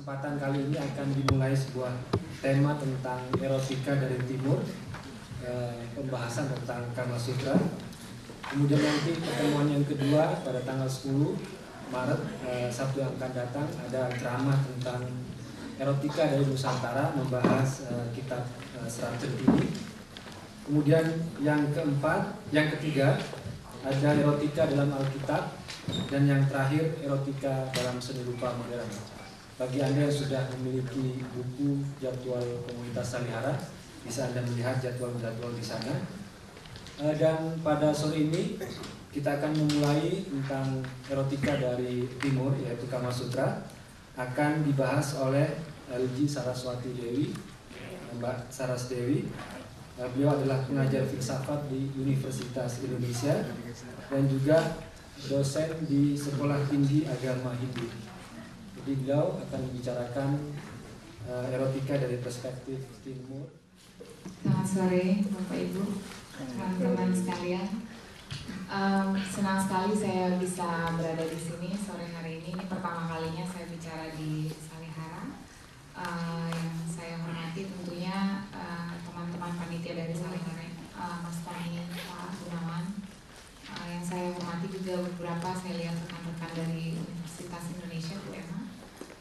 kesempatan kali ini akan dimulai sebuah tema tentang erotika dari timur, pembahasan tentang Kama Sutra. Kemudian nanti pertemuan yang kedua pada tanggal 10 Maret, Sabtu yang akan datang, ada ceramah tentang erotika dari Nusantara, membahas kitab Serat Centini. Kemudian yang ketiga ada erotika dalam Alkitab, dan yang terakhir erotika dalam seni rupa modern. Bagi Anda yang sudah memiliki buku jadwal komunitas Salihara, bisa Anda melihat jadwal-jadwal di sana. Dan pada sore ini kita akan memulai tentang erotika dari timur, yaitu Kama Sutra. Akan dibahas oleh LG Saraswati Dewi, Mbak Saras Dewi. Beliau adalah pengajar filsafat di Universitas Indonesia dan juga dosen di Sekolah Tinggi Agama Hindu. Jadi beliau akan membicarakan erotika dari perspektif timur. Selamat sore Bapak Ibu, teman-teman sekalian. Senang sekali saya bisa berada di sini sore hari ini. Ini pertama kalinya saya bicara di Salihara. Yang saya hormati tentunya teman-teman panitia dari Salihara, Mas Tony, Pak Gunawan. Yang saya hormati juga beberapa saya lihat rekan-rekan dari Universitas Indonesia UMA,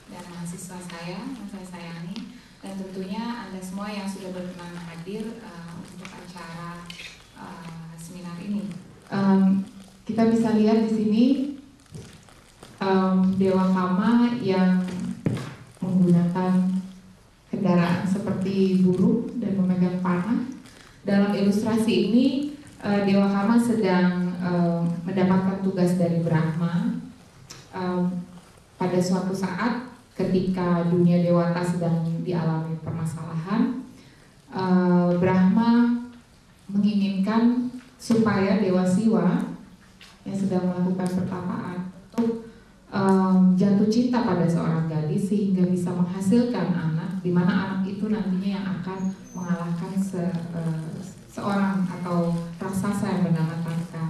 dan mahasiswa saya yang saya sayangi, dan tentunya Anda semua yang sudah berkenan hadir untuk acara seminar ini. Kita bisa lihat di sini Dewa Kama yang menggunakan kendaraan seperti burung dan memegang panah. Dalam ilustrasi ini Dewa Kama sedang mendapatkan tugas dari Brahma. Pada suatu saat ketika dunia dewata sedang dialami permasalahan, Brahma menginginkan supaya Dewa Siwa yang sedang melakukan pertapaan untuk jatuh cinta pada seorang gadis sehingga bisa menghasilkan anak, di mana anak itu nantinya yang akan mengalahkan seorang atau raksasa yang bernama Tatka.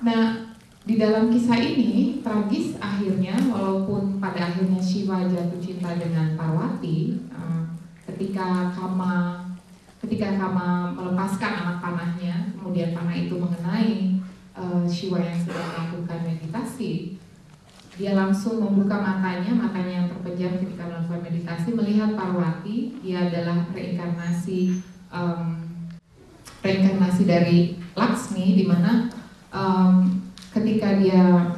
Nah, di dalam kisah ini tragis akhirnya, walaupun pada akhirnya Shiva jatuh cinta dengan Parwati, ketika Kama melepaskan anak panahnya, kemudian panah itu mengenai Shiva yang sedang melakukan meditasi, dia langsung membuka matanya yang terpejam ketika melakukan meditasi, melihat Parwati. Dia adalah reinkarnasi dari Laksmi, di mana ketika dia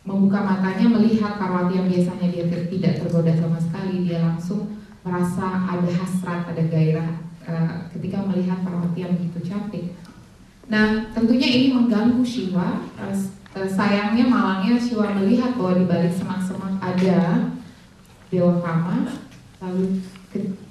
membuka matanya melihat Parwati yang biasanya dia tidak tergoda sama sekali, dia langsung merasa ada hasrat, ada gairah ketika melihat Parwati yang begitu cantik. Nah, tentunya ini mengganggu Shiva. Sayangnya malangnya Shiva melihat bahwa di balik semak-semak ada Dewa Kama, lalu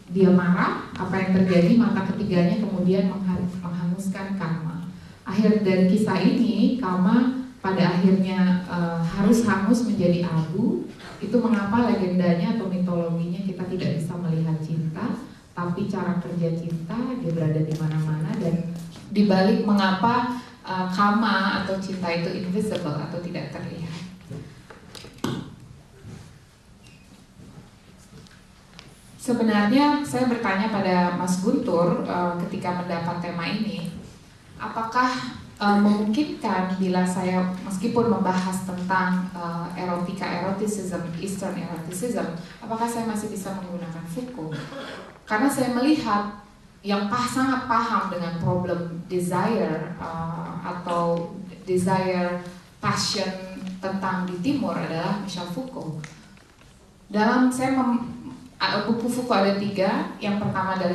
dia marah. Apa yang terjadi? Mata ketiganya kemudian menghanguskan Kama. Akhir dari kisah ini, Kama pada akhirnya harus hangus menjadi abu. Itu mengapa legendanya atau mitologinya kita tidak bisa melihat cinta, tapi cara kerja cinta dia berada di mana-mana, dan dibalik mengapa Kama atau cinta itu invisible atau tidak terlihat. Sebenarnya saya bertanya pada Mas Guntur ketika mendapat tema ini, apakah memungkinkan bila saya meskipun membahas tentang erotism, Eastern eroticism, apakah saya masih bisa menggunakan Foucault? Karena saya melihat yang sangat paham dengan problem desire atau desire passion tentang di timur adalah Michel Foucault. Dalam buku Foucault ada 3. Yang pertama adalah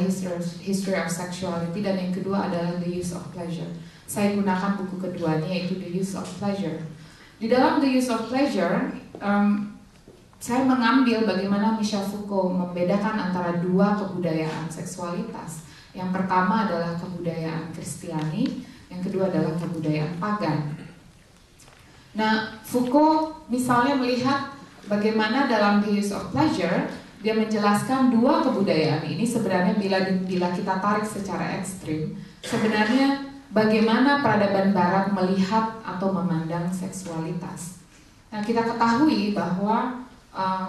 History of Sexuality, dan yang kedua adalah The Use of Pleasure. Saya gunakan buku keduanya, yaitu The Use of Pleasure. Di dalam The Use of Pleasure, saya mengambil bagaimana Michel Foucault membedakan antara 2 kebudayaan seksualitas. Yang pertama adalah kebudayaan Kristiani, yang kedua adalah kebudayaan pagan. Nah, Foucault misalnya melihat bagaimana dalam The Use of Pleasure dia menjelaskan 2 kebudayaan ini sebenarnya bila kita tarik secara ekstrim, sebenarnya bagaimana peradaban Barat melihat atau memandang seksualitas. Nah, kita ketahui bahwa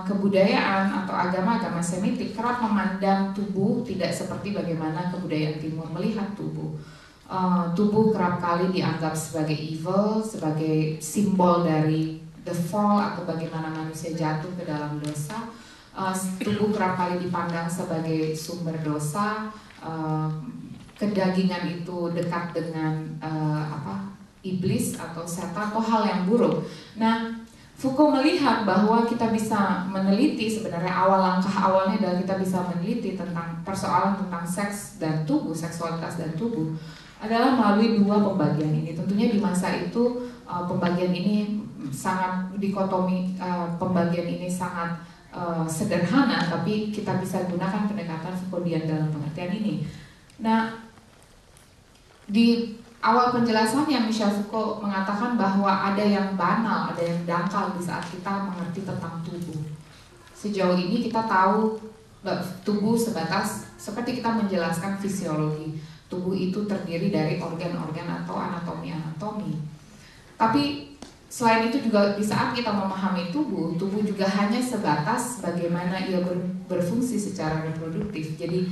kebudayaan atau agama-agama Semitik kerap memandang tubuh tidak seperti bagaimana kebudayaan Timur melihat tubuh. Tubuh kerap kali dianggap sebagai evil, sebagai simbol dari the fall atau bagaimana manusia jatuh ke dalam dosa. Tubuh kerap kali dipandang sebagai sumber dosa. Kedagingan itu dekat dengan iblis atau setan atau hal yang buruk. Nah, Foucault melihat bahwa kita bisa meneliti, sebenarnya langkah awalnya adalah kita bisa meneliti tentang persoalan tentang seks dan tubuh, seksualitas dan tubuh adalah melalui dua pembagian ini. Tentunya di masa itu pembagian ini sangat dikotomi, pembagian ini sangat sederhana, tapi kita bisa gunakan pendekatan Foucauldian dalam pengertian ini. Nah, di awal penjelasannya Michel Foucault mengatakan bahwa ada yang banal, ada yang dangkal di saat kita mengerti tentang tubuh. Sejauh ini kita tahu tubuh sebatas seperti kita menjelaskan fisiologi. Tubuh itu terdiri dari organ-organ atau anatomi-anatomi. Tapi selain itu juga di saat kita memahami tubuh juga hanya sebatas bagaimana ia berfungsi secara reproduktif. Jadi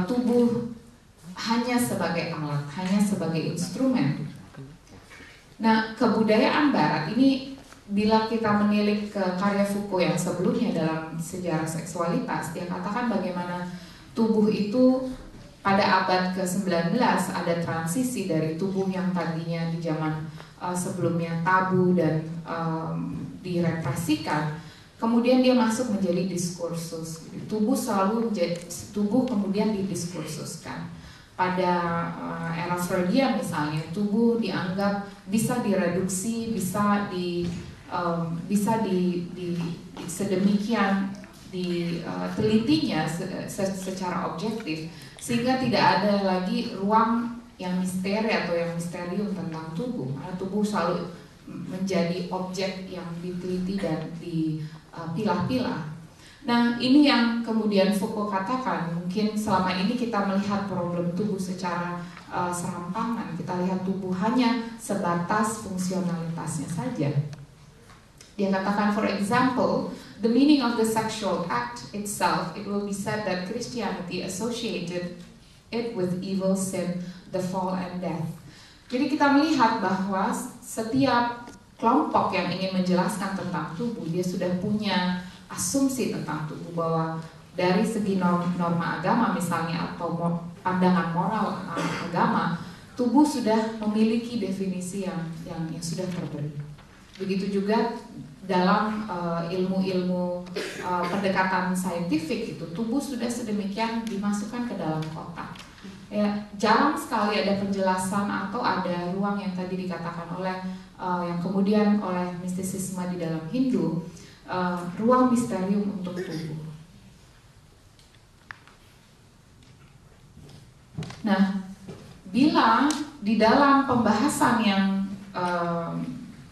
tubuh hanya sebagai alat, hanya sebagai instrumen. Nah, kebudayaan Barat ini, bila kita menilik ke karya Foucault yang sebelumnya dalam sejarah seksualitas, dia katakan bagaimana tubuh itu pada abad ke-19 ada transisi dari tubuh yang tadinya di zaman sebelumnya tabu dan direpresikan, kemudian dia masuk menjadi diskursus. Tubuh kemudian didiskursuskan. Pada era Freudian misalnya, tubuh dianggap bisa direduksi, bisa sedemikian ditelitinya secara objektif, sehingga tidak ada lagi ruang yang misteri atau yang misterium tentang tubuh. Karena tubuh selalu menjadi objek yang diteliti dan dipilah-pilah. Nah, ini yang kemudian Foucault katakan, mungkin selama ini kita melihat problem tubuh secara serampangan, kita lihat tubuh hanya sebatas fungsionalitasnya saja. Dia katakan, for example, the meaning of the sexual act itself, it will be said that Christianity associated it with evil, sin, the fall, and death. Jadi kita melihat bahwa setiap kelompok yang ingin menjelaskan tentang tubuh, dia sudah punya asumsi tentang tubuh, bahwa dari segi norma agama misalnya atau pandangan moral agama, tubuh sudah memiliki definisi yang sudah terberi. Begitu juga dalam ilmu-ilmu pendekatan saintifik itu, tubuh sudah sedemikian dimasukkan ke dalam kotak. Ya, jarang sekali ada penjelasan atau ada ruang yang tadi dikatakan oleh yang kemudian oleh mistisisme di dalam Hindu, ruang misterium untuk tubuh. Nah, bila di dalam pembahasan yang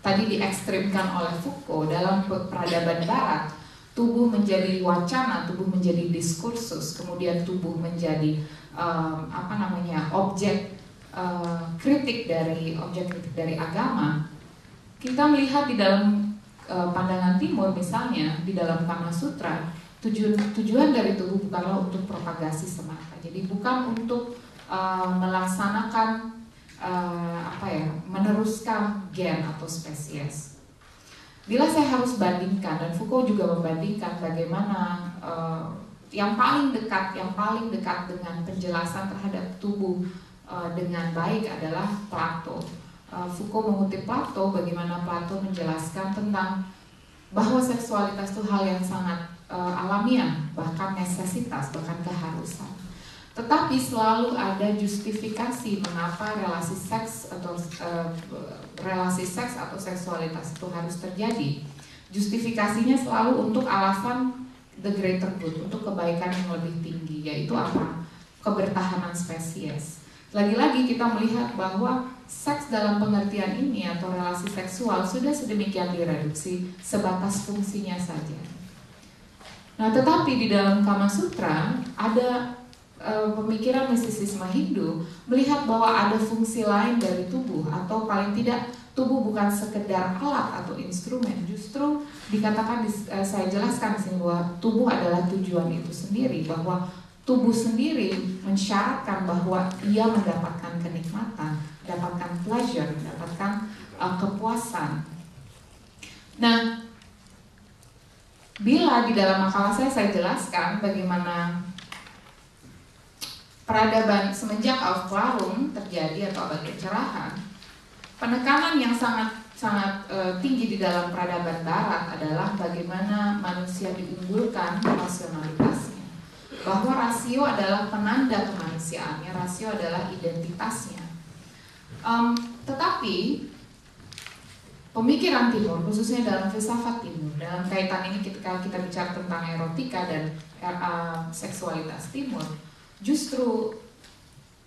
tadi diekstrimkan oleh Foucault dalam peradaban Barat, tubuh menjadi wacana, tubuh menjadi diskursus, kemudian tubuh menjadi objek kritik dari agama. Kita melihat di dalam pandangan Timur misalnya, di dalam Kama Sutra, tujuan dari tubuh bukanlah untuk propagasi semata. Jadi bukan untuk melaksanakan meneruskan gen atau spesies. Bila saya harus bandingkan, dan Foucault juga membandingkan bagaimana yang paling dekat dengan penjelasan terhadap tubuh dengan baik adalah Plato. Foucault mengutip Plato, bagaimana Plato menjelaskan tentang bahwa seksualitas itu hal yang sangat alamiah, bahkan nesesitas, bahkan keharusan. Tetapi selalu ada justifikasi mengapa relasi seks atau seksualitas itu harus terjadi. Justifikasinya selalu untuk alasan the greater good, untuk kebaikan yang lebih tinggi, yaitu apa? Kebertahanan spesies. Lagi-lagi kita melihat bahwa seks dalam pengertian ini atau relasi seksual sudah sedemikian direduksi sebatas fungsinya saja. Nah, tetapi di dalam Kama Sutra ada pemikiran mistisisme Hindu melihat bahwa ada fungsi lain dari tubuh, atau paling tidak tubuh bukan sekedar alat atau instrumen. Justru dikatakan, saya jelaskan di sini bahwa tubuh adalah tujuan itu sendiri, bahwa tubuh sendiri mensyaratkan bahwa ia mendapatkan kenikmatan, mendapatkan pleasure, mendapatkan kepuasan. Nah, bila di dalam makalah saya jelaskan bagaimana peradaban semenjak Aufklärung terjadi atau abad pencerahan, penekanan yang sangat tinggi di dalam peradaban Barat adalah bagaimana manusia diunggulkan rasionalitasnya, bahwa rasio adalah penanda kemanusiaannya, rasio adalah identitasnya. Tetapi pemikiran Timur, khususnya dalam filsafat Timur, dalam kaitan ini ketika kita bicara tentang erotika dan seksualitas Timur, justru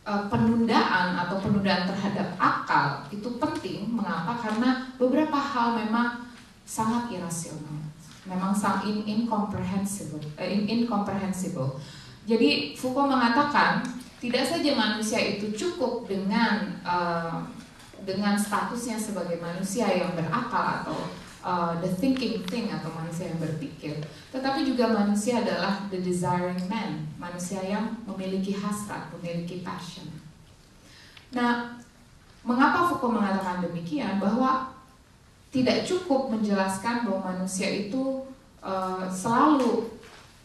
penundaan atau penundaan terhadap akal itu penting. Mengapa? Karena beberapa hal memang sangat irasional, memang sangat incomprehensible. Jadi Foucault mengatakan tidak saja manusia itu cukup dengan statusnya sebagai manusia yang berakal atau the thinking thing atau manusia yang berpikir, tetapi juga manusia adalah the desiring man, manusia yang memiliki hasrat, memiliki passion. Nah, mengapa Foucault mengatakan demikian? Bahwa tidak cukup menjelaskan bahwa manusia itu selalu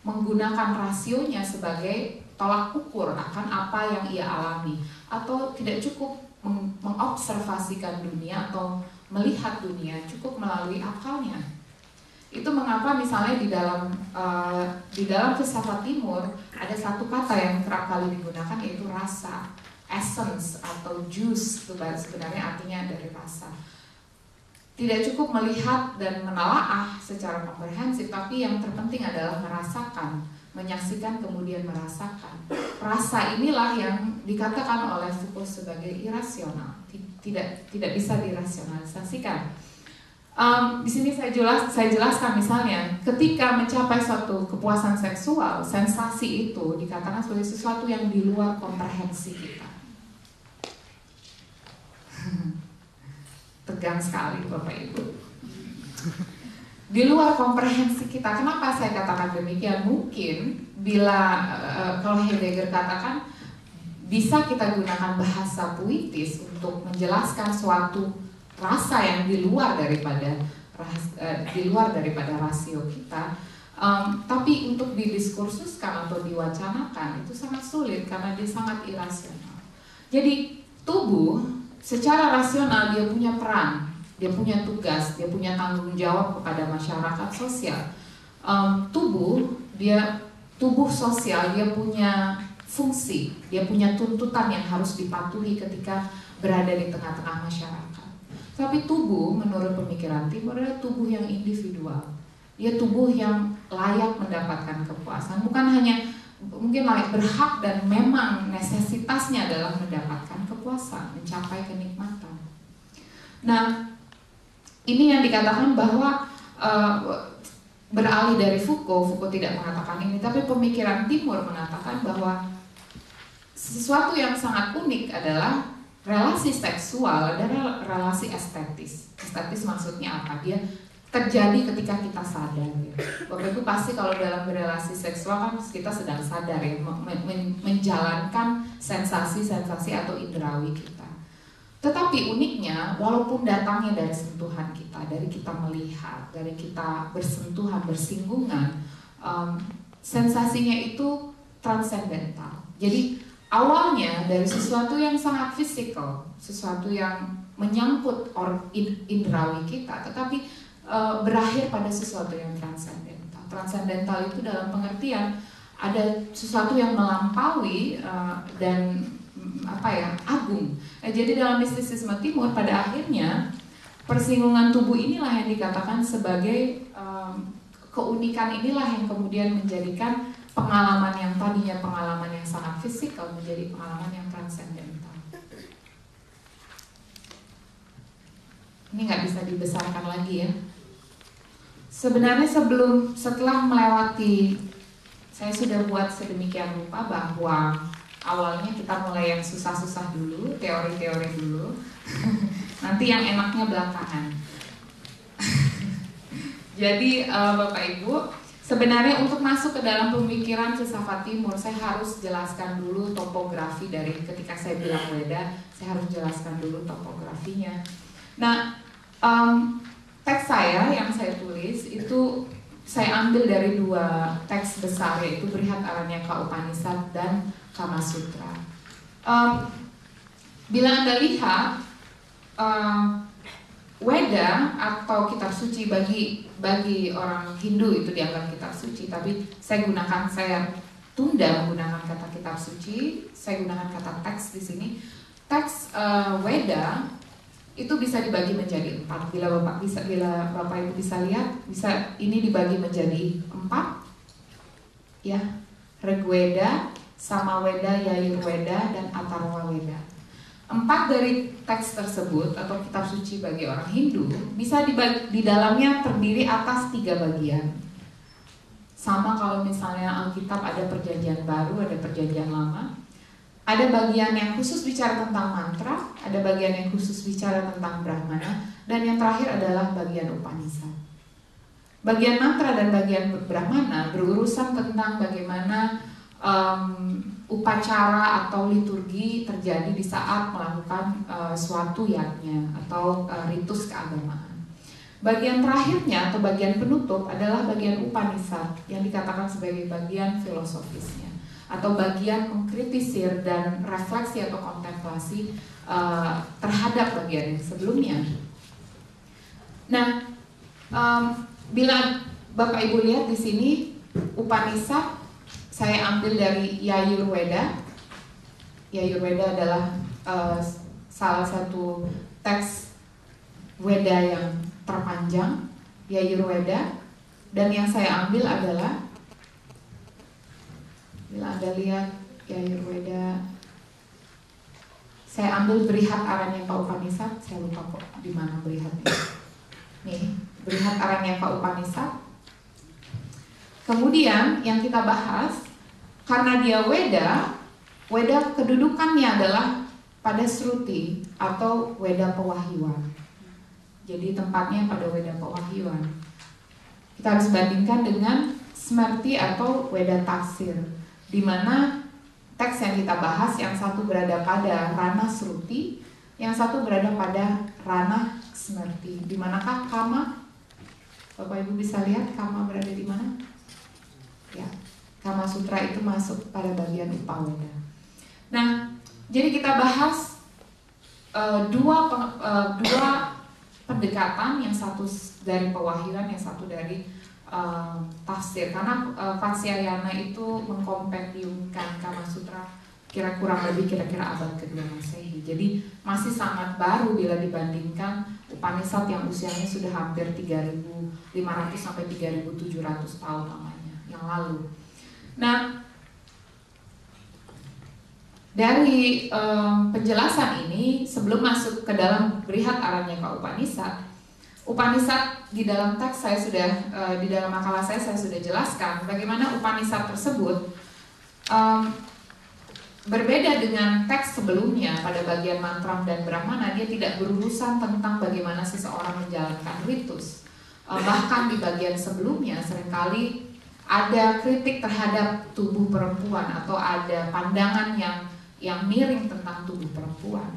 menggunakan rasionya sebagai tolak ukur akan apa yang ia alami, atau tidak cukup mengobservasikan dunia atau melihat dunia cukup melalui akalnya. Itu mengapa misalnya di dalam filsafat Timur ada satu kata yang kerap kali digunakan, yaitu rasa, essence atau juice, itu sebenarnya artinya dari rasa. Tidak cukup melihat dan menelaah secara komprehensif, tapi yang terpenting adalah merasakan, menyaksikan kemudian merasakan. Rasa inilah yang dikatakan oleh Foucault sebagai irasional, tidak bisa dirasionalisasikan. Di sini saya jelaskan misalnya, ketika mencapai suatu kepuasan seksual, sensasi itu dikatakan sebagai sesuatu yang di luar komprehensi kita. Tegang sekali Bapak Ibu. Di luar komprehensi kita. Kenapa saya katakan demikian? Mungkin bila kalau Heidegger katakan bisa kita gunakan bahasa puitis untuk menjelaskan suatu rasa yang di luar daripada rasio kita, tapi untuk didiskursuskan atau diwacanakan itu sangat sulit karena dia sangat irasional. Jadi tubuh secara rasional dia punya peran, dia punya tugas, dia punya tanggung jawab kepada masyarakat sosial. Tubuh sosial dia punya fungsi, dia punya tuntutan yang harus dipatuhi ketika berada di tengah-tengah masyarakat. Tapi tubuh menurut pemikiran Timur adalah tubuh yang individual. Dia tubuh yang layak mendapatkan kepuasan, bukan hanya mungkin layak, berhak dan memang necesitasnya adalah mendapatkan kepuasan, mencapai kenikmatan. Nah, ini yang dikatakan bahwa beralih dari Foucault tidak mengatakan ini, tapi pemikiran Timur mengatakan bahwa sesuatu yang sangat unik adalah relasi seksual adalah relasi estetis. Estetis maksudnya apa? Dia terjadi ketika kita sadar. Ya. Bapak Ibu pasti kalau dalam berelasi seksual kan kita sedang sadar ya, menjalankan sensasi-sensasi atau indrawi kita. Tetapi uniknya, walaupun datangnya dari sentuhan kita, dari kita melihat, dari kita bersentuhan, bersinggungan, sensasinya itu transendental. Jadi awalnya dari sesuatu yang sangat fisikal, sesuatu yang menyangkut indrawi kita, tetapi berakhir pada sesuatu yang transendental. Transendental itu dalam pengertian ada sesuatu yang melampaui dan agung. Jadi dalam mistisisme Timur pada akhirnya persinggungan tubuh inilah yang dikatakan sebagai keunikan inilah yang kemudian menjadikan pengalaman yang tadinya pengalaman yang sangat fisikal menjadi pengalaman yang transendental. Ini nggak bisa dibesarkan lagi ya. Sebenarnya setelah melewati, saya sudah buat sedemikian rupa bahwa awalnya kita mulai yang susah-susah dulu, teori-teori dulu. Nanti yang enaknya belakangan. Jadi Bapak Ibu, sebenarnya untuk masuk ke dalam pemikiran filsafat Timur, saya harus jelaskan dulu topografi dari ketika saya bilang Weda, saya harus jelaskan dulu topografinya. Nah, teks saya yang saya tulis itu saya ambil dari dua teks besar, yaitu Brihadaranyaka Upanishad dan Kama Sutra. Bila Anda lihat Weda atau kitab suci bagi orang Hindu itu dianggap kitab suci, tapi saya tunda menggunakan kata kitab suci, saya gunakan kata teks di sini. Teks Weda itu bisa dibagi menjadi 4. Bila Bapak Ibu bisa lihat, ini dibagi menjadi 4, ya, Rigveda, Samaweda, Yajurveda, dan Atharva Weda. 4 dari teks tersebut atau kitab suci bagi orang Hindu bisa di dalamnya terdiri atas 3 bagian. Sama kalau misalnya Alkitab ada perjanjian baru, ada perjanjian lama. Ada bagian yang khusus bicara tentang mantra, ada bagian yang khusus bicara tentang Brahmana, dan yang terakhir adalah bagian Upanishad. Bagian mantra dan bagian Brahmana berurusan tentang bagaimana upacara atau liturgi terjadi di saat melakukan suatu yajna atau ritus keagamaan. Bagian terakhirnya atau bagian penutup adalah bagian Upanishad yang dikatakan sebagai bagian filosofisnya atau bagian mengkritisir dan refleksi atau kontemplasi terhadap bagian yang sebelumnya. Nah, bila Bapak Ibu lihat di sini Upanishad saya ambil dari Yajurveda. Yajurveda adalah salah satu teks Weda yang terpanjang, Yajurveda. Dan yang saya ambil adalah, bila Anda lihat Yajurveda, saya ambil Brihadaranyaka Upanishad. Saya lupa kok di mana Brihatnya. Nih, Brihadaranyaka Upanishad. Kemudian yang kita bahas, karena dia Weda kedudukannya adalah pada Sruti atau Weda Pewahyuan. Jadi tempatnya pada Weda Pewahyuan. Kita harus bandingkan dengan Smriti atau Weda Tafsir, di mana teks yang kita bahas yang satu berada pada ranah Sruti, yang satu berada pada ranah Smriti. Di manakah Kama? Bapak Ibu bisa lihat Kama berada di mana? Ya, Kama Sutra itu masuk pada bagian Upaweda. Nah, jadi kita bahas dua pendekatan, yang satu dari pewahyuan, yang satu dari tafsir. Karena Vatsyayana itu mengkompendiumkan Kama Sutra kurang lebih kira-kira abad kedua Masehi. Jadi masih sangat baru bila dibandingkan Upanishad yang usianya sudah hampir 3.500 sampai 3.700 tahun lamanya yang lalu. Nah, dari penjelasan ini, sebelum masuk ke dalam Brihadaranyaka Upanishad, di dalam teks saya sudah, di dalam makalah saya sudah jelaskan bagaimana Upanishad tersebut berbeda dengan teks sebelumnya. Pada bagian mantra dan Brahmana, dia tidak berurusan tentang bagaimana seseorang menjalankan ritus. Bahkan di bagian sebelumnya seringkali ada kritik terhadap tubuh perempuan atau ada pandangan yang miring tentang tubuh perempuan.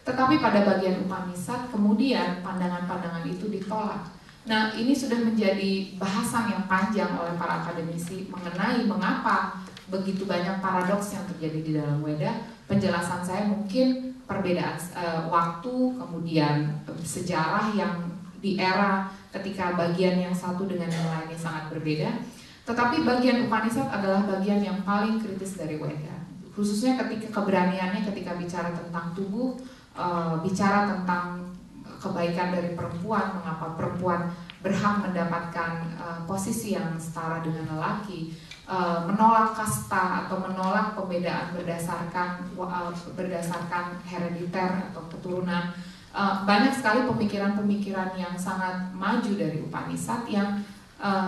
Tetapi pada bagian Upanishad kemudian pandangan-pandangan itu ditolak. Nah, ini sudah menjadi bahasan yang panjang oleh para akademisi mengenai mengapa begitu banyak paradoks yang terjadi di dalam Weda. Penjelasan saya mungkin perbedaan waktu, kemudian sejarah yang di era ketika bagian yang satu dengan yang lainnya sangat berbeda. Tetapi bagian Upanishad adalah bagian yang paling kritis dari Weda, khususnya ketika keberaniannya ketika bicara tentang tubuh, bicara tentang kebaikan dari perempuan, mengapa perempuan berhak mendapatkan posisi yang setara dengan lelaki, menolak kasta atau menolak pembedaan berdasarkan herediter atau keturunan. Banyak sekali pemikiran-pemikiran yang sangat maju dari Upanishad yang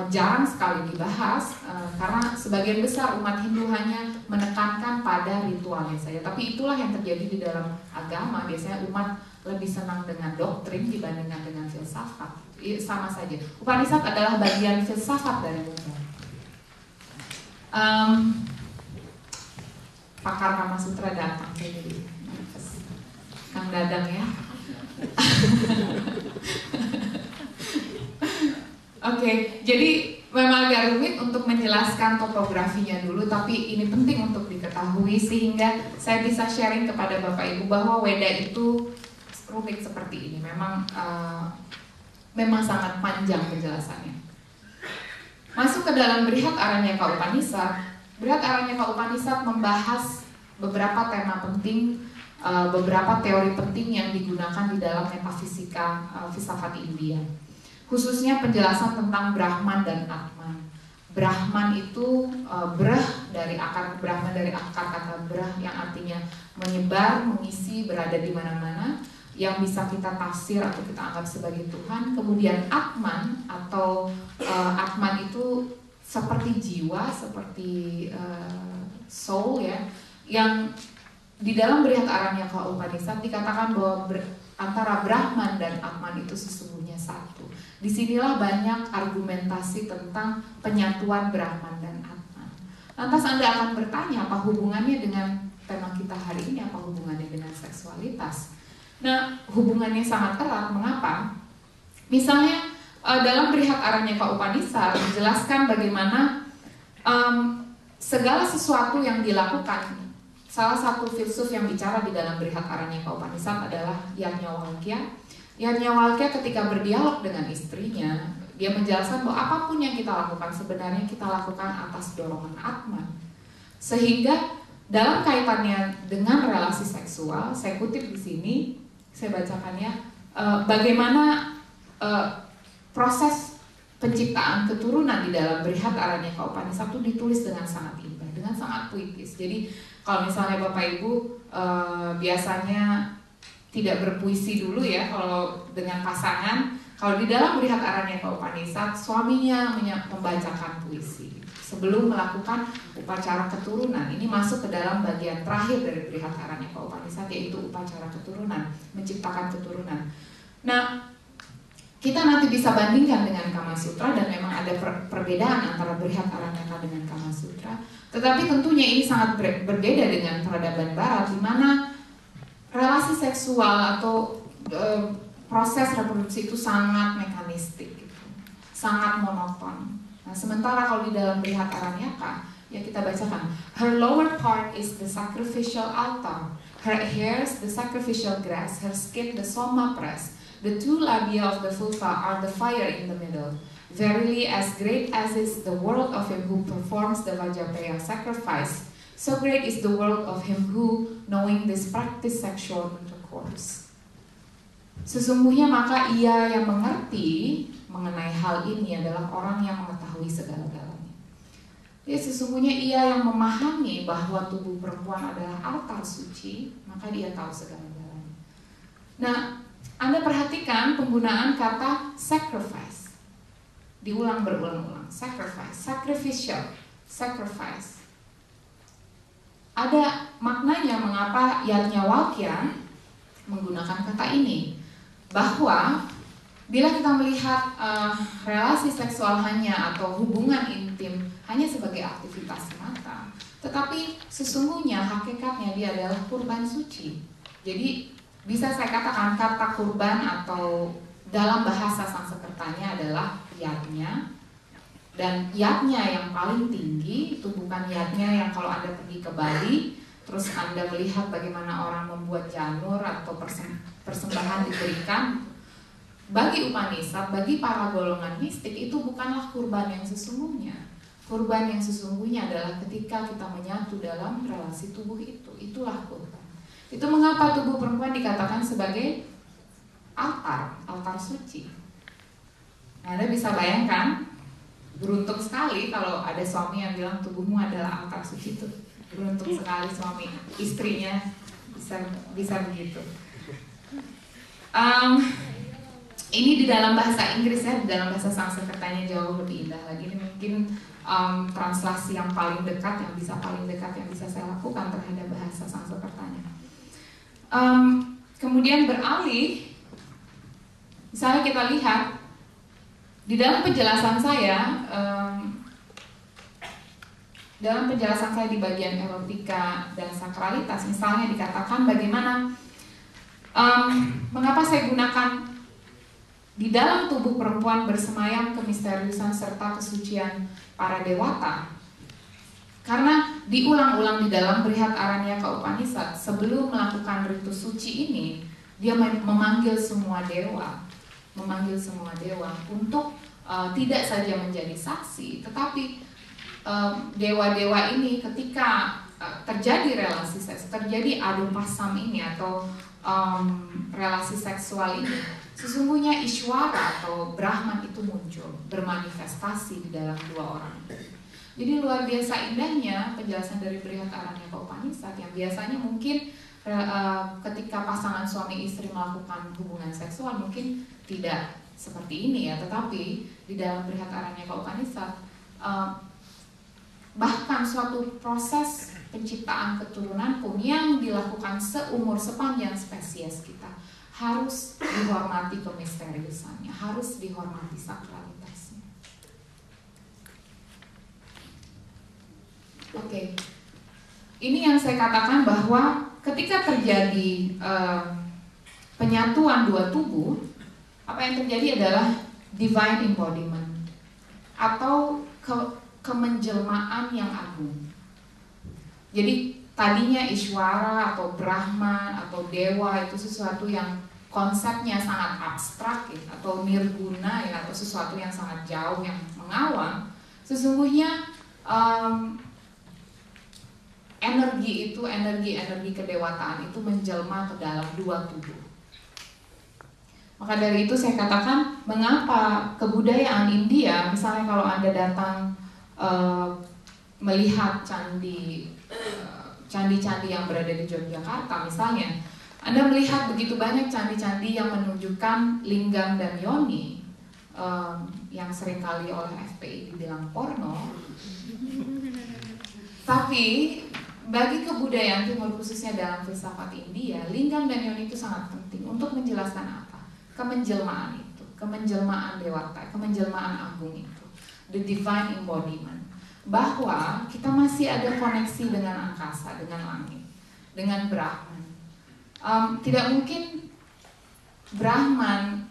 jarang sekali dibahas karena sebagian besar umat Hindu hanya menekankan pada ritualnya saja. Tapi itulah yang terjadi di dalam agama. Biasanya umat lebih senang dengan doktrin dibandingkan dengan filsafat. Sama saja. Upanishad adalah bagian filsafat dari Buddha. Pakar Kama Sutra datang jadi Kang Dadang ya. Oke, jadi memang agak rumit untuk menjelaskan topografinya dulu, tapi ini penting untuk diketahui sehingga saya bisa sharing kepada Bapak Ibu bahwa Weda itu rumit seperti ini. Memang sangat panjang penjelasannya. Masuk ke dalam Brihadaranyaka Upanishad. Brihadaranyaka Upanishad membahas beberapa tema penting, beberapa teori penting yang digunakan di dalam metafisika filsafat India. Khususnya penjelasan tentang Brahman dan Atman. Brahman itu dari akar kata brah yang artinya menyebar, mengisi, berada di mana-mana, yang bisa kita tafsir atau kita anggap sebagai Tuhan. Kemudian Atman atau Atman itu seperti jiwa, seperti soul ya, yang di dalam Brihadaranyaka Upanishad dikatakan bahwa antara Brahman dan Atman itu sesungguhnya satu. Disinilah banyak argumentasi tentang penyatuan Brahman dan Atman. Lantas Anda akan bertanya, apa hubungannya dengan tema kita hari ini, apa hubungannya dengan seksualitas? Nah, hubungannya sangat erat. Mengapa? Misalnya dalam Brihadaranyaka Upanishad dijelaskan bagaimana segala sesuatu yang dilakukan. Salah satu filsuf yang bicara di dalam Brihadaranyaka Upanishad adalah Yajnavalkya. Yajnavalkya ketika berdialog dengan istrinya, dia menjelaskan bahwa apapun yang kita lakukan sebenarnya kita lakukan atas dorongan Atman. Sehingga dalam kaitannya dengan relasi seksual, saya kutip di sini, saya bacakannya, bagaimana proses penciptaan keturunan di dalam Brihadaranyaka Upanishad itu ditulis dengan sangat indah, dengan sangat puitis. Jadi kalau misalnya Bapak Ibu biasanya tidak berpuisi dulu ya kalau dengan pasangan, kalau di dalam Brihadaranyaka Upanishad suaminya membacakan puisi sebelum melakukan upacara keturunan. Ini masuk ke dalam bagian terakhir dari Brihadaranyaka Upanishad, yaitu upacara keturunan, menciptakan keturunan. Nah, kita nanti bisa bandingkan dengan Kama Sutra dan memang ada perbedaan antara Brihadaranyaka dengan Kama Sutra. Tetapi tentunya ini sangat berbeda dengan peradaban Barat, di mana relasi seksual atau proses reproduksi itu sangat mekanistik, gitu, sangat monoton. Nah, sementara kalau di dalam Brihadaranyaka, ya kita bacakan, her lower part is the sacrificial altar, her hairs the sacrificial grass, her skin the soma press, the two labia of the vulva are the fire in the middle. Verily, as great as is the world of him who performs the Vajrapaya sacrifice, so great is the world of him who, knowing this, practice sexual intercourse. Sesungguhnya maka ia yang mengerti mengenai hal ini adalah orang yang mengetahui segala-galanya. Ya, sesungguhnya ia yang memahami bahwa tubuh perempuan adalah altar suci, maka dia tahu segala-galanya. Nah, Anda perhatikan penggunaan kata sacrifice. Diulang berulang-ulang. Sacrifice, sacrificial, sacrifice. Ada maknanya mengapa Yajnavalkya menggunakan kata ini. Bahwa bila kita melihat relasi seksual hanya atau hubungan intim hanya sebagai aktivitas semata, tetapi sesungguhnya hakikatnya dia adalah kurban suci. Jadi bisa saya katakan kata kurban atau dalam bahasa Sanskertanya adalah yajna, dan yajna yang paling tinggi itu bukan yajna yang kalau Anda pergi ke Bali terus Anda melihat bagaimana orang membuat janur atau persembahan diberikan. Bagi Upanishad, bagi para golongan mistik itu bukanlah kurban yang sesungguhnya. Kurban yang sesungguhnya adalah ketika kita menyatu dalam relasi tubuh itu. Itulah kurban. Itu mengapa tubuh perempuan dikatakan sebagai altar, altar suci. Nah, Anda bisa bayangkan, beruntung sekali kalau ada suami yang bilang tubuhmu adalah altar suci itu. Beruntung sekali suami istrinya bisa begitu. Ini di dalam bahasa Inggris ya, di dalam bahasa Sanskertanya jauh lebih indah lagi. Ini mungkin translasi yang paling dekat yang bisa saya lakukan terhadap bahasa Sanskertanya. Kemudian beralih, misalnya kita lihat di dalam penjelasan saya, di bagian erotika dan sakralitas, misalnya dikatakan bagaimana mengapa saya gunakan di dalam tubuh perempuan bersemayam kemisteriusan serta kesucian para dewata. Karena diulang-ulang di dalam Brihadaranyaka Upanishad, sebelum melakukan ritus suci ini, dia memanggil semua dewa untuk tidak saja menjadi saksi, tetapi dewa-dewa ini ketika terjadi relasi seks, terjadi adu pasam ini atau relasi seksual ini, sesungguhnya Ishwara atau Brahman itu muncul, bermanifestasi di dalam dua orang. Jadi luar biasa indahnya penjelasan dari Brihadaranyaka Upanishad yang biasanya mungkin ketika pasangan suami istri melakukan hubungan seksual mungkin tidak seperti ini ya, tetapi di dalam Brihadaranyaka Upanishad bahkan suatu proses penciptaan keturunan pun yang dilakukan sepanjang spesies kita harus dihormati kemisteriusannya, harus dihormati sakralitasnya. Oke, ini yang saya katakan bahwa ketika terjadi penyatuan dua tubuh, apa yang terjadi adalah divine embodiment atau kemenjelmaan yang agung. Jadi tadinya Ishwara atau Brahman atau Dewa itu sesuatu yang konsepnya sangat abstrak ya, atau nirguna ya, atau sesuatu yang sangat jauh yang mengawang. Sesungguhnya energi kedewataan itu menjelma ke dalam dua tubuh. Maka dari itu saya katakan mengapa kebudayaan India, misalnya kalau Anda datang melihat candi-candi yang berada di Yogyakarta misalnya, Anda melihat begitu banyak candi-candi yang menunjukkan lingam dan yoni, yang seringkali oleh FPI dibilang porno. Tapi bagi kebudayaan Timur khususnya dalam filsafat India, lingam dan yoni itu sangat penting untuk menjelaskan apa? Kemenjelmaan itu, kemenjelmaan dewata, kemenjelmaan agung itu, the divine embodiment. Bahwa kita masih ada koneksi dengan angkasa, dengan langit, dengan Brahman. Tidak mungkin Brahman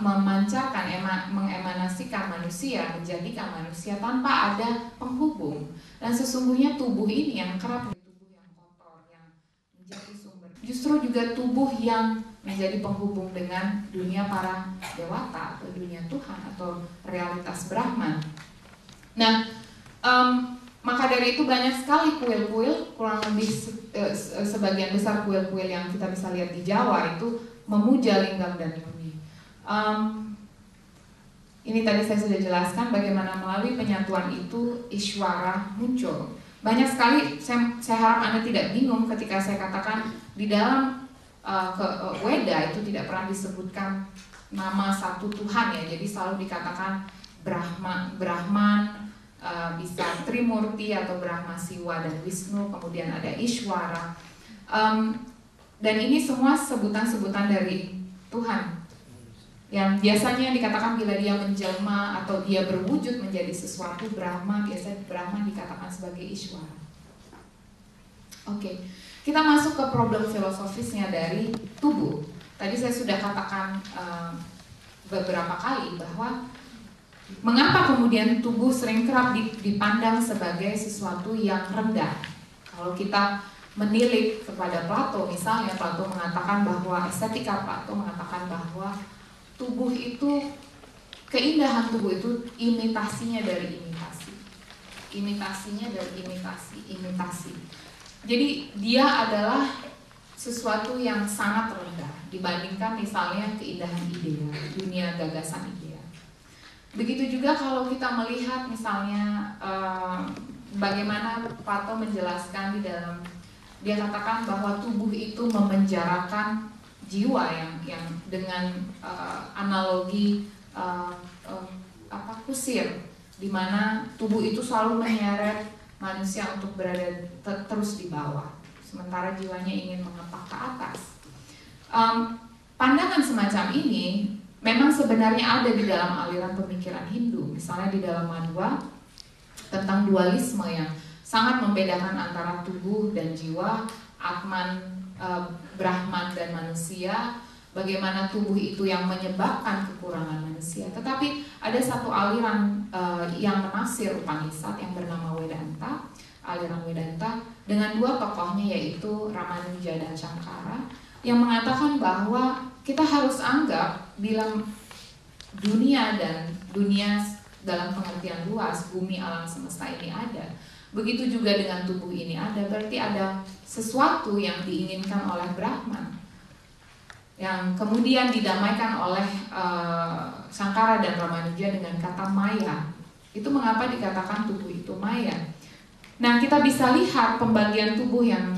memancarkan, mengemanasikan manusia, menjadikan manusia tanpa ada penghubung. Dan sesungguhnya tubuh ini yang kerap menjadi tubuh yang kotor, yang menjadi sumber. Justru juga tubuh yang menjadi penghubung dengan dunia para dewata atau dunia Tuhan atau realitas Brahman. Nah, maka dari itu banyak sekali kuil-kuil, kurang lebih sebagian besar kuil-kuil yang kita bisa lihat di Jawa itu memuja lingam dan yoni. Ini tadi saya sudah jelaskan bagaimana melalui penyatuan itu Ishwara muncul. Banyak sekali, saya harap Anda tidak bingung ketika saya katakan di dalam Weda itu tidak pernah disebutkan nama satu Tuhan ya. Jadi selalu dikatakan Brahman, bisa Trimurti atau Brahma, Siwa dan Wisnu, kemudian ada Ishwara. Dan ini semua sebutan-sebutan dari Tuhan yang biasanya dikatakan bila dia menjelma atau dia berwujud menjadi sesuatu Brahma, biasanya Brahma dikatakan sebagai Ishwara. Oke, kita masuk ke problem filosofisnya dari tubuh. Tadi saya sudah katakan beberapa kali bahwa mengapa kemudian tubuh sering kerap dipandang sebagai sesuatu yang rendah. Kalau kita menilik kepada Plato, misalnya Plato mengatakan bahwa estetika Plato mengatakan bahwa tubuh itu, keindahan tubuh itu imitasinya dari imitasi. Imitasinya dari imitasi. Jadi dia adalah sesuatu yang sangat rendah dibandingkan misalnya keindahan idea, dunia gagasan idea. Begitu juga kalau kita melihat misalnya bagaimana Plato menjelaskan di dalam, dia katakan bahwa tubuh itu memenjarakan jiwa yang dengan analogi kusir, di mana tubuh itu selalu menyeret manusia untuk berada terus di bawah, sementara jiwanya ingin mengepak ke atas. Pandangan semacam ini memang sebenarnya ada di dalam aliran pemikiran Hindu, misalnya di dalam Madhva tentang dualisme yang sangat membedakan antara tubuh dan jiwa, Atman, Brahman dan manusia, bagaimana tubuh itu yang menyebabkan kekurangan manusia. Tetapi ada satu aliran yang menafsir Upanishad yang bernama Vedanta, aliran Vedanta, dengan dua tokohnya yaitu Ramanuja dan Shankara, yang mengatakan bahwa kita harus anggap bila dunia dan dunia dalam pengertian luas, bumi alam semesta ini ada, begitu juga dengan tubuh ini ada, berarti ada sesuatu yang diinginkan oleh Brahman, yang kemudian didamaikan oleh Shankara dan Ramanuja dengan kata Maya. Itu mengapa dikatakan tubuh itu Maya. Nah, kita bisa lihat pembagian tubuh yang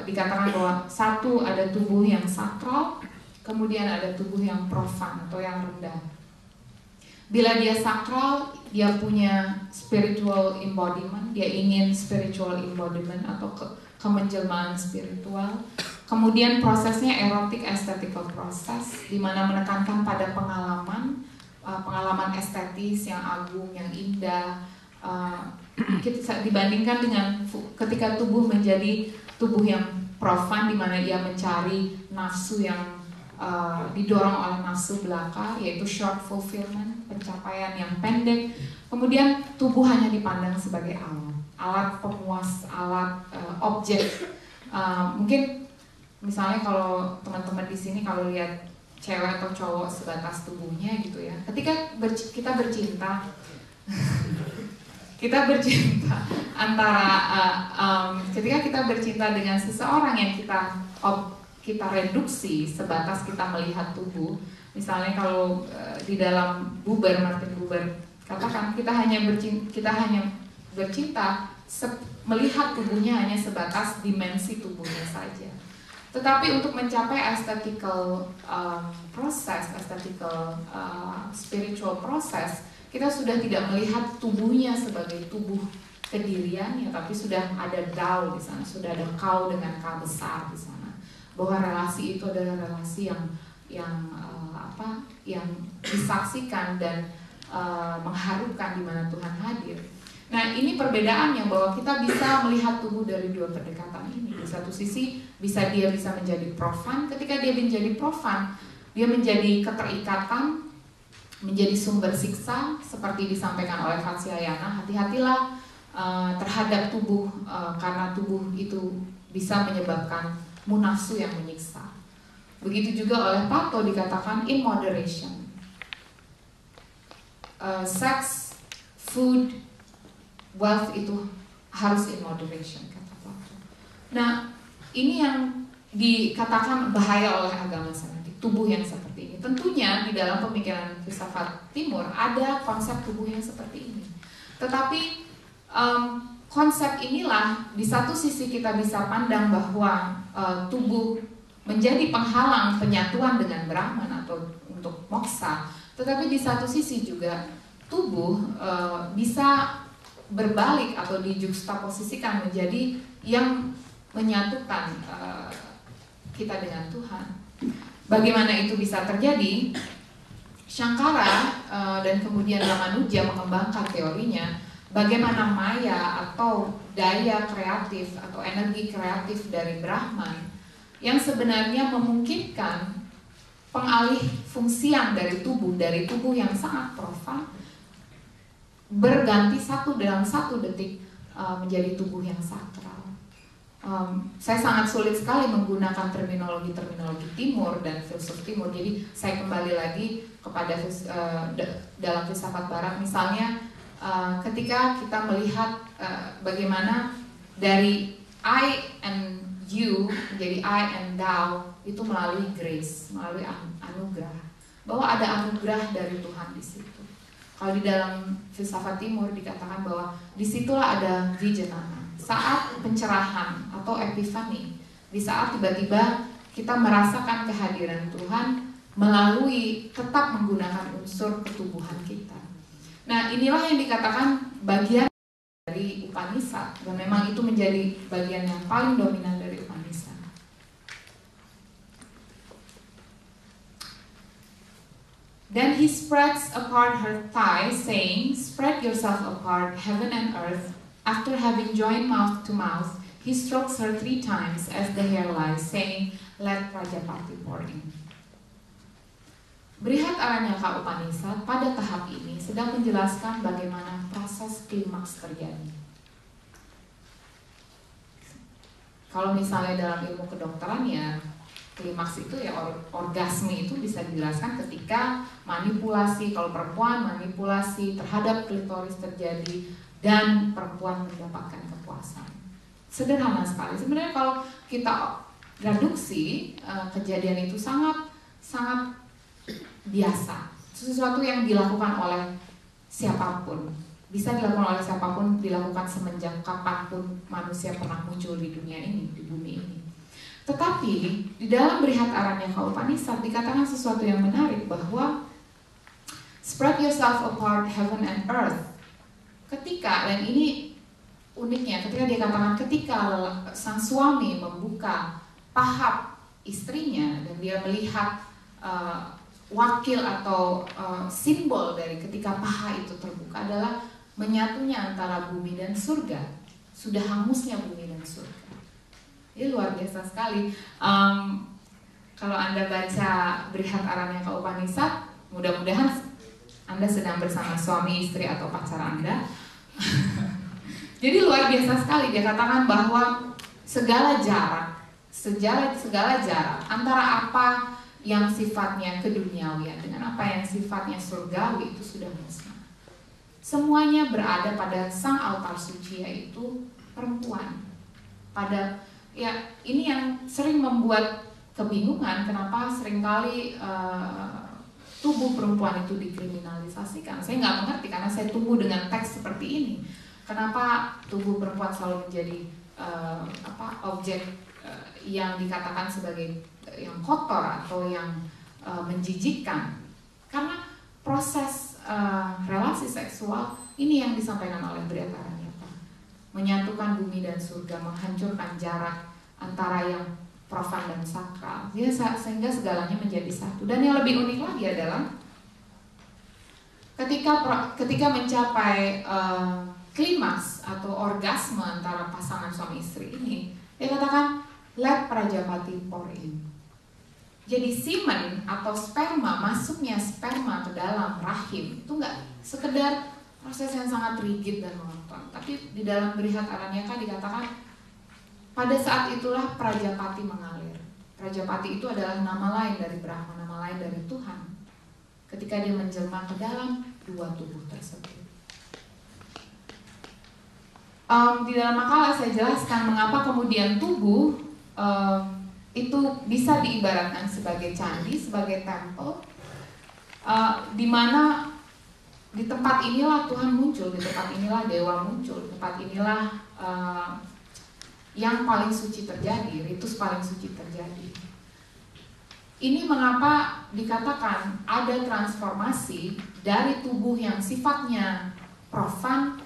dikatakan bahwa satu, ada tubuh yang sakral, kemudian ada tubuh yang profan atau yang rendah. Bila dia sakral, dia punya spiritual embodiment, dia ingin spiritual embodiment atau kemenjelmaan spiritual. Kemudian prosesnya erotic aesthetical process, di mana menekankan pada pengalaman estetis yang agung, yang indah. Kita dibandingkan dengan ketika tubuh menjadi tubuh yang profan, di mana ia mencari nafsu yang didorong oleh nafsu belaka, yaitu short fulfillment, pencapaian yang pendek. Kemudian tubuh hanya dipandang sebagai alat pemuas, alat objek. Mungkin misalnya kalau teman-teman di sini kalau lihat cewek atau cowok sebatas tubuhnya gitu ya, ketika kita bercinta kita bercinta ketika kita bercinta dengan seseorang yang kita reduksi sebatas kita melihat tubuh. Misalnya kalau di dalam Martin Buber katakan kita hanya bercinta melihat tubuhnya hanya sebatas dimensi tubuhnya saja. Tetapi untuk mencapai aesthetical process, spiritual process, kita sudah tidak melihat tubuhnya sebagai tubuh kediriannya, tapi sudah ada Dao di sana, sudah ada Kau dengan K besar di sana. Bahwa relasi itu adalah relasi yang disaksikan dan mengharukan di mana Tuhan hadir. Nah, ini perbedaannya, bahwa kita bisa melihat tubuh dari dua pendekatan ini. Di satu sisi dia bisa menjadi profan. Ketika dia menjadi profan, dia menjadi keterikatan, menjadi sumber siksa, seperti disampaikan oleh Vatsyayana. Hati-hatilah terhadap tubuh, karena tubuh itu bisa menyebabkan nafsu yang menyiksa. Begitu juga oleh Plato dikatakan in moderation. Sex, food, wealth itu harus in moderation, kata Plato. Nah, ini yang dikatakan bahaya oleh agama Semitik, tubuh yang seperti ini. Tentunya di dalam pemikiran filsafat Timur ada konsep tubuh yang seperti ini. Tetapi konsep inilah di satu sisi kita bisa pandang bahwa tubuh menjadi penghalang penyatuan dengan Brahman atau untuk moksa. Tetapi di satu sisi juga tubuh bisa berbalik atau dijuxtaposisikan menjadi yang menyatukan kita dengan Tuhan. Bagaimana itu bisa terjadi? Shankara dan kemudian Ramanuja mengembangkan teorinya bagaimana maya atau daya kreatif atau energi kreatif dari Brahman yang sebenarnya memungkinkan pengalih fungsian dari tubuh yang sangat profan berganti dalam satu detik menjadi tubuh yang sakral. Saya sangat sulit sekali menggunakan terminologi Timur dan filsuf Timur, jadi saya kembali lagi kepada dalam filsafat Barat. Misalnya ketika kita melihat bagaimana dari I and you menjadi I and thou, itu melalui grace, melalui anugerah, bahwa ada anugerah dari Tuhan di situ. Kalau di dalam filsafat Timur dikatakan bahwa disitulah ada vijnana, saat pencerahan atau epifani, di saat tiba-tiba kita merasakan kehadiran Tuhan melalui tetap menggunakan unsur ketubuhan kita. Nah, inilah yang dikatakan bagian dari Upanishad, dan memang itu menjadi bagian yang paling dominan dari Upanishad. Then he spreads apart her thighs, saying, "Spread yourself apart, heaven and earth." After having joined mouth to mouth, he strokes her 3 times as the hair lies, saying, "Let Prajapati pour in." Brihadaranyaka Upanishad pada tahap ini sedang menjelaskan bagaimana proses klimaks terjadi. Kalau misalnya dalam ilmu kedokteran ya, klimaks itu ya orgasme itu bisa dijelaskan ketika manipulasi, kalau perempuan manipulasi terhadap klitoris terjadi dan perempuan mendapatkan kepuasan. Sederhana sekali. Sebenarnya kalau kita reduksi, kejadian itu sangat biasa, sesuatu yang dilakukan oleh siapapun, bisa dilakukan oleh siapapun, dilakukan semenjak kapanpun manusia pernah muncul di dunia ini, di bumi ini. Tetapi di dalam Brihadaranyaka Upanishad dikatakan sesuatu yang menarik, bahwa spread yourself apart, heaven and earth. Ketika, dan ini uniknya, ketika dia katakan ketika sang suami membuka paha istrinya dan dia melihat wakil atau simbol dari ketika paha itu terbuka adalah menyatunya antara bumi dan surga, sudah hangusnya bumi dan surga. Ini luar biasa sekali. Kalau Anda baca Brihadaranyaka Upanishad, mudah-mudahan Anda sedang bersama suami, istri, atau pacar Anda. Jadi luar biasa sekali, dia katakan bahwa segala jarak antara apa yang sifatnya keduniawian dengan apa yang sifatnya surgawi itu sudah musnah. Semuanya berada pada sang altar suci, yaitu perempuan. Ini yang sering membuat kebingungan kenapa seringkali tubuh perempuan itu dikriminalisasikan. Saya nggak mengerti karena saya tumbuh dengan teks seperti ini. Kenapa tubuh perempuan selalu menjadi objek yang dikatakan sebagai yang kotor atau yang menjijikkan? Karena proses relasi seksual ini yang disampaikan oleh Brihadaranyaka, menyatukan bumi dan surga, menghancurkan jarak antara yang profan dan sakral, sehingga segalanya menjadi satu. Dan yang lebih unik lagi adalah ketika mencapai klimaks atau orgasme antara pasangan suami istri ini, dia katakan, "Let Prajapati pour in." Jadi semen atau sperma, masuknya sperma ke dalam rahim itu nggak sekedar proses yang sangat rigid dan monoton, tapi di dalam Brihadaranyaka dikatakan pada saat itulah Prajapati mengalir. Prajapati itu adalah nama lain dari Brahma, nama lain dari Tuhan. Ketika dia menjelma ke dalam dua tubuh tersebut. Di dalam makalah saya jelaskan mengapa kemudian tubuh itu bisa diibaratkan sebagai candi, sebagai tempel, di mana di tempat inilah Tuhan muncul, di tempat inilah Dewa muncul, di tempat inilah yang paling suci terjadi, ritus paling suci terjadi. Ini mengapa dikatakan ada transformasi dari tubuh yang sifatnya profan,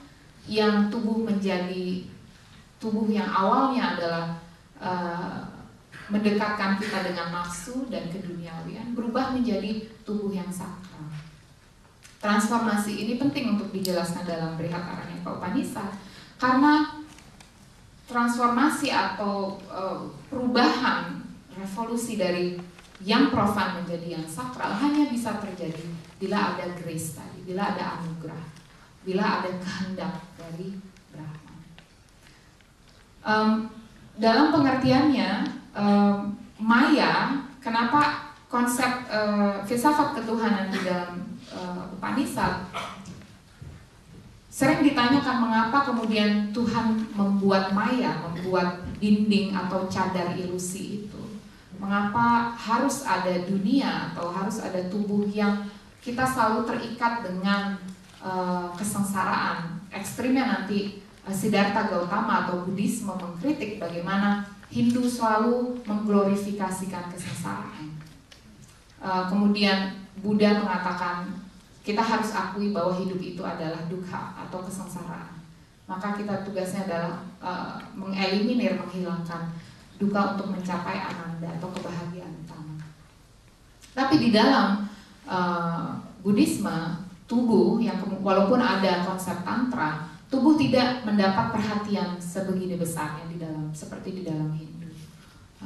yang tubuh menjadi tubuh yang awalnya adalah mendekatkan kita dengan nafsu dan keduniawian, berubah menjadi tubuh yang sakral. Transformasi ini penting untuk dijelaskan dalam Brihadaranyaka Upanishad, karena transformasi atau perubahan, revolusi dari yang profan menjadi yang sakral hanya bisa terjadi bila ada grace tadi, bila ada anugerah, bila ada kehendak dari Brahma. Dalam pengertiannya, Maya, kenapa konsep filsafat ketuhanan di dalam Upanishad sering ditanyakan mengapa kemudian Tuhan membuat Maya, membuat dinding atau cadar ilusi itu. Mengapa harus ada dunia atau harus ada tubuh yang kita selalu terikat dengan kesengsaraan. Ekstrimnya nanti Siddhartha Gautama atau Buddhisme mengkritik bagaimana Hindu selalu mengglorifikasikan kesengsaraan. Kemudian Buddha mengatakan kita harus akui bahwa hidup itu adalah dukkha atau kesengsaraan. Maka kita tugasnya adalah mengeliminir, menghilangkan dukkha untuk mencapai ananda atau kebahagiaan utama. Tapi di dalam Buddhisme, tubuh yang walaupun ada konsep tantra, tubuh tidak mendapat perhatian sebegini besarnya di dalam seperti di dalam Hindu.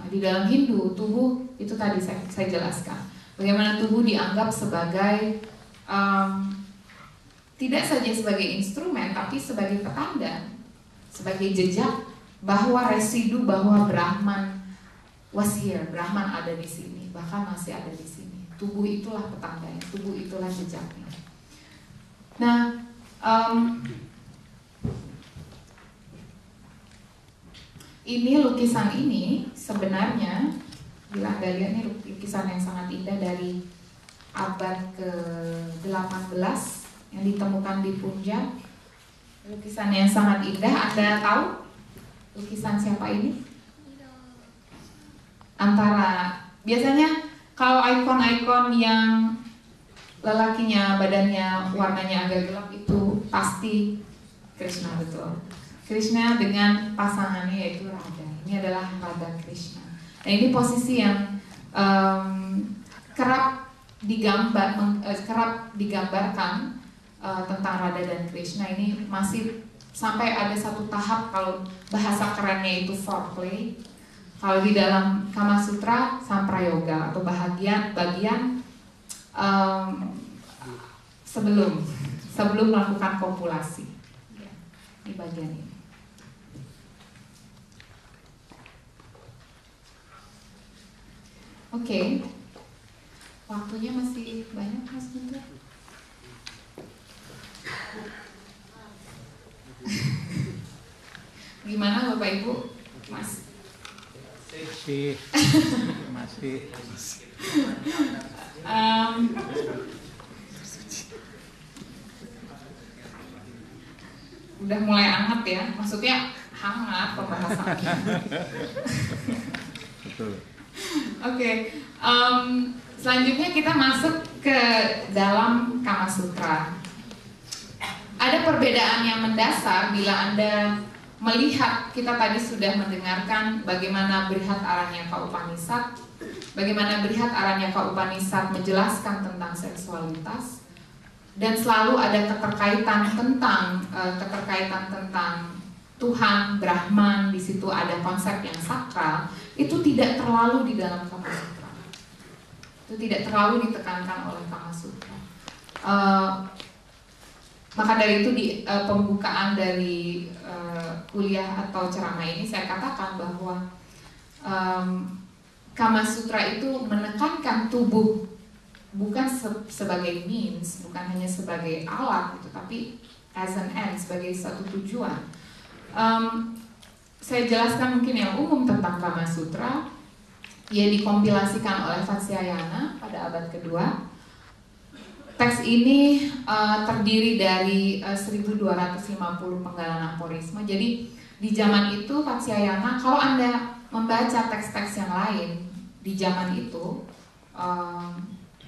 Di dalam Hindu, tubuh itu tadi saya jelaskan bagaimana tubuh dianggap sebagai tidak saja sebagai instrumen, tapi sebagai petanda, sebagai jejak bahwa residu bahwa Brahman was here, Brahman ada di sini, bahkan masih ada di sini. Tubuh itulah petandanya, tubuh itulah jejaknya. Nah, ini lukisan ini sebenarnya, bila Anda lihat ini lukisan yang sangat indah dari abad ke-18 yang ditemukan di Punjab. Lukisan yang sangat indah. Anda tahu lukisan siapa ini? Antara biasanya kalau ikon-ikon yang lelakinya badannya warnanya agak gelap itu pasti Krishna, betul. Krishna dengan pasangannya yaitu Radha. Ini adalah Radha Krishna. Nah, ini posisi yang kerap digambarkan tentang Radha dan Krishna. Ini masih sampai ada satu tahap, kalau bahasa kerennya itu foreplay. Kalau di dalam Kama Sutra, Samprayoga atau bagian sebelum melakukan kopulasi. Ya, di bagian ini. Oke. Waktunya masih banyak, Mas Guntur. Gimana Bapak Ibu? Mas? Masih. Udah mulai hangat ya, maksudnya hangat pembahasannya. Betul. Oke, selanjutnya kita masuk ke dalam Kama Sutra. Ada perbedaan yang mendasar bila Anda melihat, kita tadi sudah mendengarkan bagaimana Brihat Aranyaka Upanishad, bagaimana Brihat Aranyaka Upanishad menjelaskan tentang seksualitas, dan selalu ada keterkaitan tentang Tuhan, Brahman, di situ ada konsep yang sakral. Itu tidak terlalu di dalam Kama Sutra. Itu tidak terlalu ditekankan oleh Kama Sutra. Maka dari itu di pembukaan dari kuliah atau ceramah ini saya katakan bahwa Kama Sutra itu menekankan tubuh bukan sebagai means, bukan hanya sebagai alat, gitu, tapi as an end, sebagai satu tujuan. Saya jelaskan mungkin yang umum tentang Kama Sutra. Ia dikompilasikan oleh Vatsyayana pada abad kedua. Teks ini terdiri dari 1250 penggalan aforisme. Jadi di zaman itu Vatsyayana, kalau Anda membaca teks-teks yang lain di zaman itu,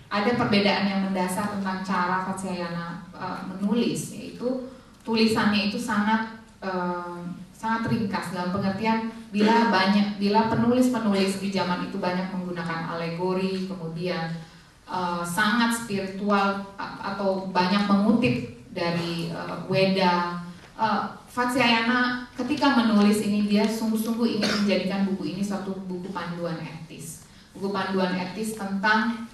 ada perbedaan yang mendasar tentang cara Vatsyayana menulis, yaitu tulisannya itu sangat ringkas, dalam pengertian bila penulis-penulis di zaman itu banyak menggunakan alegori, kemudian sangat spiritual atau banyak mengutip dari Weda. Vatsyayana ketika menulis ini dia sungguh-sungguh ingin menjadikan buku ini suatu buku panduan etis. Buku panduan etis tentang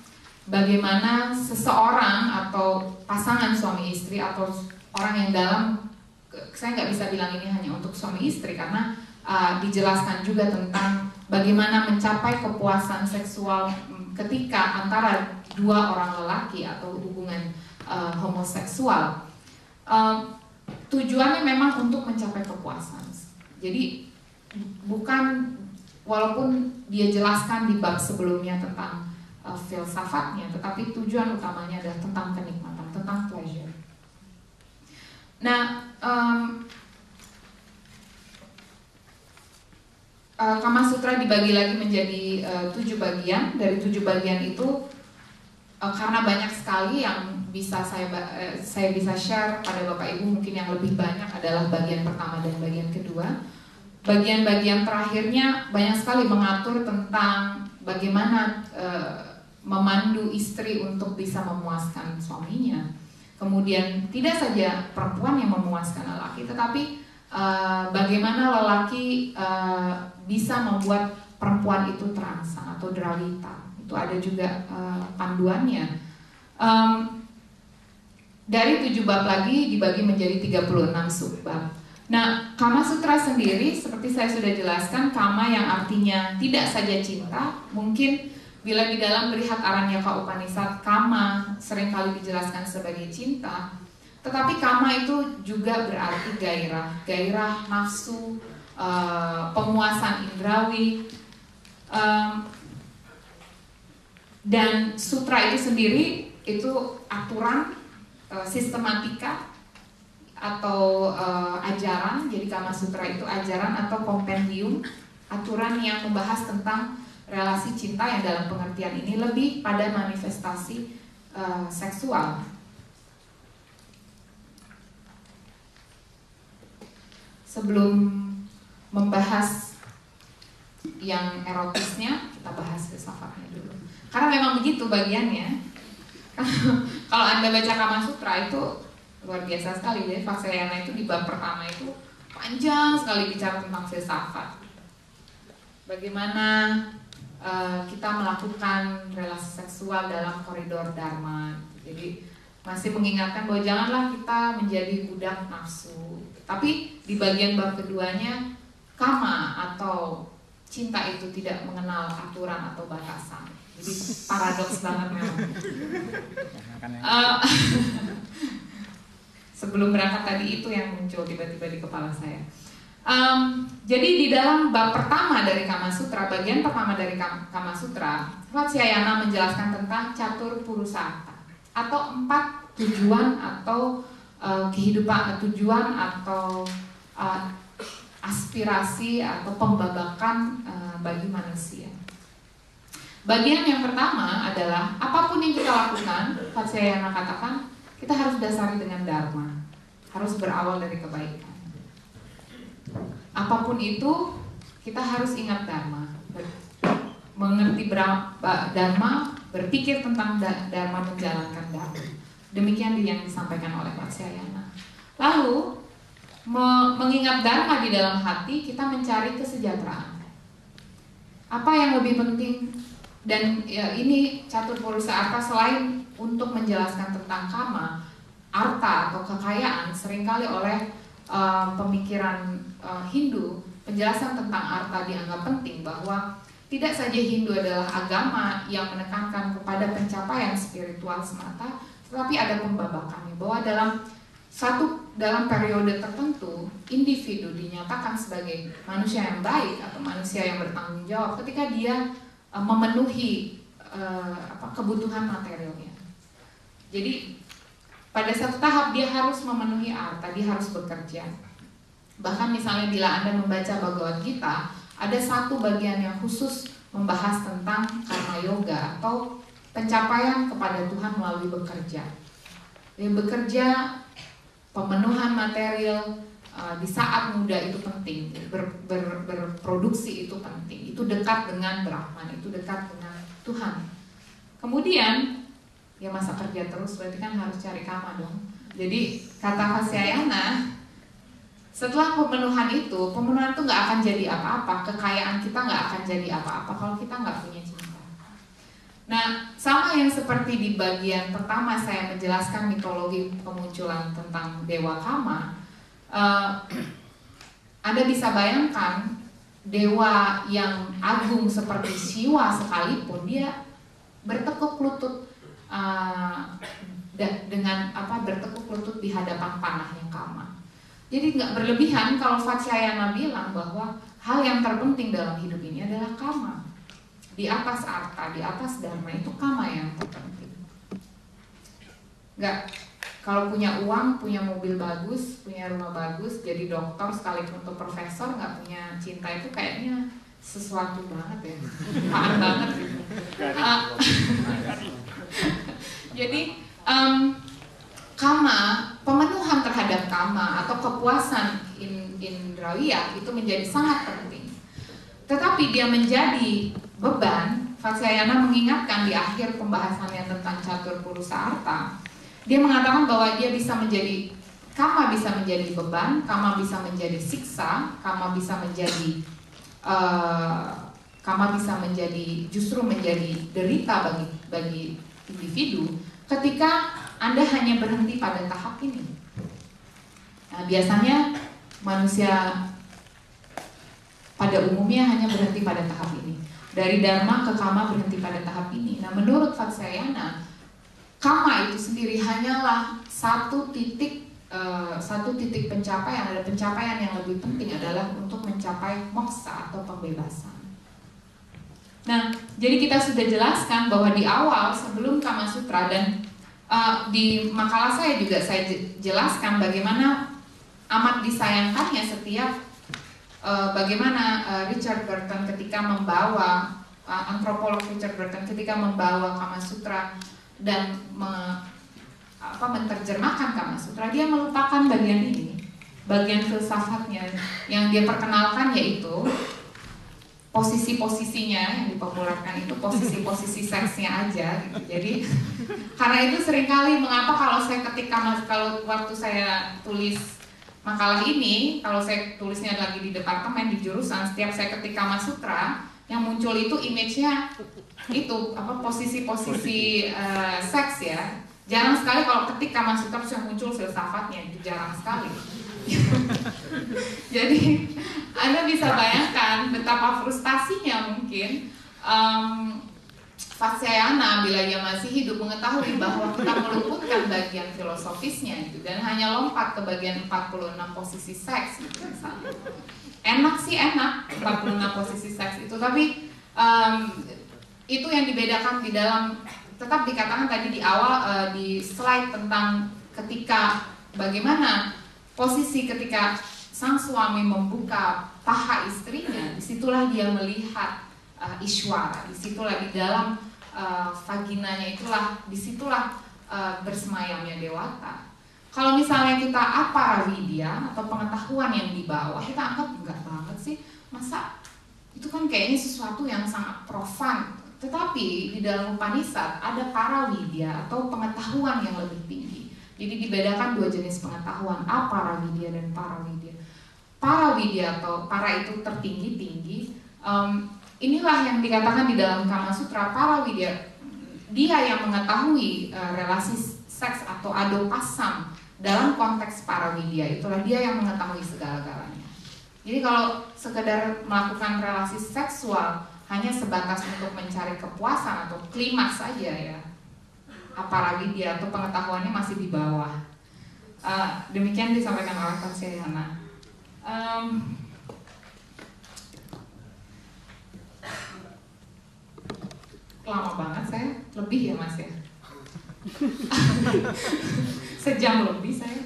bagaimana seseorang atau pasangan suami istri atau orang yang dalam, saya nggak bisa bilang ini hanya untuk suami istri karena dijelaskan juga tentang bagaimana mencapai kepuasan seksual ketika antara dua orang lelaki atau hubungan homoseksual. Tujuannya memang untuk mencapai kepuasan. Jadi bukan, walaupun dia jelaskan di bab sebelumnya tentang filsafatnya, tetapi tujuan utamanya adalah tentang kenikmatan, tentang pleasure. Nah, Kama Sutra dibagi lagi menjadi 7 bagian. Dari 7 bagian itu karena banyak sekali yang bisa saya bisa share pada Bapak Ibu, mungkin yang lebih banyak adalah bagian pertama dan bagian kedua. Bagian-bagian terakhirnya banyak sekali mengatur tentang bagaimana memandu istri untuk bisa memuaskan suaminya. Kemudian tidak saja perempuan yang memuaskan lelaki, tetapi bagaimana lelaki bisa membuat perempuan itu terangsang atau drawita. Itu ada juga panduannya. Dari 7 bab lagi dibagi menjadi 36 subbab. Nah, Kama Sutra sendiri seperti saya sudah jelaskan, kama yang artinya tidak saja cinta. Mungkin bila di dalam Brihat Aranyaka Upanishad, kama seringkali dijelaskan sebagai cinta, tetapi kama itu juga berarti gairah nafsu, pemuasan indrawi. Dan sutra itu sendiri itu aturan, sistematika atau ajaran. Jadi Kama Sutra itu ajaran atau kompendium, aturan yang membahas tentang relasi cinta yang dalam pengertian ini lebih pada manifestasi seksual. Sebelum membahas yang erotisnya, kita bahas filsafatnya dulu. Karena memang begitu bagiannya. Kalau Anda baca Kama Sutra itu luar biasa sekali. Jadi Vatsayana itu di bab pertama itu panjang sekali bicara tentang filsafat. Bagaimana kita melakukan relasi seksual dalam koridor dharma. Jadi masih mengingatkan bahwa janganlah kita menjadi budak nafsu. Tapi di bagian bab keduanya, kama atau cinta itu tidak mengenal aturan atau batasan. Jadi paradoks banget memang. Sebelum berangkat tadi itu yang muncul tiba-tiba di kepala saya. Jadi di dalam bab pertama dari Kama Sutra, bagian pertama dari Kama Sutra, Vatsyayana menjelaskan tentang catur purusartha atau 4 tujuan atau kehidupan, tujuan atau aspirasi atau pembabakan bagi manusia. Bagian yang pertama adalah apapun yang kita lakukan, Vatsyayana katakan kita harus dasari dengan dharma, harus berawal dari kebaikan. Apapun itu kita harus ingat dharma, mengerti dharma, berpikir tentang dharma, menjalankan dharma. Demikian yang disampaikan oleh Vatsyayana. Lalu mengingat dharma di dalam hati, kita mencari kesejahteraan. Apa yang lebih penting? Dan ya, ini catur purusartha selain untuk menjelaskan tentang kama, arta atau kekayaan, seringkali oleh pemikiran Hindu, penjelasan tentang arta dianggap penting, bahwa tidak saja Hindu adalah agama yang menekankan kepada pencapaian spiritual semata, tetapi ada pembabakannya, bahwa dalam periode tertentu individu dinyatakan sebagai manusia yang baik atau manusia yang bertanggung jawab ketika dia memenuhi kebutuhan materialnya. Jadi pada satu tahap dia harus memenuhi arta, dia harus bekerja. Bahkan misalnya bila Anda membaca Bhagavad Gita, ada satu bagian yang khusus membahas tentang karma yoga atau pencapaian kepada Tuhan melalui bekerja. Jadi bekerja, pemenuhan material di saat muda itu penting, berproduksi itu penting, itu dekat dengan Brahman, itu dekat dengan Tuhan. Kemudian ya masa kerja terus, berarti kan harus cari kama dong. Jadi kata Vatsyayana, setelah pemenuhan itu nggak akan jadi apa-apa, kekayaan kita nggak akan jadi apa-apa kalau kita nggak punya cinta. Nah, sama yang seperti di bagian pertama saya menjelaskan mitologi kemunculan tentang Dewa Kama. Anda bisa bayangkan dewa yang agung seperti Shiva sekalipun dia bertekuk lutut bertekuk lutut di hadapan panahnya Kama. Jadi nggak berlebihan kalau Vatsyayana bilang bahwa hal yang terpenting dalam hidup ini adalah Kama. Di atas arta, di atas dharma itu Kama yang terpenting. Nggak, kalau punya uang, punya mobil bagus, punya rumah bagus, jadi dokter sekalipun untuk profesor, nggak punya cinta itu kayaknya sesuatu banget ya, apaan banget gitu. Jadi kama, pemenuhan terhadap kama atau kepuasan indrawiyah itu menjadi sangat penting. Tetapi dia menjadi beban. Vatsyayana mengingatkan di akhir pembahasannya tentang catur purusa arta, dia mengatakan bahwa dia bisa menjadi, kama bisa menjadi beban, kama bisa menjadi siksa, kama bisa menjadi justru menjadi derita bagi individu ketika Anda hanya berhenti pada tahap ini. Nah, biasanya manusia pada umumnya hanya berhenti pada tahap ini. Dari dharma ke kama berhenti pada tahap ini. Nah, menurut Vatsyayana, kama itu sendiri hanyalah satu titik pencapaian. Ada pencapaian yang lebih penting adalah untuk mencapai moksa atau pembebasan. Nah, jadi kita sudah jelaskan bahwa di awal sebelum Kama Sutra dan di makalah saya juga saya jelaskan bagaimana amat disayangkannya setiap bagaimana Richard Burton ketika membawa antropolog Richard Burton ketika membawa Kama Sutra dan menerjemahkan Kama Sutra, dia melupakan bagian ini, bagian filsafatnya yang dia perkenalkan, yaitu posisi-posisinya yang dipopulerkan itu posisi-posisi seksnya aja gitu. Jadi karena itu seringkali mengapa kalau waktu saya tulis makalah ini, kalau saya tulisnya lagi di departemen, di jurusan, setiap saya ketik Kama Sutra, yang muncul itu image-nya itu posisi-posisi seks ya. Jarang sekali kalau ketik Kama Sutra yang muncul filsafatnya, itu jarang sekali. Jadi Anda bisa bayangkan betapa frustasinya mungkin Vatsyayana bila ia masih hidup mengetahui bahwa kita meluputkan bagian filosofisnya itu dan hanya lompat ke bagian 46 posisi seks gitu misalnya. Enak sih enak 46 posisi seks itu, tapi itu yang dibedakan di dalam, tetap dikatakan tadi di awal di slide tentang ketika bagaimana posisi ketika sang suami membuka paha istrinya, disitulah dia melihat Ishwara, disitulah di dalam vaginanya disitulah bersemayamnya dewata. Kalau misalnya kita aparavidya atau pengetahuan yang di bawah, kita anggap enggak banget sih, masa itu kan kayaknya sesuatu yang sangat profan. Tetapi di dalam Upanishad ada paravidya atau pengetahuan yang lebih tinggi. Jadi dibedakan dua jenis pengetahuan, aparavidya dan paravidya. Paravidya atau para itu tertinggi-tinggi. Inilah yang dikatakan di dalam Kama Sutra, paravidya, dia yang mengetahui relasi seks atau adopasam dalam konteks paravidya, itulah dia yang mengetahui segala-galanya. Jadi kalau sekedar melakukan relasi seksual hanya sebatas untuk mencari kepuasan atau klimaks saja ya, aparavidya atau pengetahuannya masih di bawah. Demikian disampaikan oleh Vatsyayana. Lama banget saya, lebih ya Mas ya. Sejam lebih saya.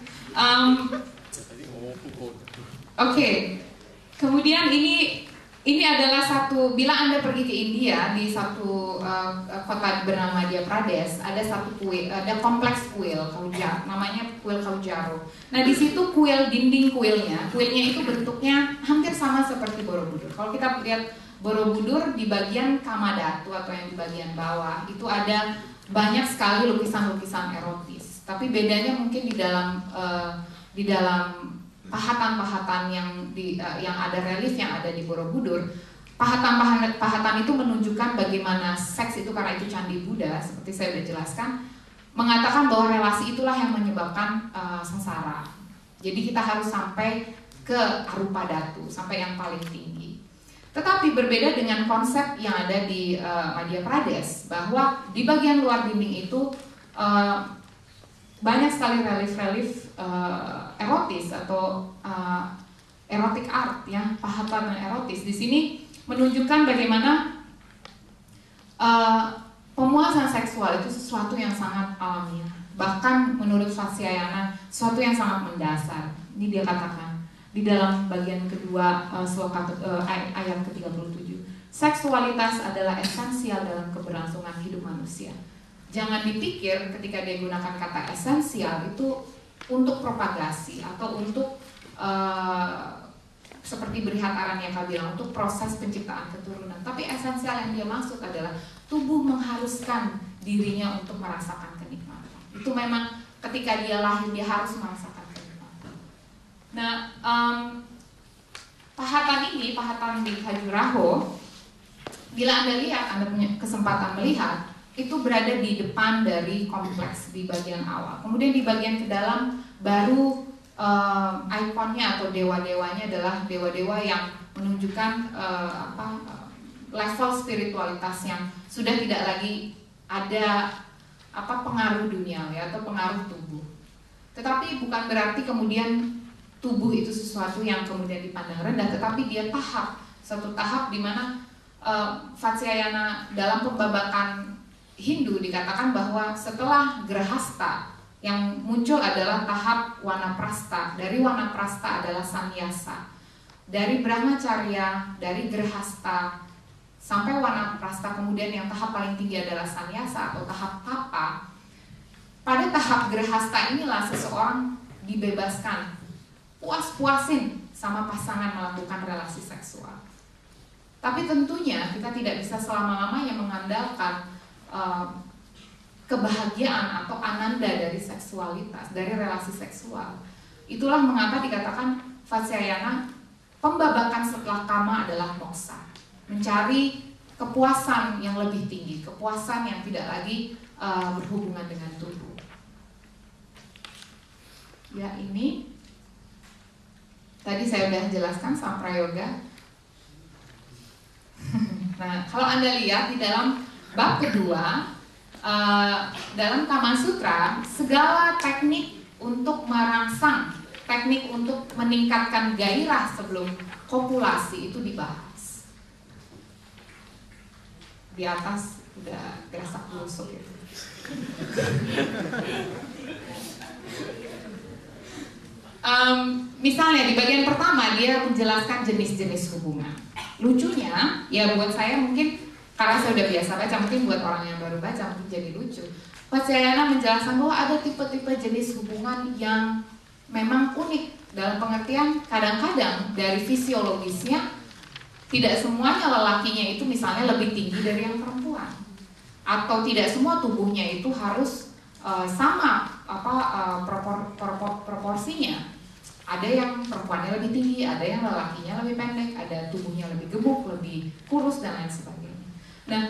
Oke. Kemudian ini adalah satu, bila Anda pergi ke India di satu kota bernama Madhya Pradesh, ada satu kuil, ada kompleks kuil namanya kuil Kaujaro. Nah di situ dinding kuilnya itu bentuknya hampir sama seperti Borobudur. Kalau kita lihat Borobudur di bagian Kamadhatu atau yang di bagian bawah itu ada banyak sekali lukisan-lukisan erotis. Tapi bedanya mungkin di dalam pahatan-pahatan yang ada relief yang ada di Borobudur. Pahatan itu menunjukkan bagaimana seks itu, karena itu candi Buddha seperti saya sudah jelaskan, mengatakan bahwa relasi itulah yang menyebabkan sengsara. Jadi kita harus sampai ke arupa dhatu, sampai yang paling tinggi. Tetapi berbeda dengan konsep yang ada di Madhya Pradesh, bahwa di bagian luar dinding itu banyak sekali relief-relief erotis atau erotic art ya, pahatan erotis. Di sini menunjukkan bagaimana pemuasan seksual itu sesuatu yang sangat alamiah. Bahkan menurut Vatsyayana sesuatu yang sangat mendasar. Ini dia katakan di dalam bagian kedua ayat ke-37. seksualitas adalah esensial dalam keberlangsungan hidup manusia. Jangan dipikir ketika dia gunakan kata esensial itu untuk propagasi atau untuk seperti beri hataran yang kau bilang, untuk proses penciptaan keturunan. Tapi esensial yang dia maksud adalah tubuh mengharuskan dirinya untuk merasakan kenikmatan. Itu memang ketika dia lahir dia harus merasakan kenikmatan. Nah, pahatan di Khajuraho, bila Anda lihat, Anda punya kesempatan melihat, itu berada di depan dari kompleks di bagian awal. Kemudian di bagian ke dalam baru ikonnya atau dewa-dewanya adalah dewa-dewa yang menunjukkan level spiritualitas yang sudah tidak lagi ada pengaruh duniawi atau pengaruh tubuh. Tetapi bukan berarti kemudian tubuh itu sesuatu yang kemudian dipandang rendah, tetapi dia satu tahap di mana Vatsyayana dalam pembabakan Hindu dikatakan bahwa setelah Grahasta yang muncul adalah tahap Wanaprastha. Dari Wanaprastha adalah Sannyasa. Dari Brahmacharya, dari Grahasta sampai Wanaprastha, kemudian yang tahap paling tinggi adalah Sannyasa atau tahap tapa. Pada tahap Grahasta inilah seseorang dibebaskan, puas-puasin sama pasangan melakukan relasi seksual. Tapi tentunya kita tidak bisa selama-lamanya mengandalkan kebahagiaan atau ananda dari seksualitas, dari relasi seksual. Itulah mengapa dikatakan Vatsyayana, pembabakan setelah kama adalah moksa, mencari kepuasan yang lebih tinggi, kepuasan yang tidak lagi berhubungan dengan tubuh. Ya, ini tadi saya sudah jelaskan Samprayoga. Nah, kalau Anda lihat di dalam bab kedua, dalam Kama Sutra, segala teknik untuk merangsang, teknik untuk meningkatkan gairah sebelum kopulasi itu dibahas. Di atas udah gerasak busuk gitu. Misalnya di bagian pertama dia menjelaskan jenis-jenis hubungan. Lucunya, ya buat saya mungkin karena saya udah biasa baca, mungkin buat orang yang baru baca mungkin jadi lucu. Vatsyayana menjelaskan bahwa ada tipe-tipe jenis hubungan yang memang unik, dalam pengertian kadang-kadang dari fisiologisnya tidak semuanya lelakinya itu misalnya lebih tinggi dari yang perempuan, atau tidak semua tubuhnya itu harus sama proporsinya. Ada yang perempuannya lebih tinggi, ada yang lelakinya lebih pendek, ada tubuhnya lebih gemuk, lebih kurus dan lain sebagainya. Nah,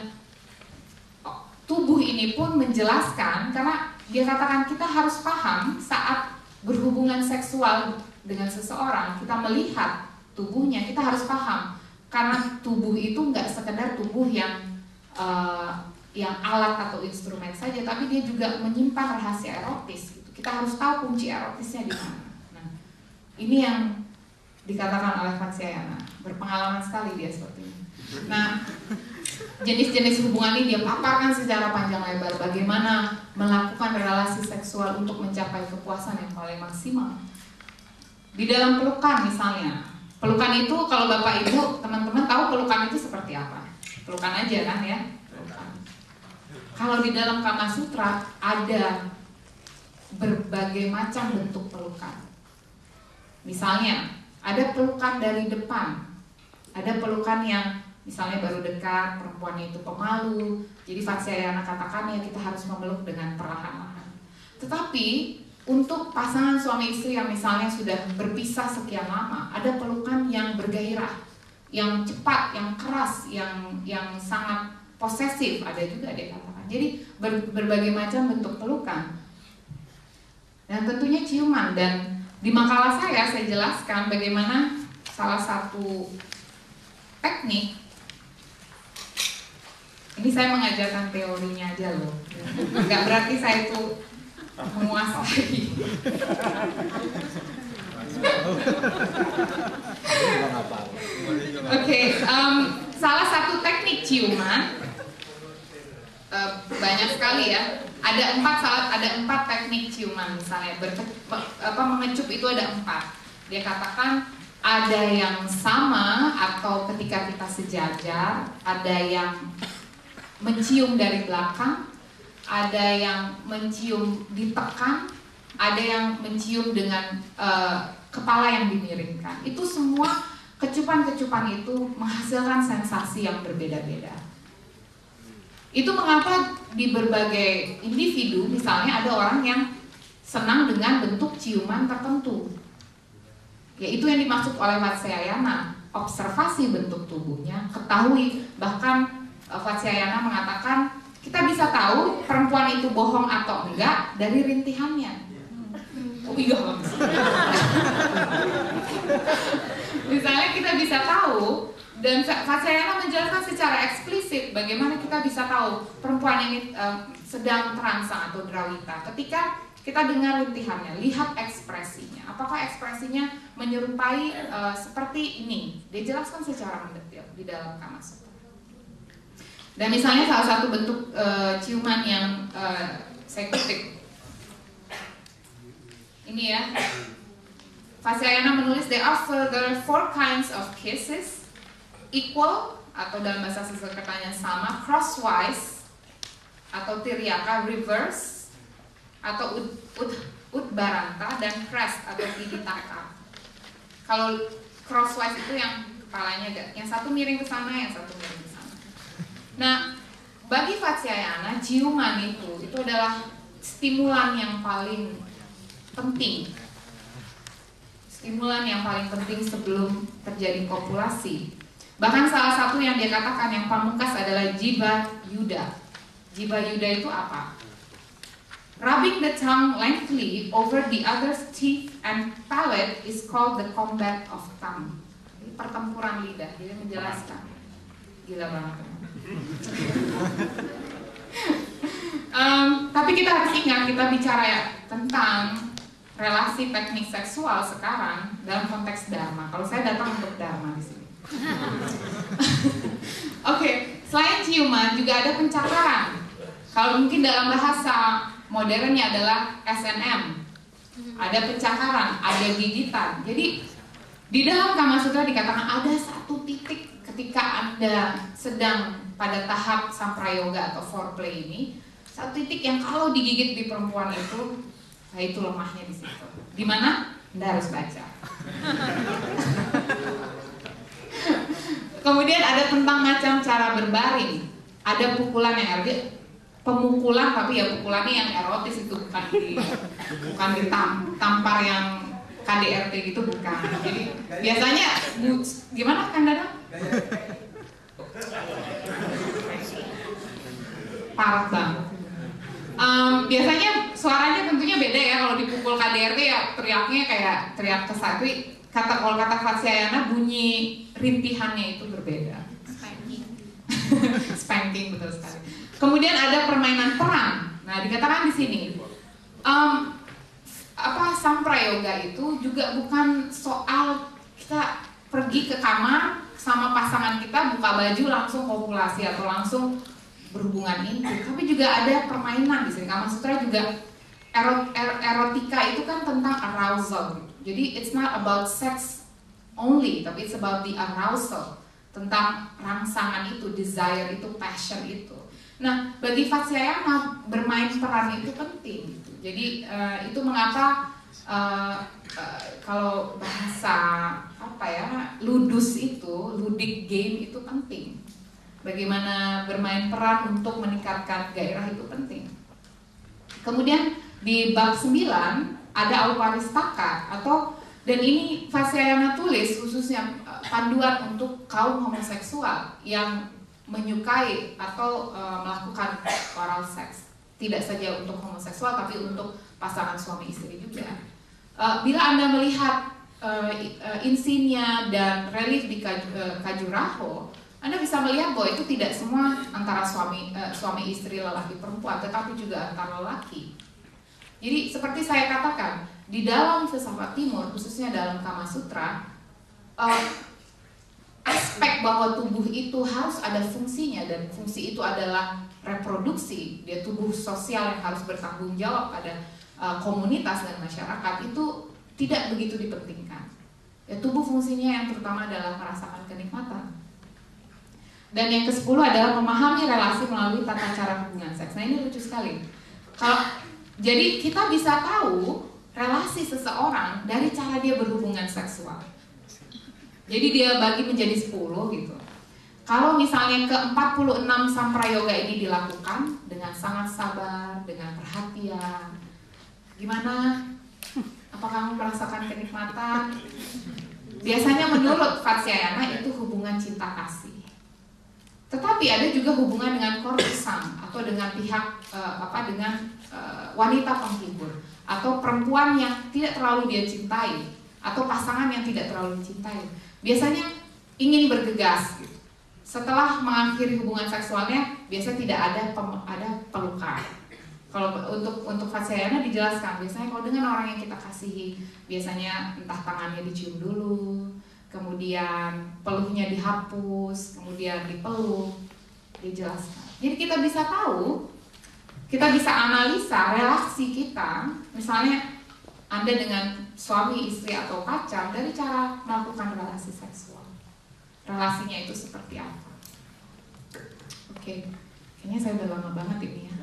tubuh ini pun menjelaskan, karena dia katakan kita harus paham saat berhubungan seksual dengan seseorang, kita melihat tubuhnya, kita harus paham, karena tubuh itu nggak sekedar tubuh yang alat atau instrumen saja, tapi dia juga menyimpan rahasia erotis. Gitu. Kita harus tahu kunci erotisnya di mana. Nah, ini yang dikatakan oleh Vatsyayana, berpengalaman sekali dia seperti ini. Nah, jenis-jenis hubungan ini dia paparkan secara panjang lebar, bagaimana melakukan relasi seksual untuk mencapai kepuasan yang paling maksimal. Di dalam pelukan misalnya, pelukan itu kalau Bapak Ibu teman-teman tahu pelukan itu seperti apa? Pelukan aja kan ya, pelukan. Kalau di dalam Kama Sutra ada berbagai macam bentuk pelukan. Misalnya ada pelukan dari depan, ada pelukan yang misalnya baru dekat, perempuannya itu pemalu. Jadi Vatsyayana katakan ya kita harus memeluk dengan perlahan-lahan. Tetapi untuk pasangan suami istri yang misalnya sudah berpisah sekian lama, ada pelukan yang bergairah, yang cepat, yang keras, yang sangat posesif, ada juga dia katakan. Jadi berbagai macam bentuk pelukan. Dan tentunya ciuman. Dan di makalah saya jelaskan bagaimana salah satu teknik. Ini saya mengajarkan teorinya aja loh. Nggak berarti saya itu menguasai. Oke, salah satu teknik ciuman banyak sekali ya. Ada empat teknik ciuman misalnya. Mengecup itu ada 4. Dia katakan ada yang sama atau ketika kita sejajar, ada yang mencium dari belakang, ada yang mencium ditekan, ada yang mencium dengan kepala yang dimiringkan. Itu semua kecupan-kecupan itu menghasilkan sensasi yang berbeda-beda. Itu mengapa di berbagai individu, misalnya ada orang yang senang dengan bentuk ciuman tertentu. Yaitu yang dimaksud oleh Vatsyayana, observasi bentuk tubuhnya, ketahui. Bahkan Vatsyayana mengatakan kita bisa tahu perempuan itu bohong atau enggak dari rintihannya. Oh iya. Misalnya kita bisa tahu, dan Vatsyayana menjelaskan secara eksplisit bagaimana kita bisa tahu perempuan ini sedang terangsang atau drawita ketika kita dengar rintihannya, lihat ekspresinya. Apakah ekspresinya menyerupai seperti ini? Dia jelaskan secara mendetail di dalam Kama Sutra. Dan misalnya salah satu bentuk ciuman yang saya kutip ini ya, Vatsyayana menulis there are further 4 kinds of kisses, equal atau dalam bahasa Sanskertanya sama, crosswise atau tiryaka, reverse atau udbaranta, dan crest atau piditaka. Kalau crosswise itu yang kepalanya yang satu miring ke sana, yang satu miring ke sana. Nah, bagi Vatsyayana ciuman itu adalah stimulan yang paling penting. Stimulan yang paling penting sebelum terjadi kopulasi. Bahkan salah satu yang dia katakan yang pamungkas adalah Jiva Yuda. Jiva Yuda itu apa? Rubbing the tongue lengthily over the other's teeth and palate is called the combat of tongue. Pertempuran lidah. Dia menjelaskan. Gila banget. Tapi kita harus ingat, kita bicara ya tentang relasi teknik seksual sekarang dalam konteks dharma. Kalau saya datang untuk dharma di sini. Oke, selain ciuman juga ada pencakaran. Kalau mungkin dalam bahasa modernnya adalah SNM. Ada pencakaran, ada gigitan. Jadi di dalam Kama Sutra dikatakan ada satu titik ketika Anda sedang pada tahap samprayoga atau foreplay ini, satu titik yang kalau digigit di perempuan itu, nah itu lemahnya di situ. Di mana? Anda harus baca. Kemudian ada tentang macam cara berbaring. Ada pukulan yang pemukulan, tapi ya pukulannya yang erotis itu bukan ditampar yang KDRT gitu, bukan. Jadi biasanya gimana kan Dada? Parah banget. Biasanya suaranya tentunya beda ya, kalau dipukul KDRT ya teriaknya kayak teriak kesatri. Kalau kata Vatsyayana bunyi rintihannya itu berbeda. Spanking. Spanking, betul sekali. Kemudian ada permainan peran. Nah, dikatakan di sini samprayoga itu juga bukan soal kita pergi ke kamar sama pasangan kita, buka baju langsung kopulasi atau langsung berhubungan intim, tapi juga ada permainan di sini. Kama Sutra juga erotika itu kan tentang arousal. Jadi it's not about sex only, tapi it's about the arousal, tentang rangsangan itu, desire itu, passion itu. Nah, bagi Vatsyayana bermain peran itu penting. Jadi itu mengapa kalau bahasa ludus itu, ludic game itu penting. Bagaimana bermain peran untuk meningkatkan gairah itu penting. Kemudian di bab 9 ada auparistaka dan ini Vatsyayana tulis khususnya panduan untuk kaum homoseksual yang menyukai atau melakukan oral seks. Tidak saja untuk homoseksual tapi untuk pasangan suami istri juga. Bila Anda melihat insinya dan relief di Khajuraho, Anda bisa melihat bahwa itu tidak semua antara suami istri, lelaki perempuan, tetapi juga antara lelaki. Jadi seperti saya katakan, di dalam filsafat timur, khususnya dalam Kama Sutra, aspek bahwa tubuh itu harus ada fungsinya, dan fungsi itu adalah reproduksi, dia tubuh sosial yang harus bertanggung jawab pada komunitas dan masyarakat, itu tidak begitu dipentingkan. Ya, tubuh fungsinya yang terutama adalah merasakan kenikmatan. Dan yang ke-10 adalah memahami relasi melalui tata cara hubungan seks. Nah, ini lucu sekali. Jadi kita bisa tahu relasi seseorang dari cara dia berhubungan seksual. Jadi dia bagi menjadi 10 gitu. Kalau misalnya ke-46 Samprayoga ini dilakukan dengan sangat sabar, dengan perhatian, gimana? Apakah kamu merasakan kenikmatan? Biasanya menurut Vatsyayana itu hubungan cinta kasih. Tetapi ada juga hubungan dengan korsan atau dengan pihak wanita penghibur atau perempuan yang tidak terlalu dia cintai atau pasangan yang tidak terlalu dicintai. Biasanya ingin bergegas gitu. Setelah mengakhiri hubungan seksualnya, biasanya tidak ada pelukan. Kalau untuk Vatsyayana dijelaskan, biasanya kalau dengan orang yang kita kasihi, biasanya entah tangannya dicium dulu, kemudian peluhnya dihapus, kemudian dipeluk, dijelaskan. Jadi kita bisa tahu, kita bisa analisa relasi kita, misalnya Anda dengan suami, istri, atau pacar dari cara melakukan relasi seksual. Relasinya itu seperti apa? Oke, kayaknya saya udah lama banget ini ya.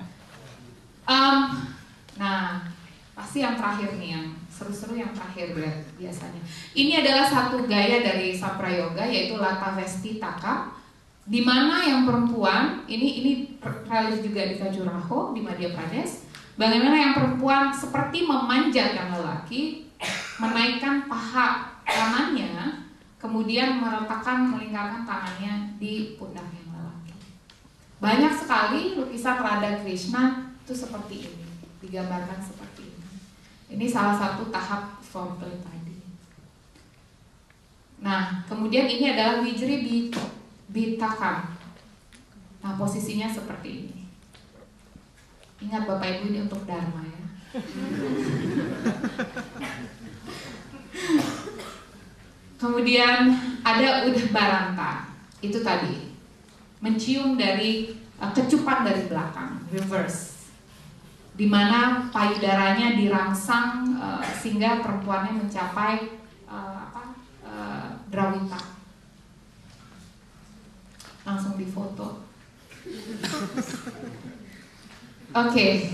Nah, pasti yang terakhir nih, yang seru-seru yang terakhir biasanya. Ini adalah satu gaya dari Samprayoga, yaitu Lata Vesti Taka, di mana yang perempuan ini relief juga di Khajuraho di Madhya Pradesh. Bagaimana yang perempuan seperti memanjat yang lelaki, menaikkan paha kanannya, kemudian melingkarkan tangannya di pundak yang lelaki. Banyak sekali lukisan Radha Krishna itu seperti ini, digambarkan seperti ini. Ini salah satu tahap foreplay tadi. Nah, kemudian ini adalah Wijri Bitakam. Nah, posisinya seperti ini. Ingat Bapak Ibu, ini untuk Dharma ya. Kemudian ada Udah Baranta. Itu tadi. Mencium dari kecupan dari belakang, reverse. Di mana payudaranya dirangsang sehingga perempuannya mencapai drawita. Langsung difoto. Oke,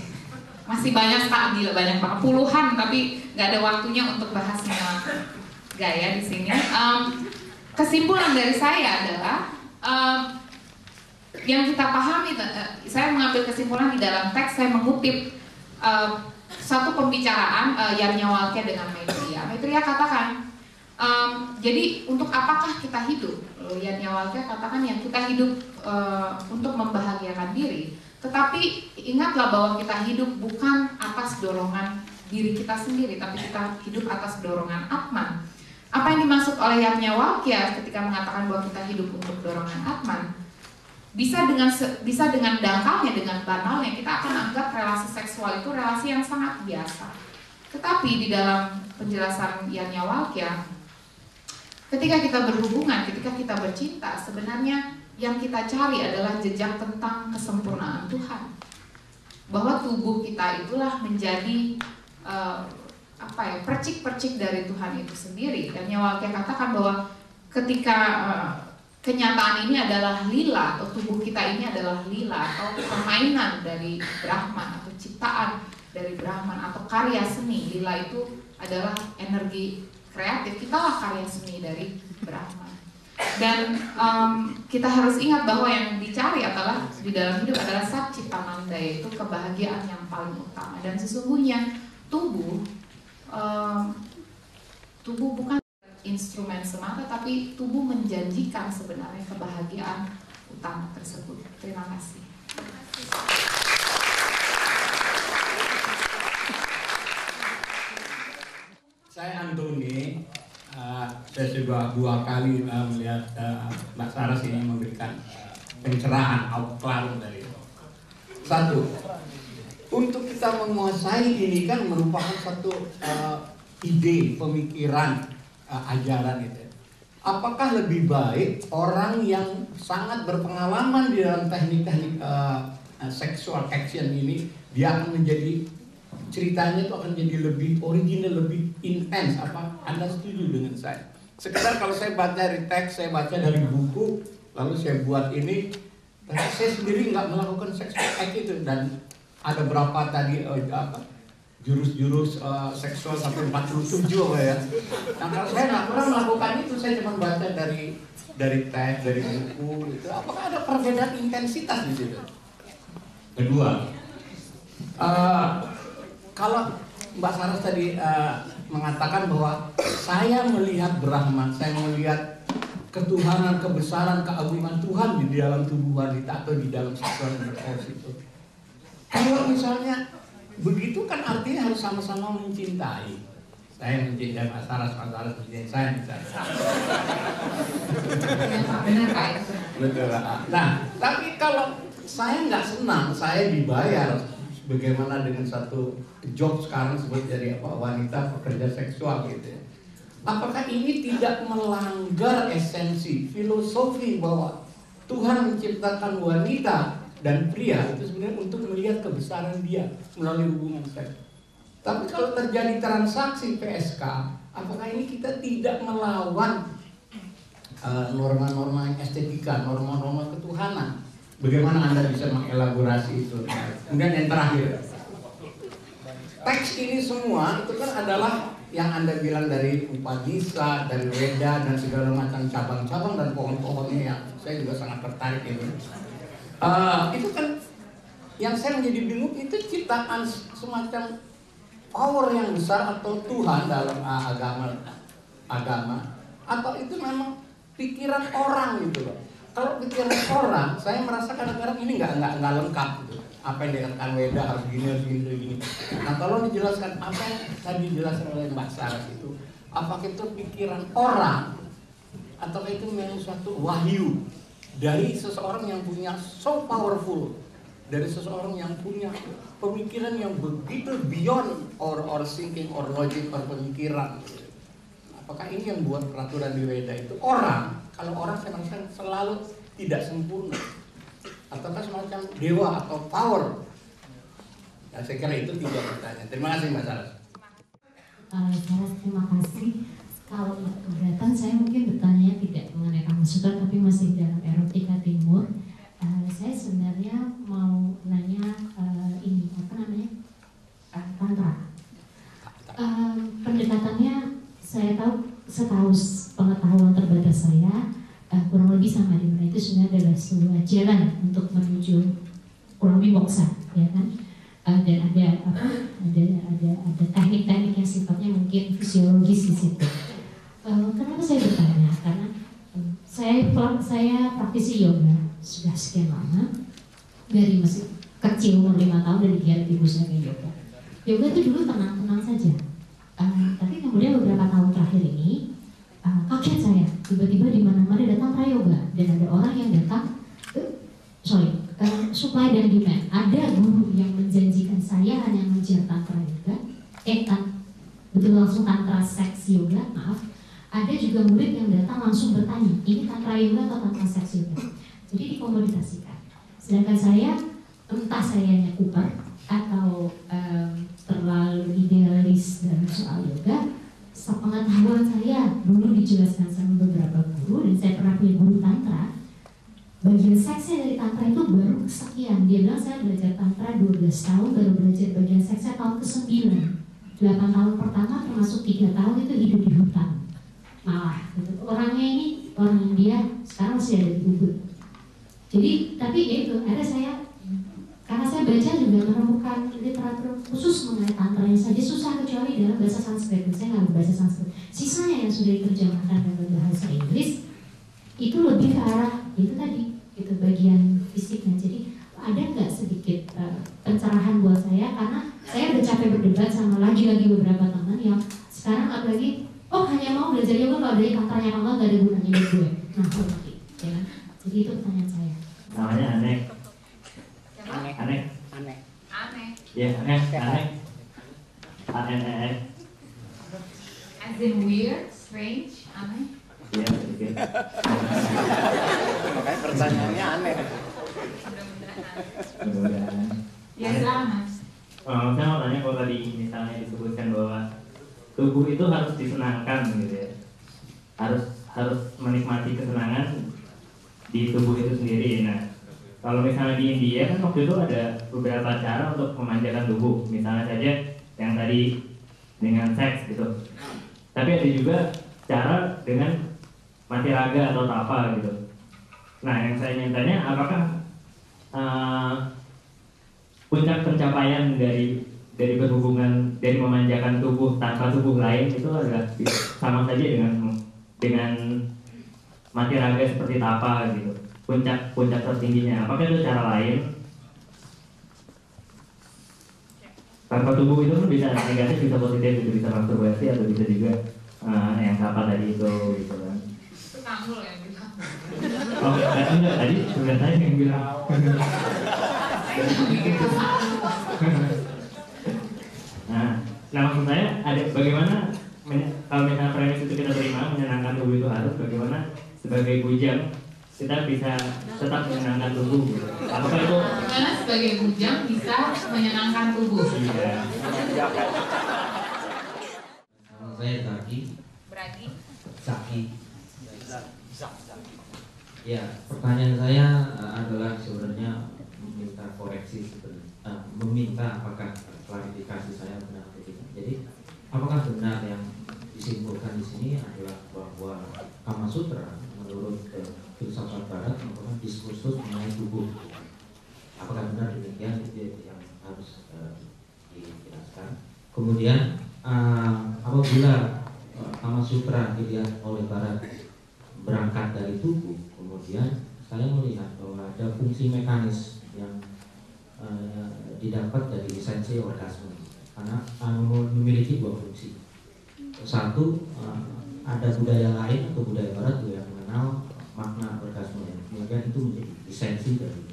masih banyak sekali, banyak banget, puluhan, tapi nggak ada waktunya untuk bahas semua gaya di sini. Kesimpulan dari saya adalah yang kita pahami, saya mengambil kesimpulan di dalam teks, saya mengutip satu pembicaraan Yajnavalkya dengan Maitreya. Maitreya katakan, jadi untuk apakah kita hidup? Yajnavalkya katakan yang kita hidup untuk membahagiakan diri. Tetapi ingatlah bahwa kita hidup bukan atas dorongan diri kita sendiri, tapi kita hidup atas dorongan Atman. Apa yang dimaksud oleh Yajnavalkya ketika mengatakan bahwa kita hidup untuk dorongan Atman? Bisa dengan dangkalnya, dengan banalnya, kita akan anggap relasi seksual itu relasi yang sangat biasa. Tetapi di dalam penjelasan Yajnavalkya, ketika kita berhubungan, ketika kita bercinta, sebenarnya yang kita cari adalah jejak tentang kesempurnaan Tuhan. Bahwa tubuh kita itulah menjadi percik-percik dari Tuhan itu sendiri. Dan Yajnavalkya katakan bahwa ketika kenyataan ini adalah lila, atau tubuh kita ini adalah lila, atau permainan dari Brahman, atau ciptaan dari Brahman, atau karya seni. Lila itu adalah energi kreatif, kitalah karya seni dari Brahman. Dan kita harus ingat bahwa yang dicari adalah di dalam hidup adalah Satchitananda, yaitu kebahagiaan yang paling utama. Dan sesungguhnya tubuh bukan instrumen semata, tapi tubuh menjanjikan sebenarnya kebahagiaan utama tersebut. Terima kasih. Saya Antoni. Saya sudah 2 kali melihat Mbak Saras ini memberikan pencerahan outline dari itu. Satu, untuk kita menguasai ini kan merupakan satu ide, pemikiran, ajaran itu. Apakah lebih baik orang yang sangat berpengalaman di dalam teknik-teknik sexual action ini, dia akan menjadi, ceritanya itu akan jadi lebih original, lebih intens? Apa Anda setuju dengan saya? Sekedar kalau saya baca dari teks, saya baca dari buku, lalu saya buat ini, tapi saya sendiri nggak melakukan sexual act itu. Dan ada berapa tadi jurus-jurus seksual sampai 47 ya. Nah kalau saya nggak pernah melakukan itu, saya cuma baca dari teks, dari buku itu. Apakah ada perbedaan intensitas di situ? Kedua, kalau Mbak Saras tadi mengatakan bahwa saya melihat Brahman, saya melihat ketuhanan, kebesaran, keagungan Tuhan di dalam tubuh wanita atau di dalam seksual intercourse itu. Kalau misalnya begitu kan artinya harus sama-sama mencintai. Saya mencintai Mbak Saras, Mbak Saras mencintai saya misalnya. Benar Pak itu. Betul. Nah, tapi kalau saya nggak senang, saya dibayar. Bagaimana dengan satu job sekarang seperti dari wanita pekerja seksual gitu ya. Apakah ini tidak melanggar esensi filosofi bahwa Tuhan menciptakan wanita dan pria itu sebenarnya untuk melihat kebesaran dia melalui hubungan seks. Tapi kalau terjadi transaksi PSK, apakah ini kita tidak melawan norma-norma estetika, norma-norma ketuhanan? Bagaimana Anda bisa mengelaborasi itu? Kemudian yang terakhir, teks ini semua itu kan adalah yang Anda bilang dari Upanishad, dari Weda dan segala macam cabang-cabang dan pohon-pohonnya yang saya juga sangat tertarik ini. Itu kan yang saya menjadi bingung itu ciptaan semacam power yang besar atau Tuhan dalam agama atau itu memang pikiran orang gitu loh. Kalau pikiran orang, saya merasa kadang-kadang ini nggak lengkap gitu. Apa yang dikatakan Weda harus gini. Nah, tolong dijelaskan apa yang tadi dijelaskan oleh Mbak Saras itu. Apakah itu pikiran orang atau itu memang suatu wahyu dari seseorang yang punya so powerful, dari seseorang yang punya pemikiran yang begitu beyond or thinking or logic or pemikiran. Apakah ini yang buat peraturan di Weda itu orang? Kalau orang saya rasa selalu tidak sempurna, ataukah semacam dewa atau power? Ya, saya kira itu 3 pertanyaan. Terima kasih Mbak Saras. Saras, terima kasih. Kalau keberatan saya mungkin bertanya tidak mengenai Kamasutra tapi masih dalam erotika timur. Saya sebenarnya mau nanya ini apa namanya tantra. Pendekatannya saya tahu pengetahuan terbatas saya kurang lebih sama di mana itu sebenarnya adalah sebuah jalan untuk menuju kurang lebih moksa, ya kan? Dan ada teknik-teknik yang sifatnya mungkin fisiologis di situ. Kenapa saya bertanya? Karena saya praktisi yoga sudah sekian lama, dari masih kecil umur 5 tahun dari diajar ibu saya ke yoga. Yoga itu dulu tenang-tenang saja. Tapi kemudian beberapa tahun terakhir ini kaget saya, tiba-tiba di mana-mana ada tantra yoga dan ada orang yang datang, supply dan demand. Ada guru yang menjanjikan saya hanya mengajar tantra yoga, betul langsung tantra seks yoga, maaf. Ada juga murid yang datang langsung bertanya, ini tantra yoga atau tantra seks yoga? Jadi dikomoditasikan. Sedangkan saya, entah sayanya kuper atau terlalu idealis dalam soal yoga, sepengetahuan saya dulu dijelaskan sama beberapa guru dan saya pernah punya guru tantra. Bagian seksnya dari tantra itu baru sekian. Dia bilang saya belajar tantra 12 tahun, baru belajar bagian seksnya tahun ke-9. 8 tahun pertama termasuk 3 tahun itu hidup di hutan. Malah gitu. Orangnya ini orang India, sekarang masih ada di Ubud. Jadi tapi ya itu ada saya, karena saya baca juga menemukan literatur khusus mengenai tantra yang saja susah kecuali dalam bahasa Sanskrit. Saya nggak berbahasa Sanskrit. Sisanya yang sudah diterjemahkan dalam bahasa Inggris itu lebih ke arah itu tadi, itu bagian fisiknya. Jadi ada nggak sedikit pencerahan buat saya karena saya udah capek berdebat sama lagi beberapa teman yang sekarang apalagi hanya mau belajar yoga kalau dari tantranya kalau nggak ada gunanya buat gue. Nah, seperti ya kan? Jadi itu pertanyaan saya. Namanya aneh. Ya, aneh. ANE. As in weird, strange, aneh. Ya, oke. Makanya pertanyaannya aneh. Mudah-mudahan. Ya, silakan Mas. Saya mau tanya kalau tadi misalnya disebutkan bahwa tubuh itu harus disenangkan gitu ya. harus menikmati kesenangan di tubuh itu sendiri. Nah, kalau misalnya di India kan waktu itu ada beberapa cara untuk memanjakan tubuh, misalnya saja yang tadi dengan seks gitu. Tapi ada juga cara dengan mati raga atau tapa gitu. Nah, yang saya ingin tanya, apakah puncak pencapaian dari berhubungan, dari memanjakan tubuh tanpa tubuh lain itu adalah sama saja dengan mati raga seperti tapa gitu. Puncak tertingginya, apakah itu cara lain? Tanpa tubuh itu bisa negatif, bisa positif, itu bisa masturbasi atau bisa juga yang tapa tadi itu gitu kan. Itu kamu loh yang bilang. Oh, enggak, tadi sudah saya yang bilang. Nah, maksud saya ada bagaimana kalau misalnya premis itu kita terima menyenangkan tubuh itu harus, bagaimana sebagai bujang kita bisa tetap menyenangkan tubuh? Apakah itu Bagaimana sebagai bujang bisa menyenangkan tubuh? Iya. Saya Zaki. Zaki. Ya, pertanyaan saya adalah sebenarnya meminta koreksi sebenarnya, meminta apakah klarifikasi saya benar atau tidak. Jadi, apakah benar yang disimpulkan di sini adalah bahwa Kama Sutra menurut filsafat Barat merupakan diskursus mengenai tubuh? Apakah benar demikian? Itu yang harus dijelaskan. Kemudian, apabila Kama Sutra dilihat oleh Barat berangkat dari tubuh, kemudian saya melihat bahwa ada fungsi mekanis yang didapat dari esensi orgasme, karena memiliki dua fungsi. Satu, ada budaya lain atau budaya Barat yang mengenal makna orgasme, kemudian itu menjadi esensi dari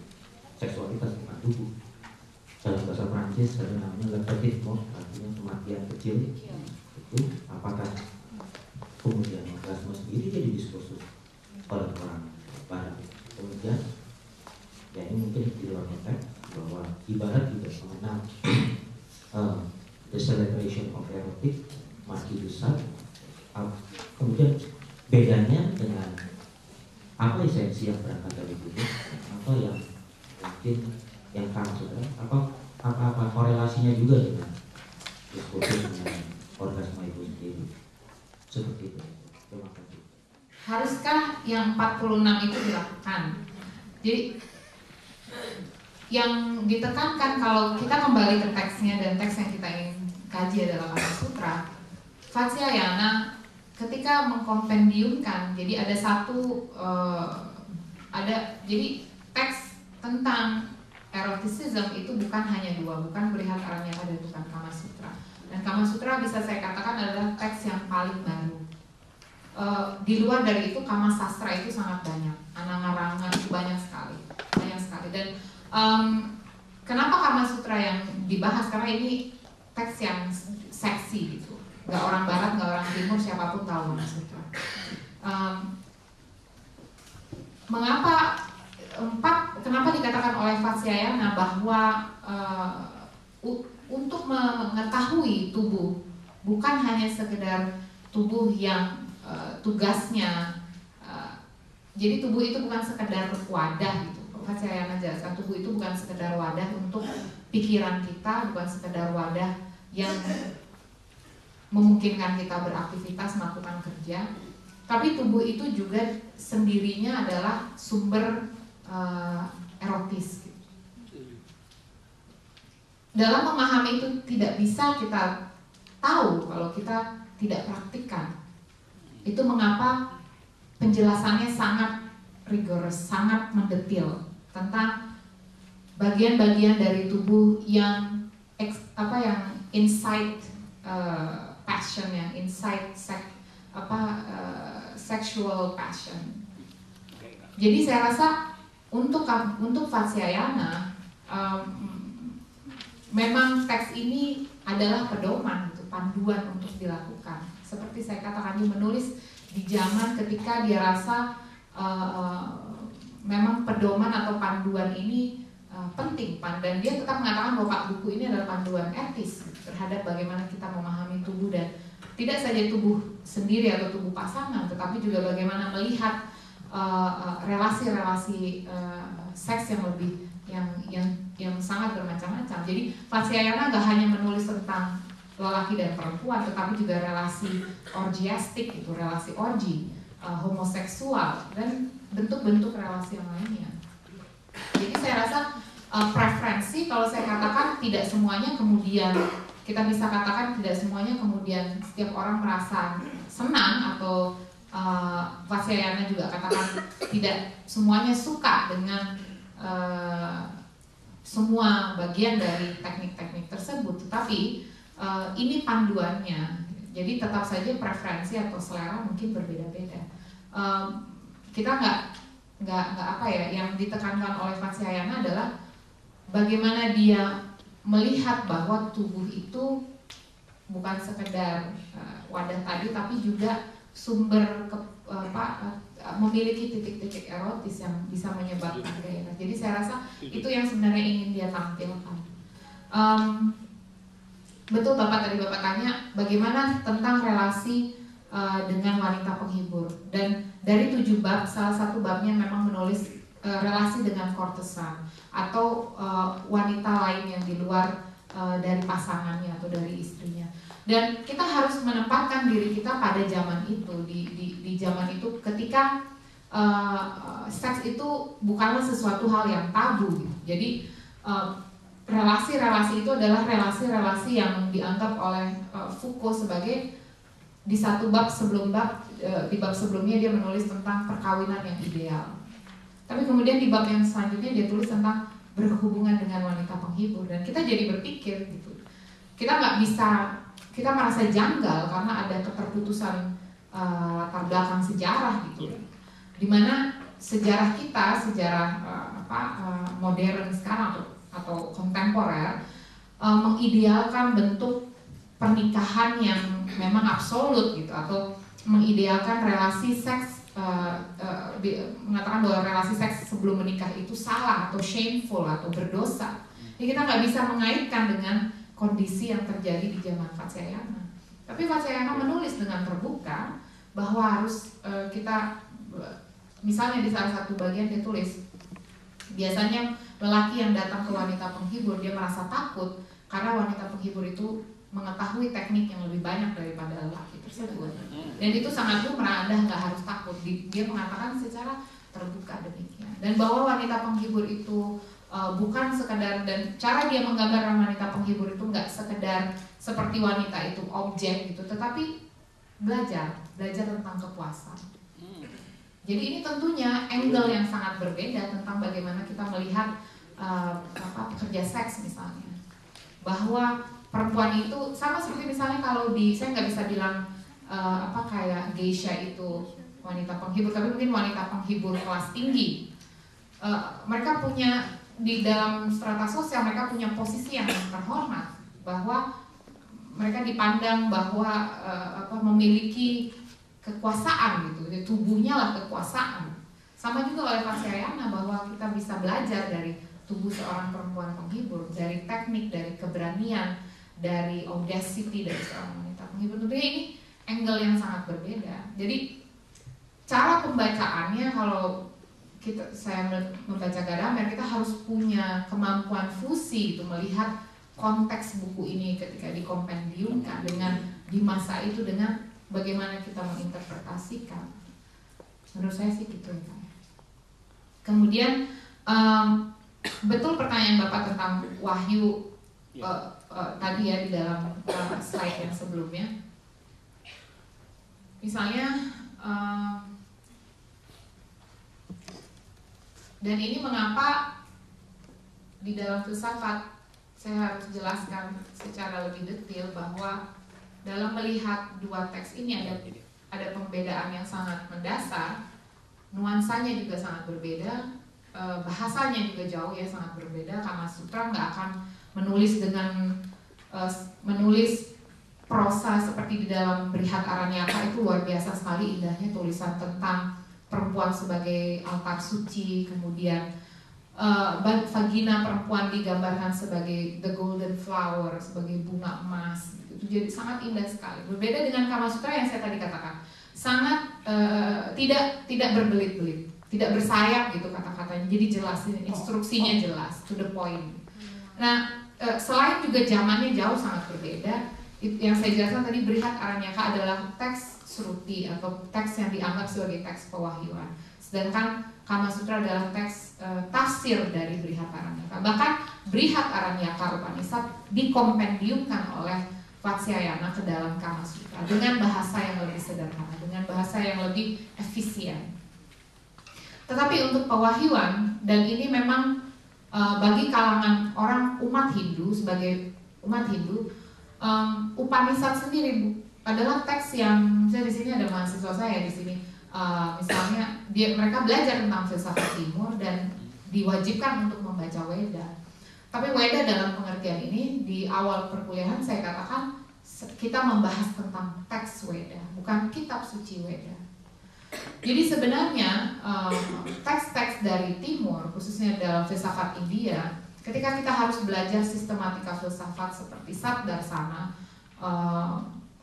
seksualitas dengan tubuh. Dalam bahasa Prancis ada namanya le petit mort, artinya kematian kecil. Itu apakah kemudian orgasme sendiri jadi diskursus oleh orang Barat? Kemudian ya ini mungkin di luar konteks bahwa di Barat juga mengenal the celebration of erotic mati besar. Kemudian bedanya dengan apa esensi yang berangkat dari tubuh, apa yang mungkin yang Kama Sutra, apa korelasinya juga dengan diskursus dengan orgasme itu sendiri, seperti itu. Terima kasih. Haruskah yang 46 itu dilakukan? Jadi yang ditekankan, kalau kita kembali ke teksnya, dan teks yang kita ingin kaji adalah Kama Sutra, Vatsyayana ketika mengkompendiumkan, jadi ada jadi teks tentang eroticism itu bukan hanya dua, bukan Brihat Aranyaka dan bukan Kama Sutra. Dan Kama Sutra bisa saya katakan adalah teks yang paling baru. Di luar dari itu Kama Sastra itu sangat banyak, anang-arangan banyak sekali. Dan kenapa Kama Sutra yang dibahas? Karena ini teks yang seksi gitu. Gak orang Barat, gak orang Timur, siapapun tahu Kama Sutra. Kenapa dikatakan oleh Vatsyayana bahwa untuk mengetahui tubuh bukan hanya sekedar tubuh yang tugasnya, jadi tubuh itu bukan sekedar wadah gitu. Vatsyayana jelaskan tubuh itu bukan sekedar wadah untuk pikiran kita, bukan sekedar wadah yang memungkinkan kita beraktivitas, melakukan kerja, tapi tubuh itu juga sendirinya adalah sumber erotis. Dalam memahami itu tidak bisa kita tahu kalau kita tidak praktikkan. Itu mengapa penjelasannya sangat rigorous, sangat mendetil tentang bagian-bagian dari tubuh yang inside passion, yang inside sexual passion. Jadi saya rasa untuk Vatsyayana memang teks ini adalah pedoman, panduan untuk dilakukan. Seperti saya katakan, dia menulis di zaman ketika dia rasa memang pedoman atau panduan ini penting, dan dia tetap mengatakan bahwa buku ini adalah panduan etis terhadap bagaimana kita memahami tubuh dan tidak saja tubuh sendiri atau tubuh pasangan, tetapi juga bagaimana melihat relasi-relasi seks yang lebih yang sangat bermacam-macam. Jadi Vatsyayana nggak hanya menulis tentang lelaki dan perempuan, tetapi juga relasi orgiastik, itu relasi orgi, homoseksual, dan bentuk-bentuk relasi yang lainnya. Jadi saya rasa preferensi, kalau saya katakan tidak semuanya kemudian, kita bisa katakan tidak semuanya kemudian setiap orang merasa senang, atau Vatsyayana juga katakan tidak semuanya suka dengan semua bagian dari teknik-teknik tersebut, tetapi ini panduannya. Jadi tetap saja preferensi atau selera mungkin berbeda-beda. Kita nggak apa ya, yang ditekankan oleh Vatsyayana adalah bagaimana dia melihat bahwa tubuh itu bukan sekedar wadah tadi, tapi juga sumber memiliki titik-titik erotis yang bisa menyebabkan gairah. Jadi saya rasa itu yang sebenarnya ingin dia tampilkan. Betul Bapak tadi Bapak tanya bagaimana tentang relasi dengan wanita penghibur, dan dari 7 bab salah satu babnya memang menulis relasi dengan kortesan atau wanita lain yang di luar dari pasangannya atau dari istrinya. Dan kita harus menempatkan diri kita pada zaman itu, di zaman itu ketika seks itu bukanlah sesuatu hal yang tabu gitu. Jadi relasi-relasi itu adalah relasi-relasi yang dianggap oleh Foucault sebagai, di satu bab sebelum di bab sebelumnya dia menulis tentang perkawinan yang ideal. Tapi kemudian di bab yang selanjutnya dia tulis tentang berhubungan dengan wanita penghibur, dan kita jadi berpikir gitu. Kita merasa janggal karena ada keterputusan latar belakang sejarah gitu, dimana sejarah kita, modern sekarang atau kontemporer mengidealkan bentuk pernikahan yang memang absolut gitu, atau mengidealkan relasi seks, mengatakan bahwa relasi seks sebelum menikah itu salah atau shameful atau berdosa. Jadi kita nggak bisa mengaitkan dengan kondisi yang terjadi di zaman Vatsyayana. Tapi Vatsyayana menulis dengan terbuka bahwa harus kita, misalnya di salah satu bagian dia tulis, biasanya lelaki yang datang ke wanita penghibur dia merasa takut karena wanita penghibur itu mengetahui teknik yang lebih banyak daripada lelaki tersebut. Dan itu sangat lumrah, Anda nggak harus takut. Dia mengatakan secara terbuka demikian. Dan bahwa wanita penghibur itu bukan sekedar, dan cara dia menggambarkan wanita penghibur itu nggak sekedar seperti wanita itu objek gitu, tetapi belajar tentang kepuasan. Jadi ini tentunya angle yang sangat berbeda tentang bagaimana kita melihat pekerja seks misalnya, bahwa perempuan itu sama seperti misalnya kalau saya nggak bisa bilang kayak geisha itu wanita penghibur, tapi mungkin wanita penghibur kelas tinggi. Mereka punya, di dalam strata sosial mereka punya posisi yang terhormat, bahwa mereka dipandang bahwa memiliki kekuasaan gitu, jadi tubuhnya lah kekuasaan. Sama juga oleh Vatsyayana bahwa kita bisa belajar dari tubuh seorang perempuan penghibur, dari teknik, dari keberanian, dari audacity dari seorang wanita penghibur. Tentunya ini angle yang sangat berbeda. Jadi cara pembacaannya, kalau saya membaca Gadamer, kita harus punya kemampuan fusi itu, melihat konteks buku ini ketika dikompendiumkan dengan di masa itu, dengan bagaimana kita menginterpretasikan. Menurut saya sih gitu ya. Kemudian betul pertanyaan Bapak tentang wahyu tadi ya di dalam slide yang sebelumnya. Misalnya dan ini mengapa di dalam filsafat saya harus jelaskan secara lebih detail bahwa dalam melihat dua teks ini ada pembedaan yang sangat mendasar, nuansanya juga sangat berbeda, bahasanya juga jauh ya sangat berbeda. Kamasutra nggak akan menulis dengan menulis prosa seperti di dalam Brihat Aranyaka. Itu luar biasa sekali indahnya, tulisan tentang perempuan sebagai altar suci, kemudian vagina perempuan digambarkan sebagai the golden flower, sebagai bunga emas gitu. Jadi sangat indah sekali. Berbeda dengan Kama Sutra yang saya tadi katakan, sangat tidak berbelit-belit, tidak bersayap gitu kata-katanya. Jadi jelas, instruksinya jelas, to the point. Nah, selain juga zamannya jauh sangat berbeda, yang saya jelaskan tadi, Brihat Aranyaka adalah teks Sruti atau teks yang dianggap sebagai teks pewahyuan. Sedangkan Kama Sutra adalah teks tafsir dari Brihat Aranyaka. Bahkan Brihat Aranyaka Upanishad dikompendiumkan oleh Vatsyayana ke dalam Kama Sutra dengan bahasa yang lebih sederhana, dengan bahasa yang lebih efisien. Tetapi untuk pewahyuan, dan ini memang bagi kalangan orang umat Hindu, sebagai umat Hindu, Upanishad sendiri adalah teks yang, misalnya di sini ada mahasiswa saya di sini. Misalnya mereka belajar tentang filsafat timur dan diwajibkan untuk membaca Weda. Tapi Weda dalam pengertian ini di awal perkuliahan saya katakan kita membahas tentang teks Weda, bukan kitab suci Weda. Jadi sebenarnya teks-teks dari timur, khususnya dalam filsafat India, ketika kita harus belajar sistematika filsafat seperti Sabdarsana,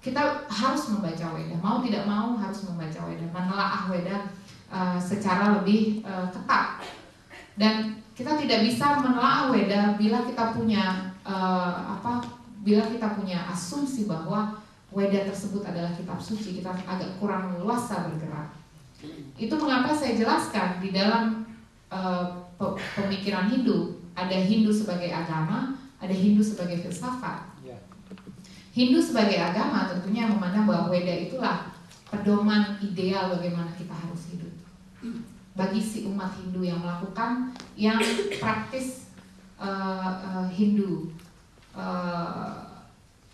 kita harus membaca Weda, mau tidak mau harus membaca Weda, menelaah Weda secara lebih ketat. Dan kita tidak bisa menelaah Weda bila kita punya asumsi bahwa Weda tersebut adalah kitab suci. Kita agak kurang leluasa bergerak. Itu mengapa saya jelaskan di dalam pemikiran Hindu, ada Hindu sebagai agama, ada Hindu sebagai filsafat. Hindu sebagai agama tentunya memandang bahwa Weda itulah pedoman ideal bagaimana kita harus hidup. Bagi si umat Hindu yang melakukan, yang praktis Hindu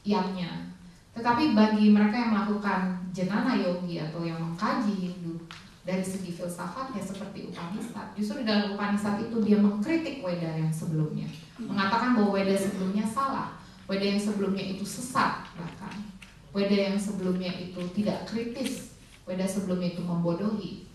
yamnya. Tetapi bagi mereka yang melakukan jenana yogi atau yang mengkaji Hindu dari segi filsafatnya seperti Upanishad, justru di dalam Upanishad itu dia mengkritik Weda yang sebelumnya, mengatakan bahwa Weda sebelumnya salah. Weda yang sebelumnya itu sesat, bahkan Weda yang sebelumnya itu tidak kritis, Weda sebelumnya itu membodohi.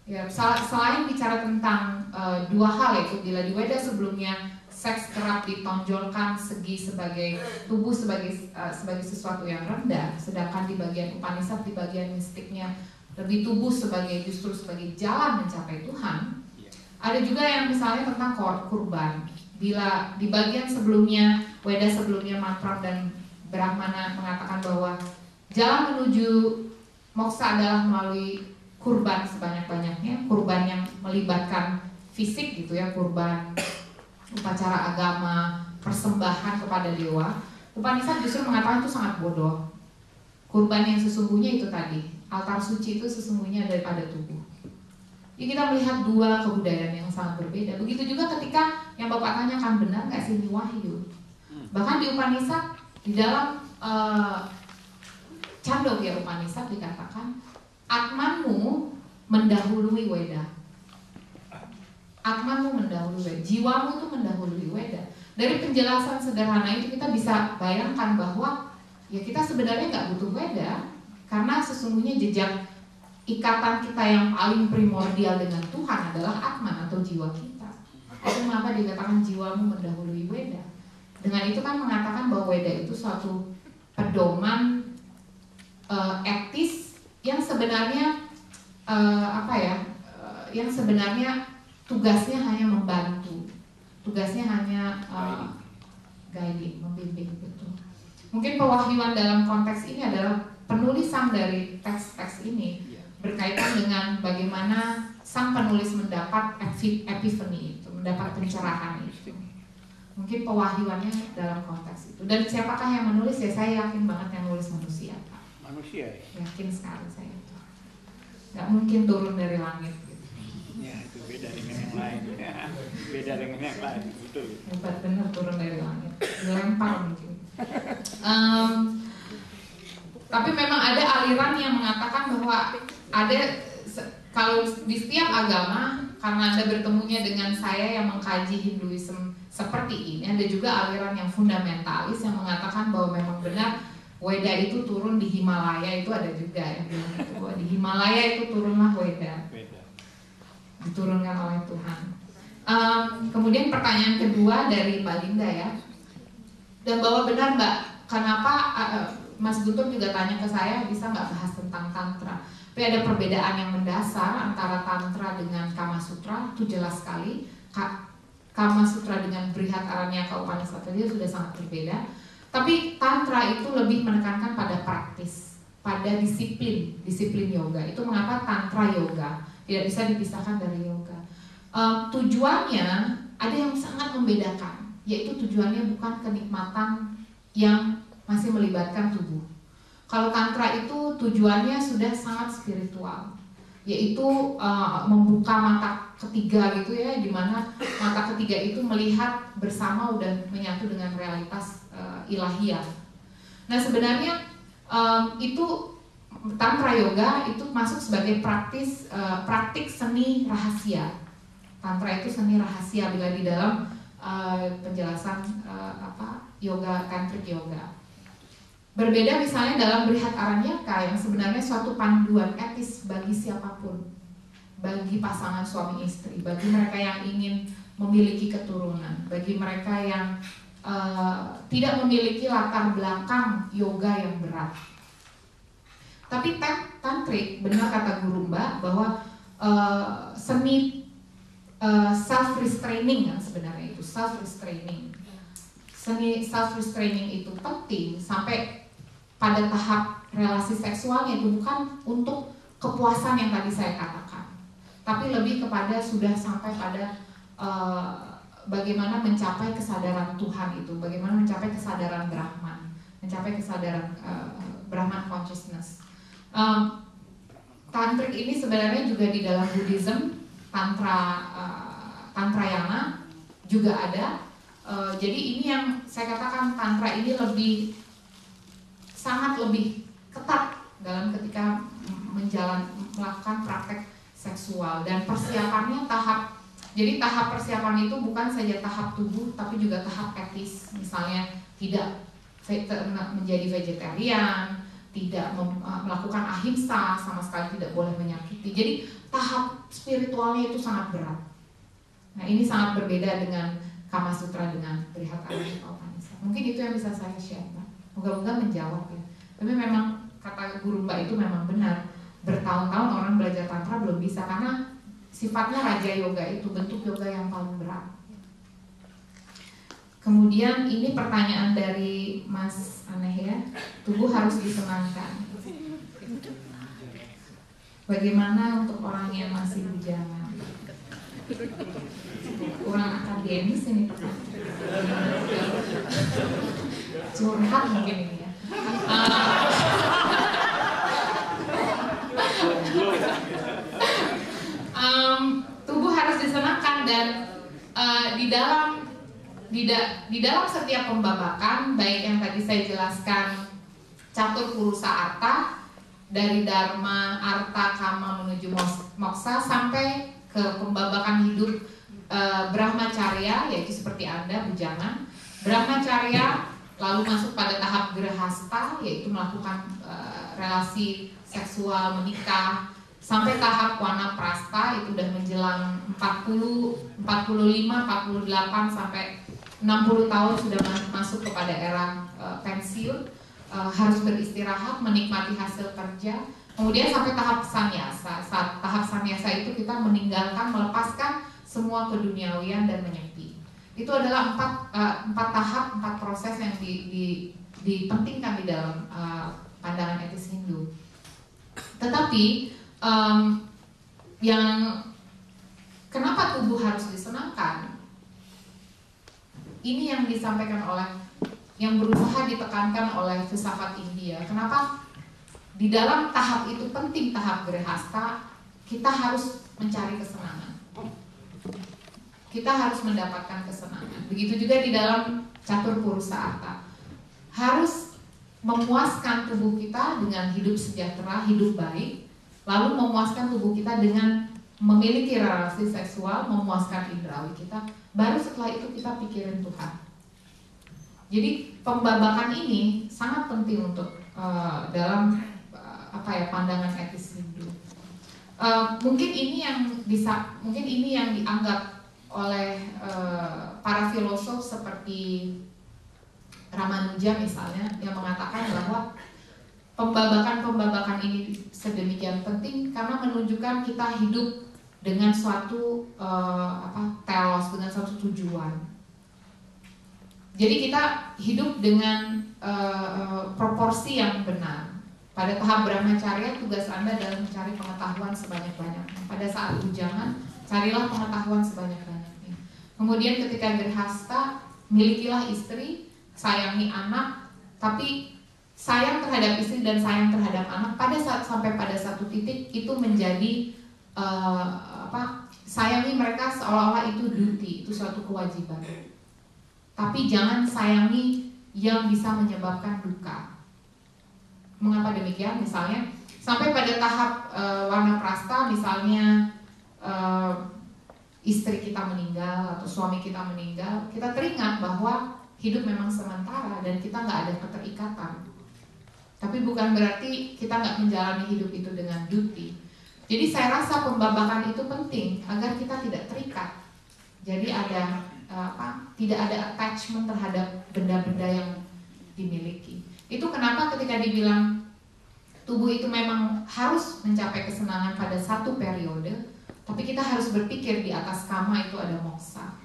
Ya, selain bicara tentang dua hal, yaitu bila di Weda sebelumnya seks kerap ditonjolkan segi sebagai tubuh sebagai sesuatu yang rendah, sedangkan di bagian Upanishad, di bagian mistiknya lebih tubuh justru sebagai jalan mencapai Tuhan. Ada juga yang misalnya tentang kurban. Bila di bagian sebelumnya, Weda sebelumnya Mantra dan Brahmana mengatakan bahwa jalan menuju moksa adalah melalui kurban sebanyak-banyaknya, kurban yang melibatkan fisik gitu ya, kurban upacara agama, persembahan kepada dewa. Upanishad justru mengatakan itu sangat bodoh. Kurban yang sesungguhnya itu tadi, altar suci itu sesungguhnya daripada tubuh. Jadi kita melihat dua kebudayaan yang sangat berbeda. Begitu juga ketika yang Bapak tanyakan, benar nggak sih ini wahyu? Bahkan di Upanishad, di dalam Chandogya Upanishad dikatakan Atmanmu mendahului Weda. Atmanmu mendahului Weda. Jiwamu itu mendahului Weda. Dari penjelasan sederhana itu kita bisa bayangkan bahwa ya kita sebenarnya nggak butuh Weda, karena sesungguhnya jejak ikatan kita yang paling primordial dengan Tuhan adalah Atman atau jiwa kita. Itu mengapa dikatakan jiwamu mendahului Weda. Dengan itu kan mengatakan bahwa Weda itu suatu pedoman etis yang sebenarnya yang sebenarnya tugasnya hanya membantu, tugasnya hanya guiding, membimbing gitu. Mungkin pewahyuan dalam konteks ini adalah penulisan dari teks-teks ini berkaitan dengan bagaimana sang penulis mendapat epiphany itu, mendapat pencerahan itu. Mungkin pewahyuannya dalam konteks itu. Dan siapakah yang menulis? Ya saya yakin banget yang nulis manusia. Manusia ya? Yakin sekali saya. Nggak mungkin turun dari langit. Gitu. Ya itu beda dengan yang lain. Ya. Beda dengan yang lain, betul. Hebat benar turun dari langit. Dilempar mungkin. Tapi memang ada aliran yang mengatakan bahwa ada, kalau di setiap agama, karena Anda bertemunya dengan saya yang mengkaji Hinduism seperti ini, ada juga aliran yang fundamentalis yang mengatakan bahwa memang benar Weda itu turun di Himalaya, itu ada juga yang bilang gitu, bahwa di Himalaya itu turunlah Weda. diturunkan oleh Tuhan. Kemudian pertanyaan kedua dari Mbak Linda ya, dan bahwa benar Mbak, kenapa Mas Guntur juga tanya ke saya, bisa nggak bahas tentang Tantra? Tapi ada perbedaan yang mendasar antara Tantra dengan Kama Sutra, itu jelas sekali. Kama Sutra dengan Brihat Aranyaka Upanishad dia sudah sangat berbeda. Tapi Tantra itu lebih menekankan pada praktis, pada disiplin yoga. Itu mengapa Tantra yoga tidak bisa dipisahkan dari yoga. Tujuannya ada yang sangat membedakan, yaitu tujuannya bukan kenikmatan yang masih melibatkan tubuh. Kalau Tantra itu tujuannya sudah sangat spiritual, yaitu membuka mata ketiga gitu ya, di mana mata ketiga itu melihat bersama udah menyatu dengan realitas ilahiyah. Nah sebenarnya itu Tantra yoga itu masuk sebagai praktik seni rahasia. Tantra itu seni rahasia bila di dalam penjelasan yoga, tantric yoga. Berbeda misalnya dalam Brihat Aranyaka yang sebenarnya suatu panduan etis bagi siapapun, bagi pasangan suami istri, bagi mereka yang ingin memiliki keturunan, bagi mereka yang tidak memiliki latar belakang yoga yang berat. Tapi tantrik, benar kata Guru Mbak, bahwa seni self-restraining kan sebenarnya itu, self-restraining. Seni self-restraining itu penting sampai pada tahap relasi seksualnya itu bukan untuk kepuasan yang tadi saya katakan, tapi lebih kepada sudah sampai pada bagaimana mencapai kesadaran Tuhan itu, bagaimana mencapai kesadaran Brahman, mencapai kesadaran Brahman consciousness. Tantrik ini sebenarnya juga di dalam Buddhism, Tantrayana juga ada. Jadi ini yang saya katakan Tantra ini sangat lebih ketat dalam ketika melakukan praktek seksual, dan persiapannya jadi tahap persiapan itu bukan saja tahap tubuh tapi juga tahap etis, misalnya tidak menjadi vegetarian, tidak melakukan ahimsa, sama sekali tidak boleh menyakiti. Jadi tahap spiritualnya itu sangat berat. Nah ini sangat berbeda dengan Kama Sutra dengan Brihat Aranyaka Upanishad. Mungkin itu yang bisa saya share, Mbak. Moga-moga menjawab ya. Tapi memang kata Guru Mbak itu memang benar. Bertahun-tahun orang belajar Tantra belum bisa karena sifatnya Raja Yoga itu bentuk yoga yang paling berat. Kemudian ini pertanyaan dari Mas Aneh ya, tubuh harus disenangkan. Bagaimana untuk orang yang masih bujangan? Kurang akademis ini curhat mungkin ini ya. Tubuh harus disenangkan, dan di dalam setiap pembabakan, baik yang tadi saya jelaskan catur purusa arta, dari dharma, arta, kama menuju moksa, sampai ke pembabakan hidup brahmacharya, yaitu seperti Anda bujangan, brahmacharya, lalu masuk pada tahap grahasta, yaitu melakukan relasi seksual, menikah, sampai tahap wanaprasta, itu udah menjelang 40, 45, 48 sampai 60 tahun sudah masuk kepada era pensiun, harus beristirahat, menikmati hasil kerja. Kemudian sampai tahap sannyasa. Saat tahap sannyasa itu kita meninggalkan, melepaskan semua keduniawian dan menyepi. Itu adalah empat tahap, 4 proses yang dipentingkan di dalam pandangan etis Hindu. Tetapi yang kenapa tubuh harus disenangkan? Ini yang disampaikan oleh, yang berusaha ditekankan oleh filsafat India. Kenapa di dalam tahap itu penting, tahap grahasta, kita harus mencari kesenangan. Kita harus mendapatkan kesenangan. Begitu juga di dalam catur purusa arta. Harus memuaskan tubuh kita dengan hidup sejahtera, hidup baik, lalu memuaskan tubuh kita dengan memiliki relasi seksual, memuaskan indrawi kita. Baru setelah itu kita pikirin Tuhan. Jadi pembabakan ini sangat penting untuk dalam pandangan etis Hindu. Mungkin ini yang dianggap oleh para filosof seperti Ramanuja misalnya, yang mengatakan bahwa pembabakan ini sedemikian penting karena menunjukkan kita hidup dengan suatu telos, dengan suatu tujuan. Jadi kita hidup dengan proporsi yang benar. Pada tahap brahmacharya, tugas Anda adalah mencari pengetahuan sebanyak-banyaknya. Pada saat bujangan, carilah pengetahuan sebanyak-banyaknya. Kemudian ketika gerhasta, milikilah istri, sayangi anak, tapi sayang terhadap istri dan sayang terhadap anak sampai pada satu titik itu menjadi sayangi mereka seolah-olah itu duty, itu suatu kewajiban. Tapi jangan sayangi yang bisa menyebabkan duka. Mengapa demikian? Misalnya sampai pada tahap wanaprastha, misalnya istri kita meninggal atau suami kita meninggal, kita teringat bahwa hidup memang sementara dan kita nggak ada keterikatan. Tapi bukan berarti kita nggak menjalani hidup itu dengan duty. Jadi saya rasa pembabakan itu penting agar kita tidak terikat. Jadi tidak ada attachment terhadap benda-benda yang dimiliki. Itu kenapa ketika dibilang tubuh itu memang harus mencapai kesenangan pada satu periode, tapi kita harus berpikir di atas kama itu ada moksa.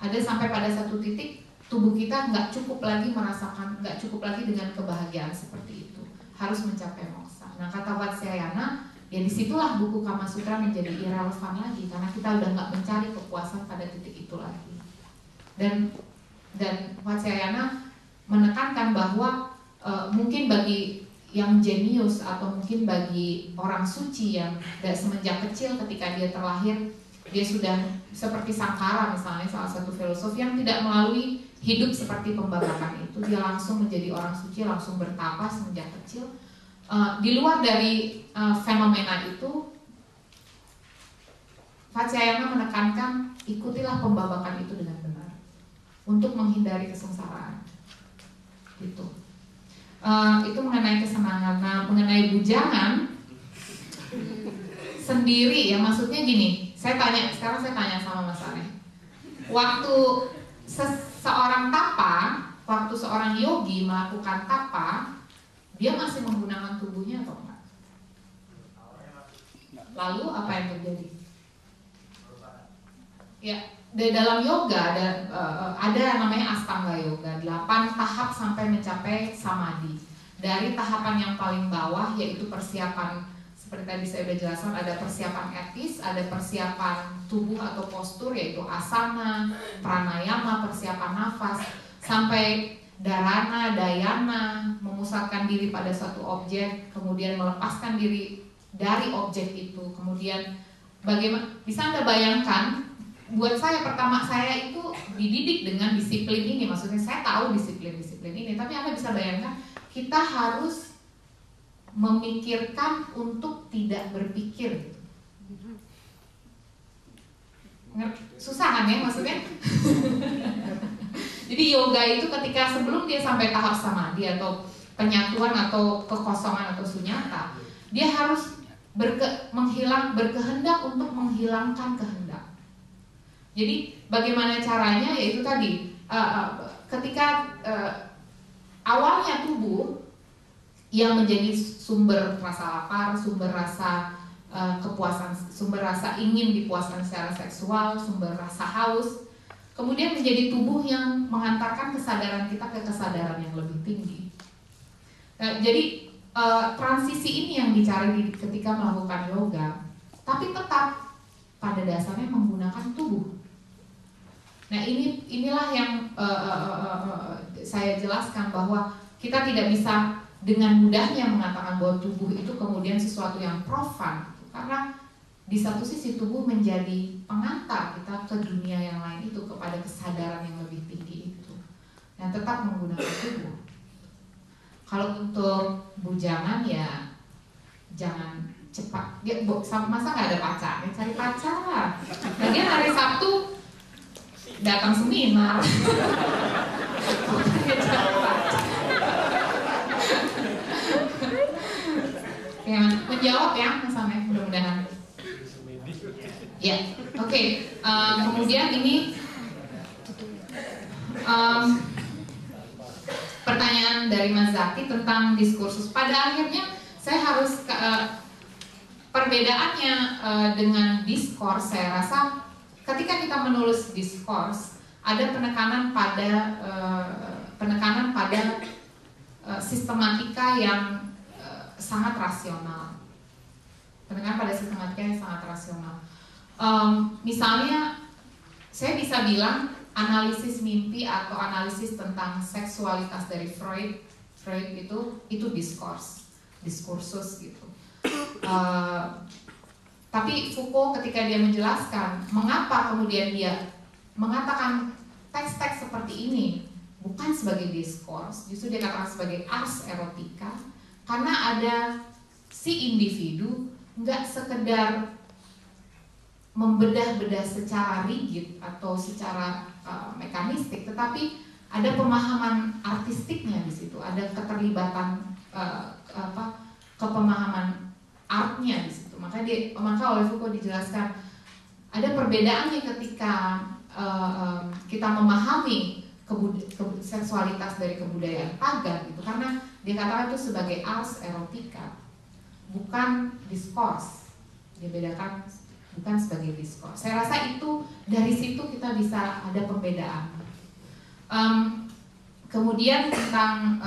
Ada sampai pada satu titik tubuh kita nggak cukup lagi dengan kebahagiaan seperti itu, harus mencapai moksa. Nah, kata Vatsyayana, ya disitulah buku Kama Sutra menjadi irrelevan lagi karena kita udah nggak mencari kepuasan pada titik itu lagi. Dan Vatsyayana menekankan bahwa mungkin bagi yang jenius atau mungkin bagi orang suci yang semenjak kecil ketika dia terlahir dia sudah seperti Sankara misalnya, salah satu filosof yang tidak melalui hidup seperti pembabakan itu, dia langsung menjadi orang suci, langsung bertapa semenjak kecil. Di luar dari fenomena itu, Vatsyayana menekankan ikutilah pembabakan itu dengan benar untuk menghindari kesengsaraan. Itu mengenai kesenangan. Nah, mengenai bujangan sendiri ya, maksudnya gini, sekarang saya tanya sama Mas Areh, waktu seorang tapa, waktu seorang yogi melakukan tapa, dia masih menggunakan tubuhnya atau enggak? Lalu apa yang terjadi? Ya, di dalam yoga ada namanya Astanga Yoga, 8 tahap sampai mencapai samadhi. Dari tahapan yang paling bawah yaitu persiapan, seperti tadi saya sudah jelaskan, ada persiapan etis, ada persiapan tubuh atau postur yaitu asana, pranayama, persiapan nafas, sampai dharana, dayana, memusatkan diri pada satu objek, kemudian melepaskan diri dari objek itu. Kemudian bagaimana bisa Anda bayangkan, buat pertama saya itu dididik dengan disiplin ini, maksudnya saya tahu disiplin ini, tapi Anda bisa bayangkan kita harus memikirkan untuk tidak berpikir. Susah kan ya maksudnya? Jadi yoga itu ketika sebelum dia sampai tahap samadhi atau penyatuan atau kekosongan atau sunyata, dia harus berkehendak untuk menghilangkan kehendak. Jadi bagaimana caranya? Yaitu tadi ketika awalnya tubuh yang menjadi sumber rasa lapar, sumber rasa kepuasan, sumber rasa ingin dipuaskan secara seksual, sumber rasa haus, kemudian menjadi tubuh yang mengantarkan kesadaran kita ke kesadaran yang lebih tinggi. Jadi transisi ini yang dicari ketika melakukan yoga, tapi tetap pada dasarnya menggunakan tubuh. Nah inilah yang saya jelaskan bahwa kita tidak bisa dengan mudahnya mengatakan bahwa tubuh itu kemudian sesuatu yang profan, karena di satu sisi tubuh menjadi pengantar kita ke dunia yang lain itu, kepada kesadaran yang lebih tinggi itu, dan tetap menggunakan tubuh. Kalau untuk bujangan ya jangan cepat, ya, masa nggak ada pacar, ya cari pacar. Lagian hari Sabtu datang seminar. Ya, menjawab ya Mas Ameh, mudah-mudahan. Kemudian ini pertanyaan dari Mas Zaki tentang diskursus. Pada akhirnya saya harus perbedaannya dengan diskurs. Saya rasa ketika kita menulis diskurs ada penekanan pada sistematika yang sangat rasional. Penekanan pada sistematika yang sangat rasional. Misalnya saya bisa bilang analisis mimpi atau analisis tentang seksualitas dari Freud itu diskursus gitu. Tapi Foucault ketika dia menjelaskan mengapa kemudian dia mengatakan teks-teks seperti ini bukan sebagai diskurs, justru dia katakan sebagai ars erotica, karena ada si individu nggak sekedar membedah-bedah secara rigid atau secara mekanistik, tetapi ada pemahaman artistiknya di situ, ada keterlibatan kepemahaman artnya di situ. Maka oleh Foucault dijelaskan ada perbedaannya ketika kita memahami seksualitas dari kebudayaan pagan gitu, karena dia katakan itu sebagai ars erotica, bukan diskurs. Dia bedakan bukan sebagai diskurs. Saya rasa itu dari situ kita bisa ada pembedaan. Kemudian tentang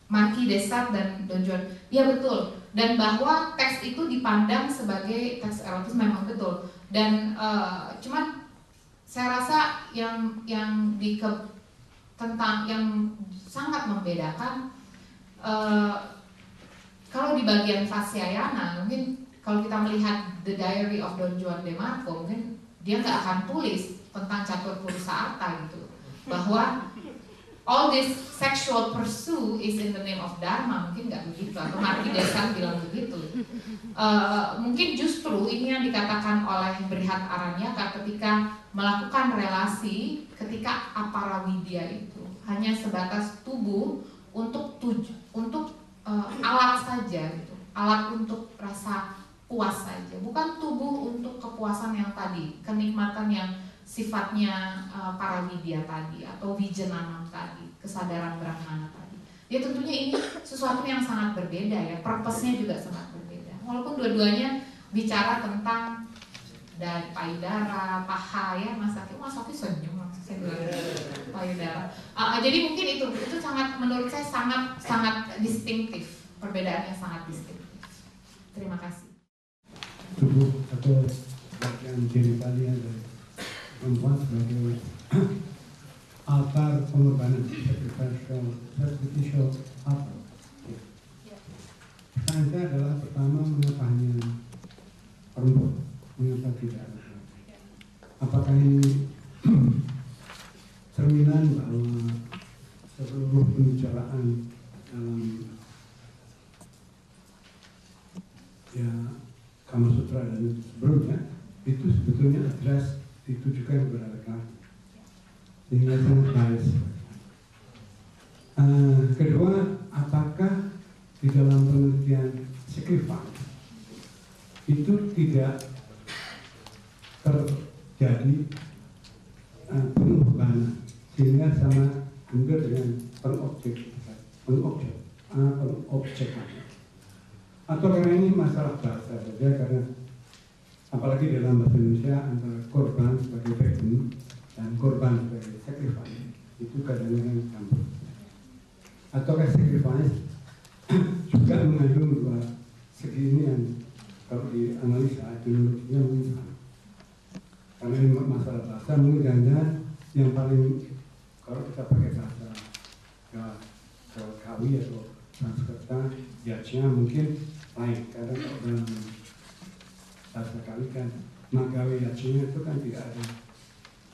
Marquis de Sade dan Don Juan, ya betul. Dan bahwa teks itu dipandang sebagai teks erotis memang betul. Dan cuman saya rasa yang sangat membedakan kalau di bagian Vasiayana mungkin. Kalau kita melihat The Diary of Don Juan de Marco, mungkin dia nggak akan tulis tentang catur Purusa Arta gitu, bahwa all this sexual pursuit is in the name of Dharma, mungkin nggak begitu, atau Marquis de Sade bilang begitu. Mungkin justru ini yang dikatakan oleh Brihat Aranyaka ketika melakukan relasi, ketika aparawidya itu hanya sebatas tubuh untuk alat saja gitu, alat untuk rasa puas saja, bukan tubuh untuk kepuasan yang tadi, kenikmatan yang sifatnya parawidya tadi atau vijanana tadi, kesadaran brahmana tadi. Ya tentunya ini sesuatu yang sangat berbeda ya, purpose-nya juga sangat berbeda. Walaupun dua-duanya bicara tentang dan payudara, paha ya, Mas Zaki senyum saya bilang payudara. Jadi mungkin itu sangat, menurut saya sangat distintif, perbedaannya sangat distintif. Terima kasih. Tubuh atau bagian genitalnya dari perempuan sebagai altar pengorbanan, sacrificial altar. Pertanyaan saya adalah pertama, mengapa hanya perempuan, mengapa tidak laki-laki? Apakah ini cerminan bahwa seluruh pembicaraan dalam Kama Sutra dan sebelumnya itu sebetulnya address ditujukan kepada laki-laki, sehingga sangat bias. Kedua, apakah di dalam penelitian sacrifice itu tidak terjadi pengorbanan sehingga sama juga dengan pengobjekan? Atau karena ini masalah bahasa saja, karena apalagi dalam bahasa Indonesia antara korban sebagai victim dan korban sebagai sacrifice itu kadang-kadang campur. Ataukah sacrifice juga mengandung dua segi ini yang kalau dianalisa etimologinya mungkin sama. Karena ini masalah bahasa mungkin jangan yang paling kalau kita pakai bahasa Kawi atau Sanskerta judge-nya mungkin lain, karena kalau dalam bahasa Kawi kan Magawe judge-nya itu kan tidak ada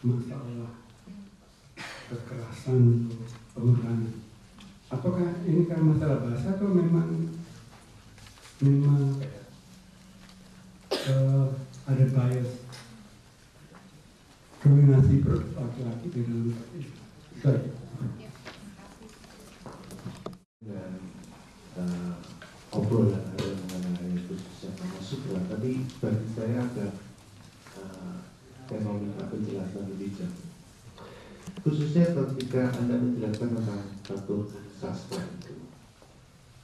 masalah kekerasan atau pengorbanan. Apakah ini kan masalah bahasa atau memang ada bias dominasi laki-laki di dalam itu? Dan obrolan ada mengenai khususnya Kama Sutra, tapi bagi saya agak ketika Anda menjelaskan tentang satu sastra itu,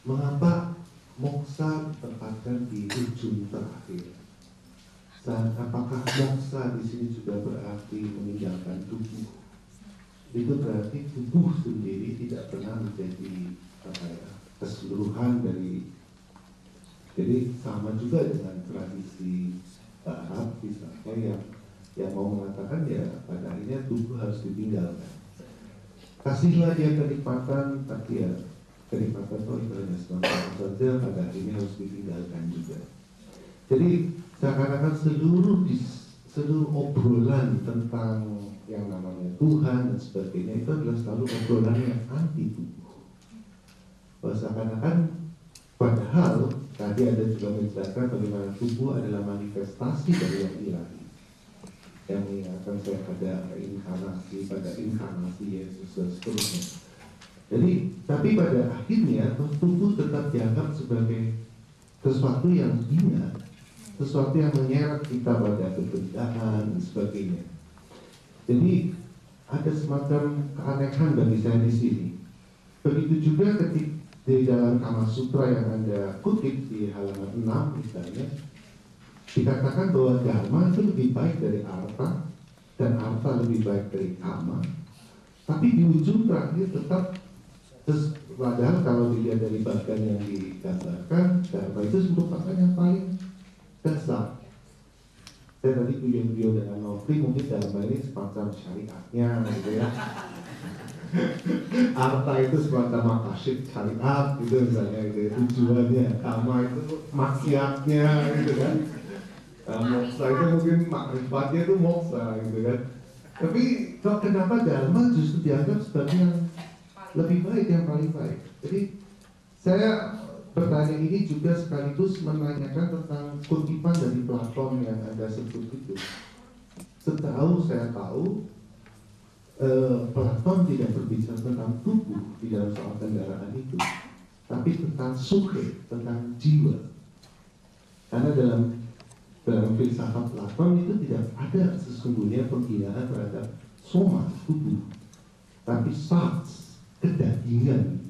mengapa moksa ditempatkan di ujung terakhir? Dan apakah moksa di sini juga berarti meninggalkan tubuh? Itu berarti tubuh sendiri tidak pernah menjadi keseluruhan dari. Jadi sama juga dengan tradisi Arab misalnya yang mau mengatakan ya pada akhirnya tubuh harus ditinggalkan. Kasihlah dia kenikmatan, tapi ya kenikmatan itu ibaratnya sementara saja, pada akhirnya harus ditinggalkan juga. Jadi seakan-akan seluruh obrolan tentang yang namanya Tuhan dan sebagainya itu adalah selalu obrolan yang anti tubuh. Seakan-akan padahal tadi ada juga menjelaskan bagaimana tubuh adalah manifestasi dari yang ilahi, yang mengingatkan saya pada inkarnasi Yesus dan seterusnya. Jadi, tapi pada akhirnya tubuh tetap dianggap sebagai sesuatu yang hina, sesuatu yang menyeret kita pada kebendaan dan sebagainya. Jadi ada semacam keanehan bagi saya di sini. Begitu juga ketika di dalam Kama Sutra yang Anda kutip di halaman 6 misalnya, dikatakan bahwa dharma itu lebih baik dari arta dan arta lebih baik dari kama. Tapi di ujung terakhir tetap, padahal kalau dilihat dari bagian yang digambarkan, dharma itu merupakan yang paling dasar. Saya tadi guyon-guyon dengan Nofri, mungkin dharma ini semacam syariatnya gitu ya. Arta itu semacam makasyid syariat gitu misalnya gitu, tujuannya. Kama itu maksiatnya gitu kan. Moksa itu mungkin makrifatnya itu moksa gitu kan. Tapi kenapa dharma justru dianggap sebagai yang lebih baik, yang paling baik? Jadi saya bertanya ini juga sekaligus menanyakan tentang kutipan dari Platon yang Anda sebut itu. Setahu saya tahu Platon tidak berbicara tentang tubuh di dalam soal kendaraan itu, tapi tentang suhe, tentang jiwa. Karena dalam filsafat Platon itu tidak ada sesungguhnya penghinaan terhadap soma, tubuh, tapi sarx, kedagingan.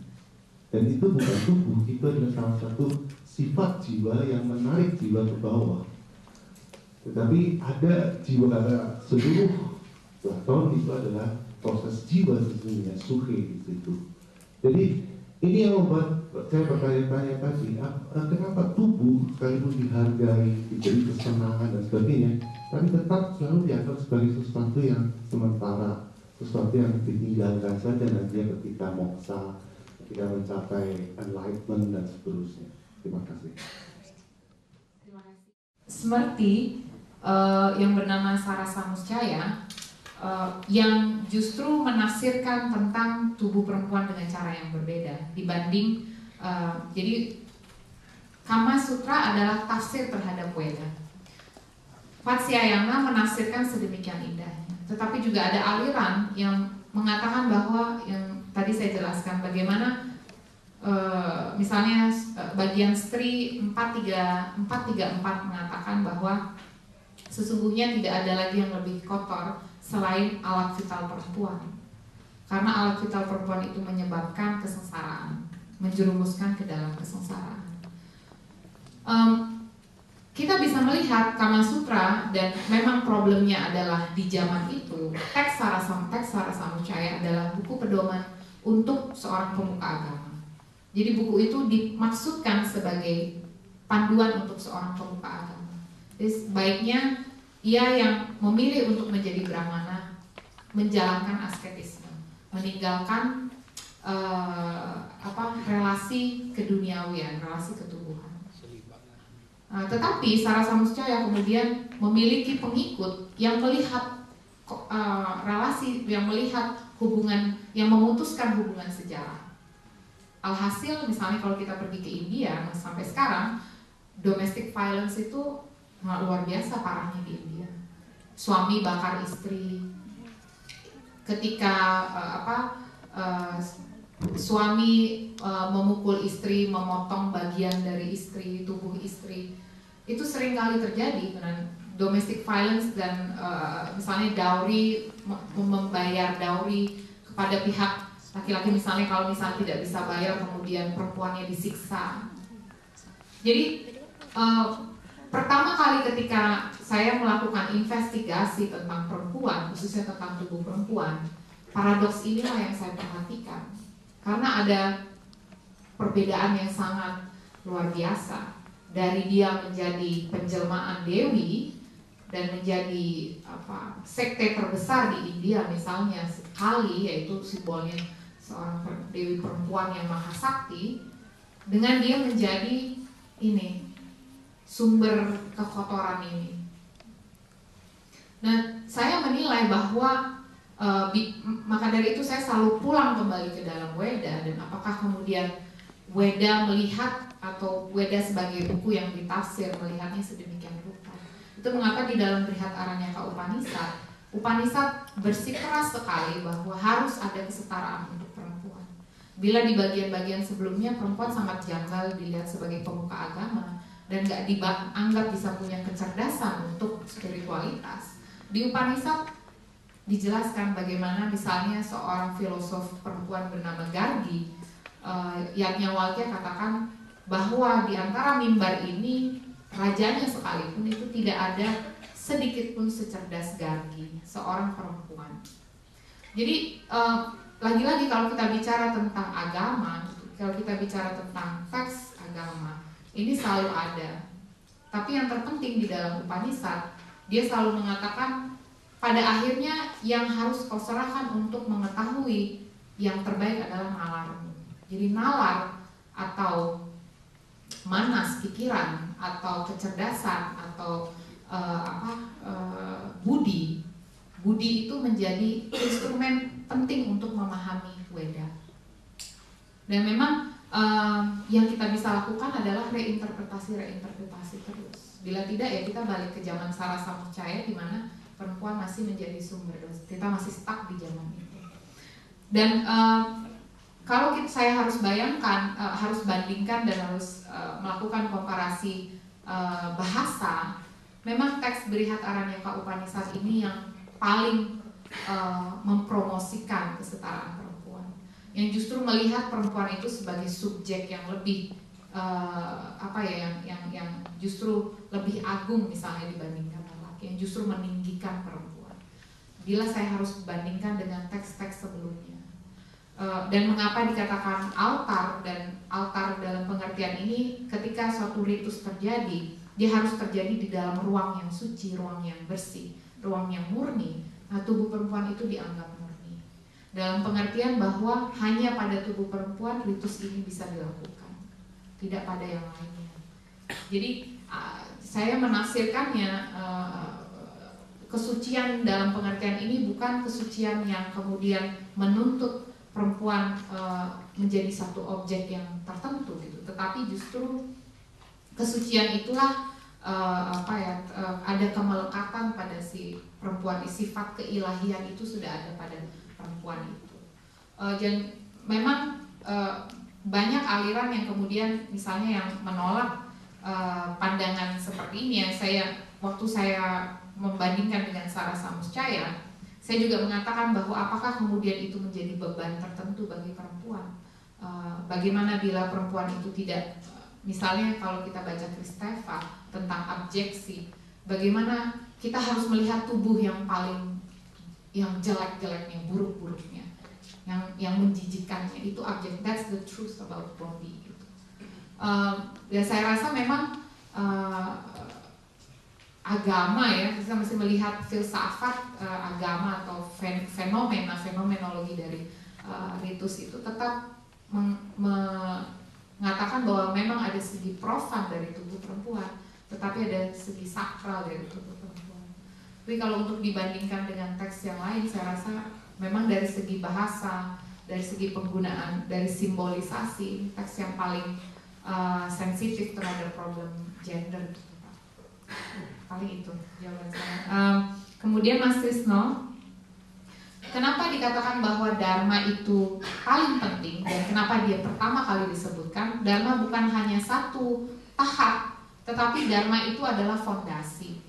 Dan itu bukan tubuh, itu adalah salah satu sifat jiwa yang menarik jiwa ke bawah. Tetapi ada jiwa, kata seluruh Platon itu adalah proses jiwa sesungguhnya, suhe di situ. Jadi ini yang membuat saya bertanya-tanya tadi, kenapa tubuh sekalipun dihargai, diberi kesenangan dan sebagainya, tapi tetap selalu dianggap sebagai sesuatu yang sementara, sesuatu yang ditinggalkan saja nantinya ketika moksa, ketika mencapai enlightenment dan seterusnya. Terima kasih. Seperti yang bernama Sarah Samuscaya, yang justru menafsirkan tentang tubuh perempuan dengan cara yang berbeda dibanding jadi Kama Sutra adalah tafsir terhadap Weda. Vatsyayana menafsirkan sedemikian indahnya, tetapi juga ada aliran yang mengatakan bahwa yang tadi saya jelaskan bagaimana misalnya bagian Stri 434 mengatakan bahwa sesungguhnya tidak ada lagi yang lebih kotor selain alat vital perempuan, karena alat vital perempuan itu menyebabkan kesengsaraan, menjerumuskan ke dalam kesengsaraan. Kita bisa melihat Kama Sutra, dan memang problemnya adalah di zaman itu teks Sarah Samuscaya adalah buku pedoman untuk seorang pemuka agama. Jadi buku itu dimaksudkan sebagai panduan untuk seorang pemuka agama. Jadi sebaiknya ia yang memilih untuk menjadi brahmana menjalankan asketisme, meninggalkan relasi keduniawian, relasi ketubuhan. Tetapi Sarah Samuscaya kemudian memiliki pengikut yang melihat relasi, yang melihat hubungan, yang memutuskan hubungan sejarah. Alhasil misalnya kalau kita pergi ke India sampai sekarang, domestic violence itu luar biasa parahnya di India. Suami bakar istri, ketika suami memukul istri, memotong bagian dari istri, tubuh istri, itu sering kali terjadi dengan domestic violence dan misalnya dowry, membayar dowry, kepada pihak laki-laki, misalnya kalau misalnya tidak bisa bayar kemudian perempuannya disiksa. Jadi pertama kali ketika saya melakukan investigasi tentang perempuan, khususnya tentang tubuh perempuan, paradoks inilah yang saya perhatikan. Karena ada perbedaan yang sangat luar biasa. Dari dia menjadi penjelmaan dewi dan menjadi sekte terbesar di India misalnya, Kali, yaitu simbolnya seorang dewi perempuan yang maha sakti, dengan dia menjadi ini sumber kekotoran ini. Nah, saya menilai bahwa maka dari itu saya selalu pulang kembali ke dalam Weda, dan apakah kemudian Weda melihat atau Weda sebagai buku yang ditafsir melihatnya sedemikian rupa. Itu mengapa di dalam Brihadaranyaka Upanishad bersikeras sekali bahwa harus ada kesetaraan untuk perempuan. Bila di bagian-bagian sebelumnya perempuan sangat janggal dilihat sebagai pemuka agama dan gak dianggap bisa punya kecerdasan untuk spiritualitas, di Upanishad dijelaskan bagaimana misalnya seorang filosof perempuan bernama Gargi, Yajnavalkya katakan bahwa di antara mimbar ini rajanya sekalipun itu tidak ada sedikit pun secerdas Gargi, seorang perempuan. Jadi lagi-lagi kalau kita bicara tentang agama, kalau kita bicara tentang teks agama, ini selalu ada. Tapi yang terpenting di dalam Upanishad, dia selalu mengatakan pada akhirnya yang harus kau serahkan untuk mengetahui yang terbaik adalah nalarmu. Jadi nalar atau manas pikiran atau kecerdasan atau budi itu menjadi instrumen penting untuk memahami Weda. Dan memang yang kita bisa lakukan adalah reinterpretasi terus. Bila tidak ya kita balik ke zaman Sarasa Mucaya di mana perempuan masih menjadi sumber dosa. Kita masih stuck di zaman itu. Dan kalau saya harus bayangkan, harus bandingkan dan harus melakukan komparasi bahasa, memang teks Brihadaranyaka Upanishad ini yang paling mempromosikan kesetaraan perempuan, yang justru melihat perempuan itu sebagai subjek yang lebih yang justru lebih agung misalnya dibandingkan laki, yang justru meninggikan perempuan. Bila saya harus bandingkan dengan teks-teks sebelumnya. Dan mengapa dikatakan altar, dan altar dalam pengertian ini ketika suatu ritus terjadi, dia harus terjadi di dalam ruang yang suci, ruang yang bersih, ruang yang murni. Nah, tubuh perempuan itu dianggap murni. Dalam pengertian bahwa hanya pada tubuh perempuan ritus ini bisa dilakukan, tidak pada yang lainnya. Jadi saya menafsirkannya kesucian dalam pengertian ini bukan kesucian yang kemudian menuntut perempuan menjadi satu objek yang tertentu gitu, tetapi justru kesucian itulah ada kemelekatan pada si perempuan, sifat keilahian itu sudah ada pada perempuan itu. Dan memang banyak aliran yang kemudian misalnya yang menolak pandangan seperti ini. Waktu saya membandingkan dengan Sarasa Mucaya, saya juga mengatakan bahwa apakah kemudian itu menjadi beban tertentu bagi perempuan? Bagaimana bila perempuan itu tidak, misalnya kalau kita baca Kristeva tentang abjeksi, bagaimana kita harus melihat tubuh yang paling, yang jelek-jeleknya, buruk-buruknya, yang menjijikkannya, itu abjek. That's the truth about body. Gitu. Ya saya rasa memang agama ya, kita mesti melihat filsafat agama atau fenomenologi dari ritus itu tetap mengatakan bahwa memang ada segi profan dari tubuh perempuan, tetapi ada segi sakral dari tubuh perempuan. Tapi kalau untuk dibandingkan dengan teks yang lain, saya rasa memang dari segi bahasa, dari segi penggunaan, dari simbolisasi, teks yang paling sensitif terhadap problem gender. Paling itu jawaban saya. Kemudian Mas Trisno, kenapa dikatakan bahwa Dharma itu paling penting dan kenapa dia pertama kali disebutkan? Dharma bukan hanya satu tahap, tetapi Dharma itu adalah fondasi.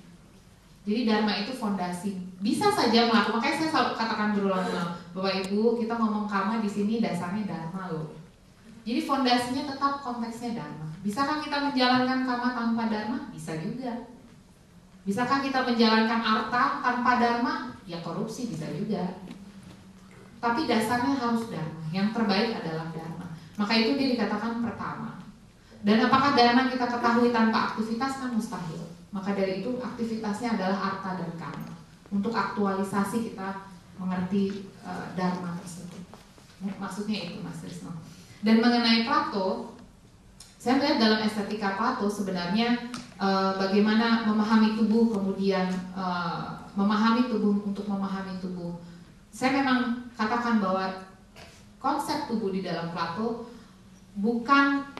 Jadi dharma itu fondasi. Bisa saja melakukan, makanya saya selalu katakan berulang-ulang, Bapak Ibu, kita ngomong karma di sini dasarnya dharma loh. Jadi fondasinya tetap konteksnya dharma. Bisakah kita menjalankan karma tanpa dharma? Bisa juga. Bisakah kita menjalankan arta tanpa dharma? Ya korupsi bisa juga. Tapi dasarnya harus dharma. Yang terbaik adalah dharma. Maka itu dia dikatakan pertama. Dan apakah dharma kita ketahui tanpa aktivitas? Kan mustahil. Maka dari itu aktivitasnya adalah arta dan karma. Untuk aktualisasi kita mengerti dharma tersebut. Maksudnya itu Mas Trisno. Dan mengenai Plato, saya melihat dalam estetika Plato sebenarnya bagaimana memahami tubuh, kemudian memahami tubuh untuk memahami tubuh. Saya memang katakan bahwa konsep tubuh di dalam Plato bukan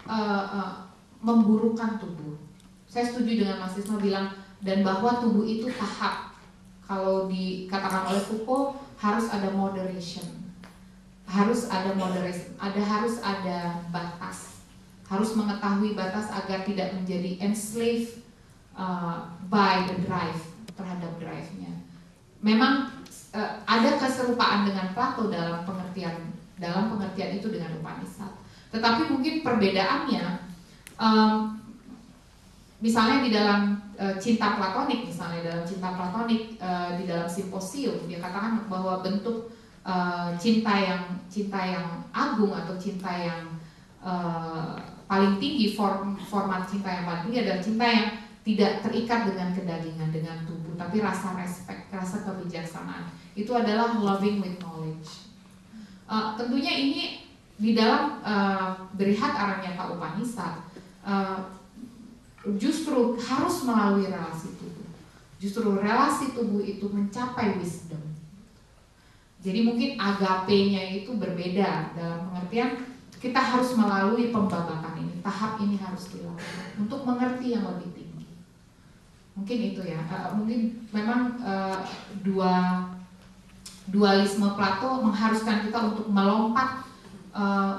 memburukkan tubuh. Saya setuju dengan Mas Tisno bilang, dan bahwa tubuh itu tahap. Kalau dikatakan oleh Foucault, harus ada moderation. Harus ada moderation, harus ada batas. Harus mengetahui batas agar tidak menjadi enslaved by the drive, terhadap drive-nya. Memang ada keserupaan dengan Plato dalam pengertian itu dengan Upanishad. Tetapi mungkin perbedaannya, misalnya di dalam cinta platonik, di dalam simposium dia katakan bahwa bentuk cinta yang agung atau cinta yang paling tinggi, format cinta yang paling tinggi adalah cinta yang tidak terikat dengan kedagingan, dengan tubuh, tapi rasa respect, rasa kebijaksanaan. Itu adalah loving with knowledge. Tentunya ini di dalam Brihat Aranyaka Upanishad justru harus melalui relasi tubuh. Justru relasi tubuh itu mencapai wisdom. Jadi mungkin agape-nya itu berbeda dalam pengertian kita harus melalui pembabakan ini, tahap ini harus dilakukan untuk mengerti yang lebih tinggi. Mungkin itu ya. Mungkin memang dualisme Plato mengharuskan kita untuk melompat,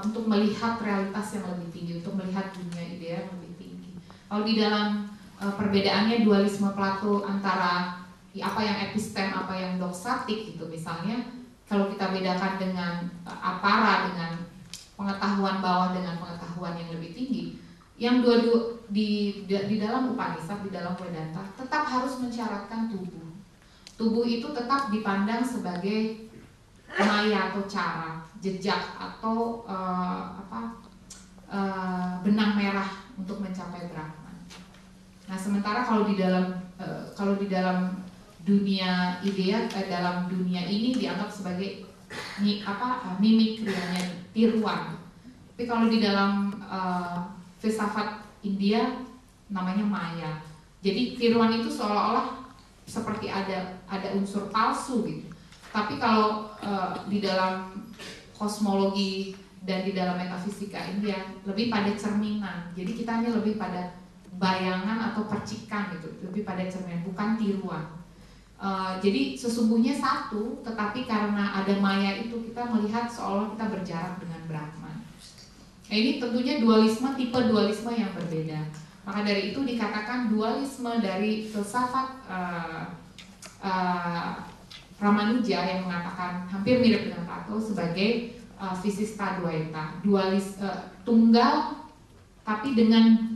untuk melihat realitas yang lebih tinggi, untuk melihat dunia ideal yang lebih tinggi. Kalau di dalam perbedaannya dualisme Plato antara apa yang epistem, apa yang doksatik gitu misalnya, kalau kita bedakan dengan apara, dengan pengetahuan bawah dengan pengetahuan yang lebih tinggi, yang dua-dua di dalam Upanishad, di dalam Vedanta tetap harus mensyaratkan tubuh. Tubuh itu tetap dipandang sebagai maya atau cara, jejak atau benang merah untuk mencapai Brahman. Nah, sementara kalau di dalam dunia ideal, dalam dunia ini dianggap sebagai mimikrianya, tiruan. Tapi kalau di dalam filsafat India namanya maya. Jadi tiruan itu seolah-olah seperti ada unsur palsu gitu. Tapi kalau di dalam kosmologi dan di dalam metafisika India lebih pada cerminan. Jadi kita hanya lebih pada bayangan atau percikan gitu, lebih pada cerminan, bukan tiruan. Jadi sesungguhnya satu, tetapi karena ada maya itu kita melihat seolah kita berjarak dengan Brahman. Nah, ini tentunya dualisme, tipe dualisme yang berbeda. Maka dari itu dikatakan dualisme dari filsafat Ramanuja yang mengatakan hampir mirip dengan Plato sebagai visista duaita, tunggal tapi dengan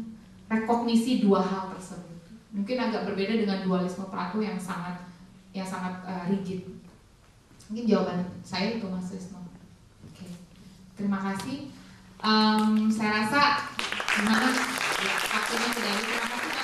rekognisi dua hal tersebut. Mungkin agak berbeda dengan dualisme Plato yang sangat rigid. Mungkin jawaban saya itu Mas Trisno. Oke. Terima kasih. Saya rasa gimana ya, waktunya sudah habis. Terima kasih.